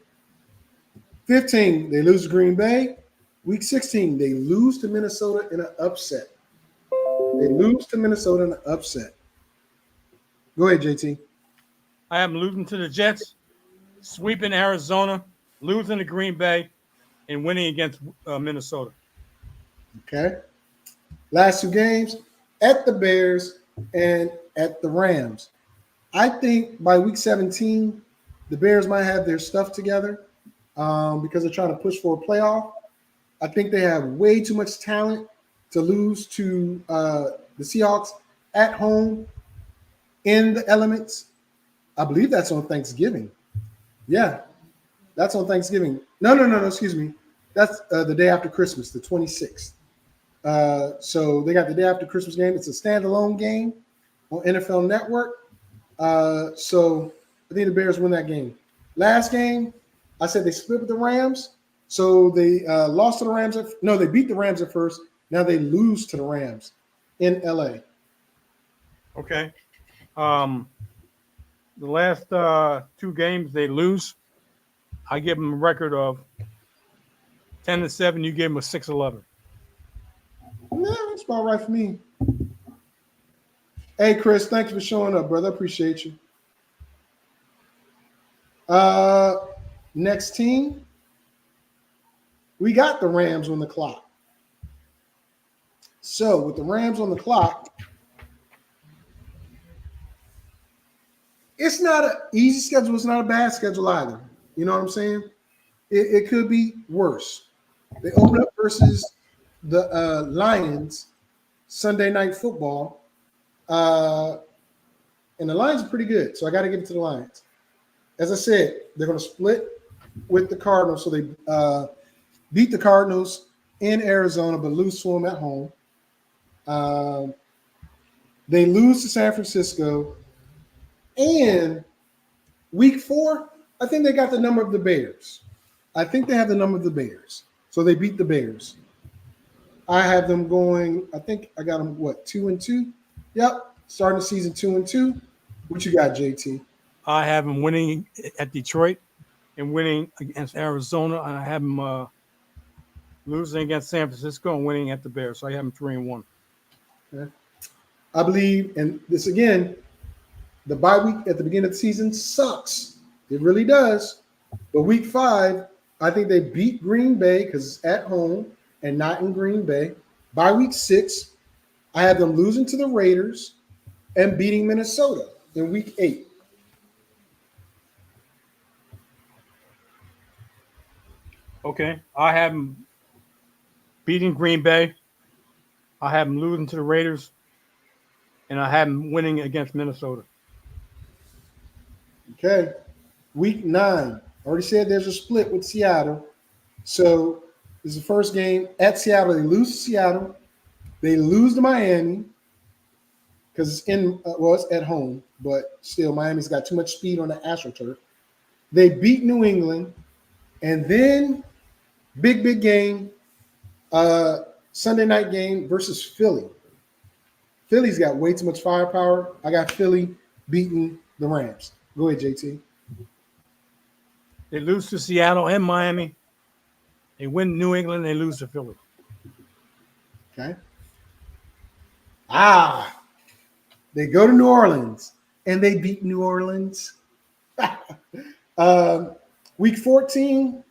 15, they lose to Green Bay. Week 16, they lose to Minnesota in an upset. They lose to Minnesota in an upset. Go ahead, JT.
I have them losing to the Jets, sweeping Arizona, losing to Green Bay, and winning against Minnesota.
Okay. Last 2 games, at the Bears and at the Rams. I think by week 17, the Bears might have their stuff together because they're trying to push for a playoff. I think they have way too much talent to lose to the Seahawks at home in the elements. I believe that's on Thanksgiving. Yeah, that's on Thanksgiving. No, excuse me. That's the day after Christmas, the 26th. So they got the day after Christmas game. It's a standalone game on NFL Network. So I think the Bears win that game. Last game, I said they split with the Rams. So they lost to the Rams. They beat the Rams at first. Now they lose to the Rams in LA.
Okay. The last 2 games they lose. I give them a record of 10-7. You gave them a 6-11.
No, that's about right for me. Hey, Chris, thank you for showing up, brother. I appreciate you. Next team, we got the Rams on the clock. So with the Rams on the clock, it's not an easy schedule. It's not a bad schedule either. You know what I'm saying? It could be worse. They open up versus the Lions Sunday Night Football. And the Lions are pretty good, so I got to give it to the Lions. As I said, they're going to split with the Cardinals. So they beat the Cardinals in Arizona, but lose to them at home. They lose to San Francisco. And week 4, I think they got the number of the Bears. I think they have the number of the Bears. So they beat the Bears. I have them going, I think I got them, 2-2? Yep, starting the season 2-2. What you got, JT?
I have them winning at Detroit and winning against Arizona. And I have them losing against San Francisco and winning at the Bears. So I have them 3-1.
Okay. I believe, and this again, the bye week at the beginning of the season sucks. It really does. But week 5, I think they beat Green Bay because it's at home and not in Green Bay. By week 6, I have them losing to the Raiders and beating Minnesota in week 8.
Okay. I have them beating Green Bay. I have them losing to the Raiders. And I have them winning against Minnesota.
Okay. Week 9. Already said there's a split with Seattle. So this is the first game at Seattle. They lose to Seattle. They lose to Miami because it's it's at home, but still Miami's got too much speed on the AstroTurf. They beat New England, and then big game, Sunday night game versus Philly. Philly's got way too much firepower. I got Philly beating the Rams. Go ahead, JT.
They lose to Seattle and Miami. They win New England. They lose to Philly.
Okay. They go to New Orleans and they beat New Orleans. Week 14,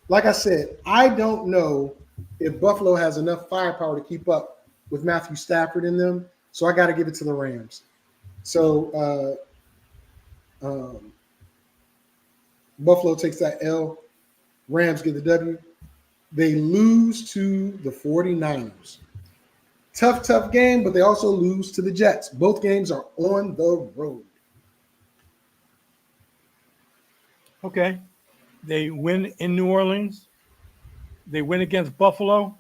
like I said, I don't know if Buffalo has enough firepower to keep up with Matthew Stafford in them, so I got to give it to the Rams. So Buffalo takes that L. Rams get the W. They lose to the 49ers. Tough game, but they also lose to the Jets. Both games are on the road.
Okay. They win in New Orleans. They win against Buffalo,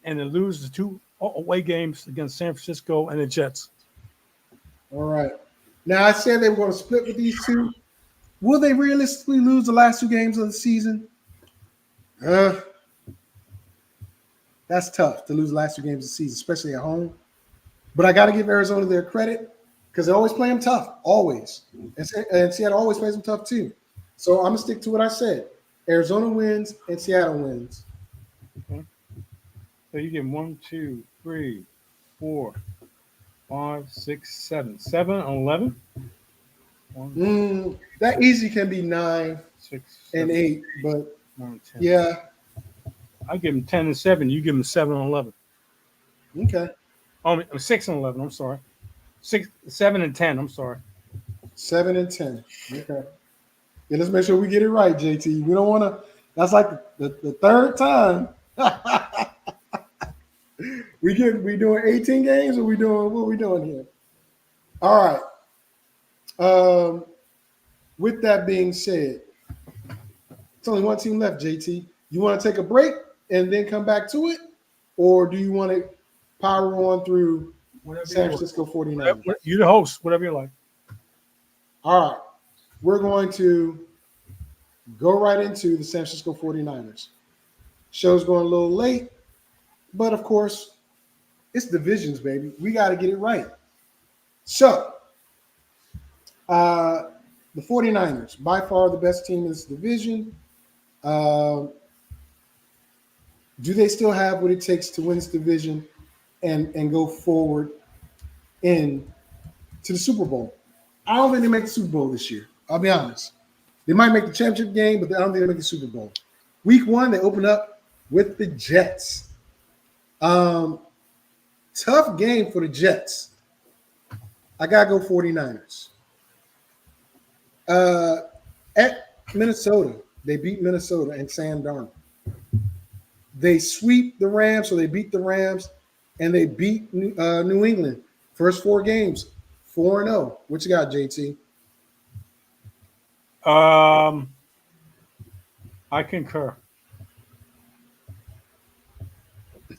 and they lose the 2 away games against San Francisco and the Jets.
All right. Now, I said they were going to split with these two. Will they realistically lose the last 2 games of the season? That's tough to lose the last 2 games of the season, especially at home. But I got to give Arizona their credit because they always play them tough, always. And Seattle always plays them tough too. So I'm going to stick to what I said. Arizona wins and Seattle wins.
Okay. So you get 1, 2, 3, 4, 5, 6, 7. 7 on 11? 1,
That easy can be 9
6,
and
7,
8, but
9, 10.
yeah.
I give them 10 and 7. You give them 7 and 11.
Okay.
Oh, 6 and 11. I'm sorry. 7 and 10. I'm sorry.
7 and 10. Okay. Yeah, let's make sure we get it right, JT. We don't want to. That's like the third time. we doing 18 games, or what are we doing here? All right. With that being said, it's only one team left, JT. You want to take a break and then come back to it, or do you want to power on through San Francisco 49ers?
You're the host, whatever you like.
All right. We're going to go right into the San Francisco 49ers. Show's going a little late, but of course, it's divisions, baby. We got to get it right. So, the 49ers, by far the best team in this division. Do they still have what it takes to win this division and go forward to the Super Bowl? I don't think they make the Super Bowl this year. I'll be honest. They might make the championship game, but I don't think they make the Super Bowl. Week 1, they open up with the Jets. Tough game for the Jets. I got to go 49ers. At Minnesota, they beat Minnesota and Sam Darnold. They sweep the Rams, so they beat the Rams, and they beat New England. First 4 games, 4-0. What you got, JT?
I concur.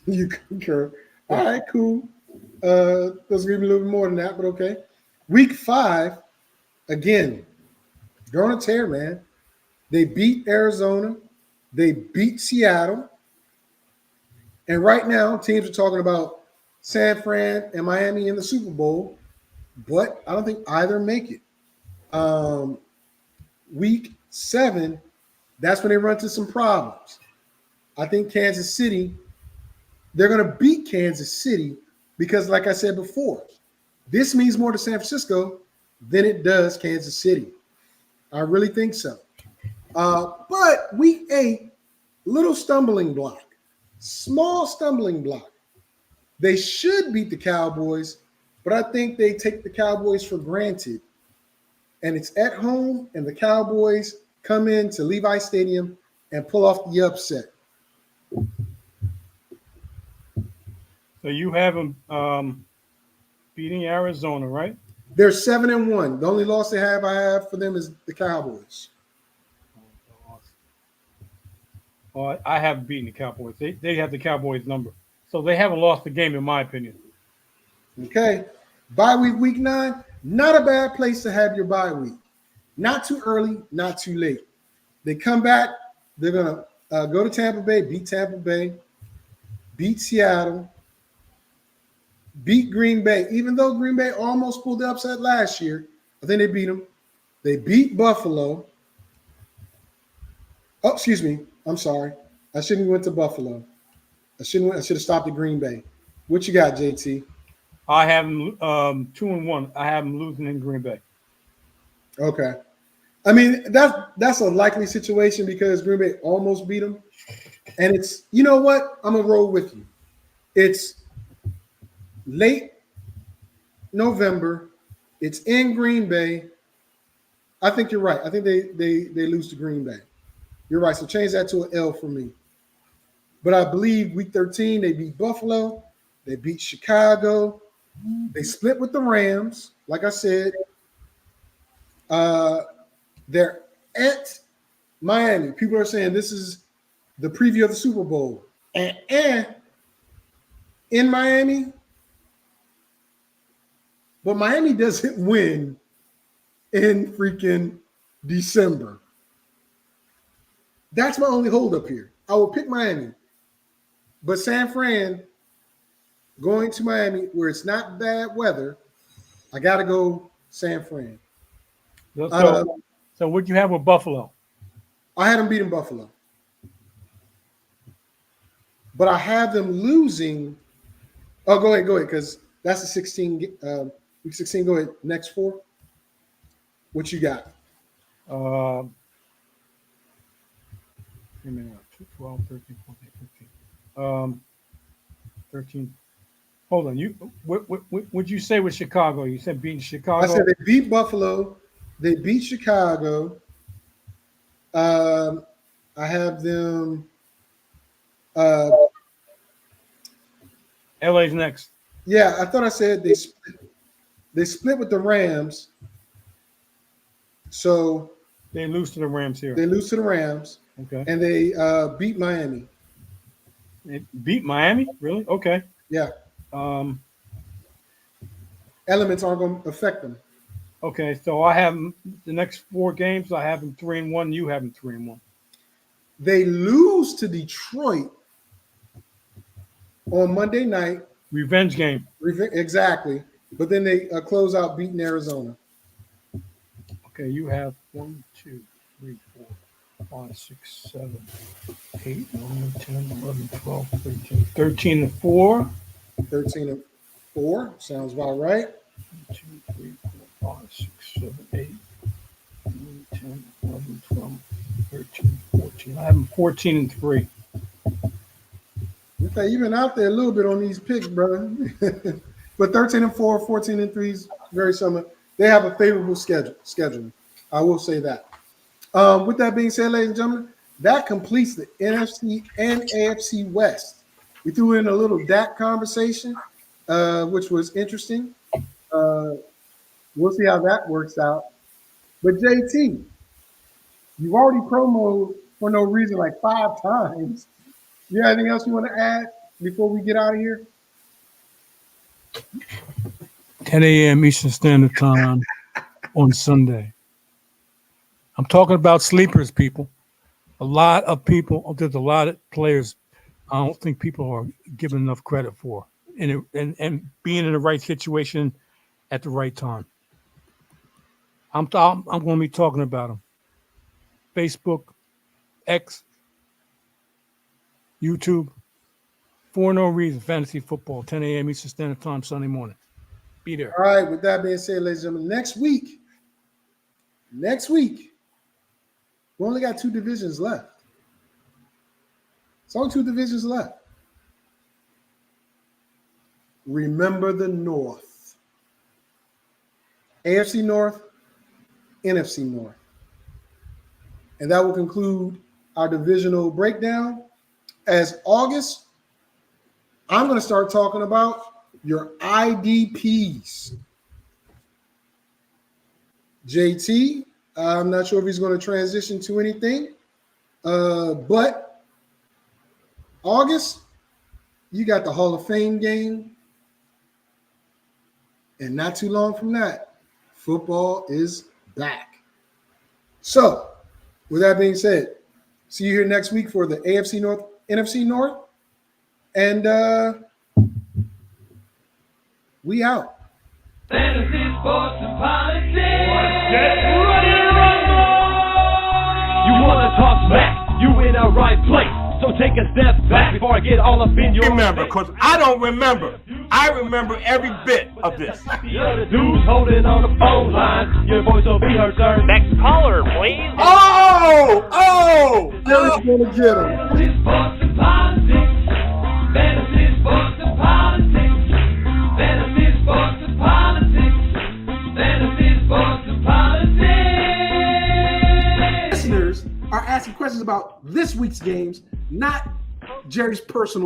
You concur. All right, cool. Doesn't give me a little bit more than that, but okay. Week 5, again, they're on a tear, man. They beat Arizona. They beat Seattle. And right now, teams are talking about San Fran and Miami in the Super Bowl, but I don't think either make it. Week 7, that's when they run into some problems. I think Kansas City, they're going to beat Kansas City because, like I said before, this means more to San Francisco than it does Kansas City. I really think so. But week 8, little stumbling block, small stumbling block. They should beat the Cowboys, but I think they take the Cowboys for granted. And it's at home, and the Cowboys come into Levi Stadium and pull off the upset.
So you have them beating Arizona, right?
They're 7-1. The only loss I have for them is the Cowboys.
Well, I haven't beaten the Cowboys. They have the Cowboys number. So they haven't lost the game, in my opinion.
Okay. Bye week 9. Not a bad place to have your bye week. Not too early, not too late. They come back. They're going to go to Tampa Bay, beat Tampa Bay, beat Seattle, beat Green Bay. Even though Green Bay almost pulled the upset last year, I think they beat them. They beat Buffalo. Oh, excuse me. I'm sorry. I shouldn't have went to Buffalo. I should have stopped at Green Bay. What you got, JT?
I have them 2-1. I have them losing in Green Bay.
Okay. I mean, that's a likely situation because Green Bay almost beat them. And it's, you know what? I'm going to roll with you. It's late November. It's in Green Bay. I think you're right. I think they lose to Green Bay. You're right. So change that to an L for me. But I believe week 13, they beat Buffalo. They beat Chicago. They split with the Rams. Like I said, they're at Miami. People are saying this is the preview of the Super Bowl. And in Miami, but Miami doesn't win in freaking December. That's my only holdup here. I will pick Miami. But San Fran, going to Miami where it's not bad weather, I got to go San Fran.
So what'd you have with Buffalo?
I had them beating Buffalo. But I have them losing. Oh, go ahead, because that's the 16, week 16. Go ahead, next 4. What you got?
12, 13, 14, 15. 13. Hold on. What'd you say with Chicago? You said beating Chicago?
I said they beat Buffalo. They beat Chicago. I have them.
LA's next.
Yeah, I thought I said they split with the Rams. So
they lose to the Rams here.
They lose to the Rams.
Okay.
And they beat Miami.
They beat Miami? Really? Okay.
Yeah. Elements aren't going to affect them.
Okay, so I have the next 4 games. I have them 3-1. You have them 3-1.
They lose to Detroit on Monday night.
Revenge game.
Exactly. But then they close out beating Arizona.
Okay, you have 1, 2, 3, 4, 5, 6, 7, 8, 9, 10, 11, 12, 13, 13-4.
13-4. Sounds about right.
1, 2, 3, 4, 5, 6, 7, 8, 9, 10, 11, 12, 13, 14. I have them 14-3.
Okay, you've been out there a little bit on these picks, brother. But 13-4, 14-3 is very similar. They have a favorable schedule. I will say that. With that being said, ladies and gentlemen, that completes the NFC and AFC West. We threw in a little Dak conversation, which was interesting. We'll see how that works out. But JT, you've already promoted for no reason like 5 times. You got anything else you want to add before we get out of here?
10 a.m. Eastern Standard Time on Sunday. I'm talking about sleepers, people. A lot of people, there's a lot of players I don't think people are given enough credit for and being in the right situation at the right time. I'm going to be talking about them. Facebook, X, YouTube, for no reason, fantasy football, 10 a.m. Eastern Standard Time, Sunday morning. Be there.
All right, with that being said, ladies and gentlemen, next week, we only got 2 divisions left. It's only 2 divisions left. Remember the North. AFC North, NFC North. And that will conclude our divisional breakdown. As August, I'm going to start talking about your IDPs. JT, I'm not sure if he's going to transition to anything. But August, you got the Hall of Fame game. And not too long from that, football is back. So, with that being said, see you here next week for the AFC North, NFC North. And we out.
Fantasy, sports, and politics.
Get ready to rumble! You wanna talk smack? You in the right place. So take a step back before I get all up in your
Remember,
face.
because I don't remember. I remember every bit of this.
The other dudes holding on the phone line. Your voice will be heard, sir.
Next caller, please.
Oh!
Eric's going to get him.
Fantasy, sports, and politics. Fantasy, sports, and politics. Fantasy, sports, and politics. Fantasy, sports, and politics.
Listeners are asking questions about this week's games, not Jerry's personal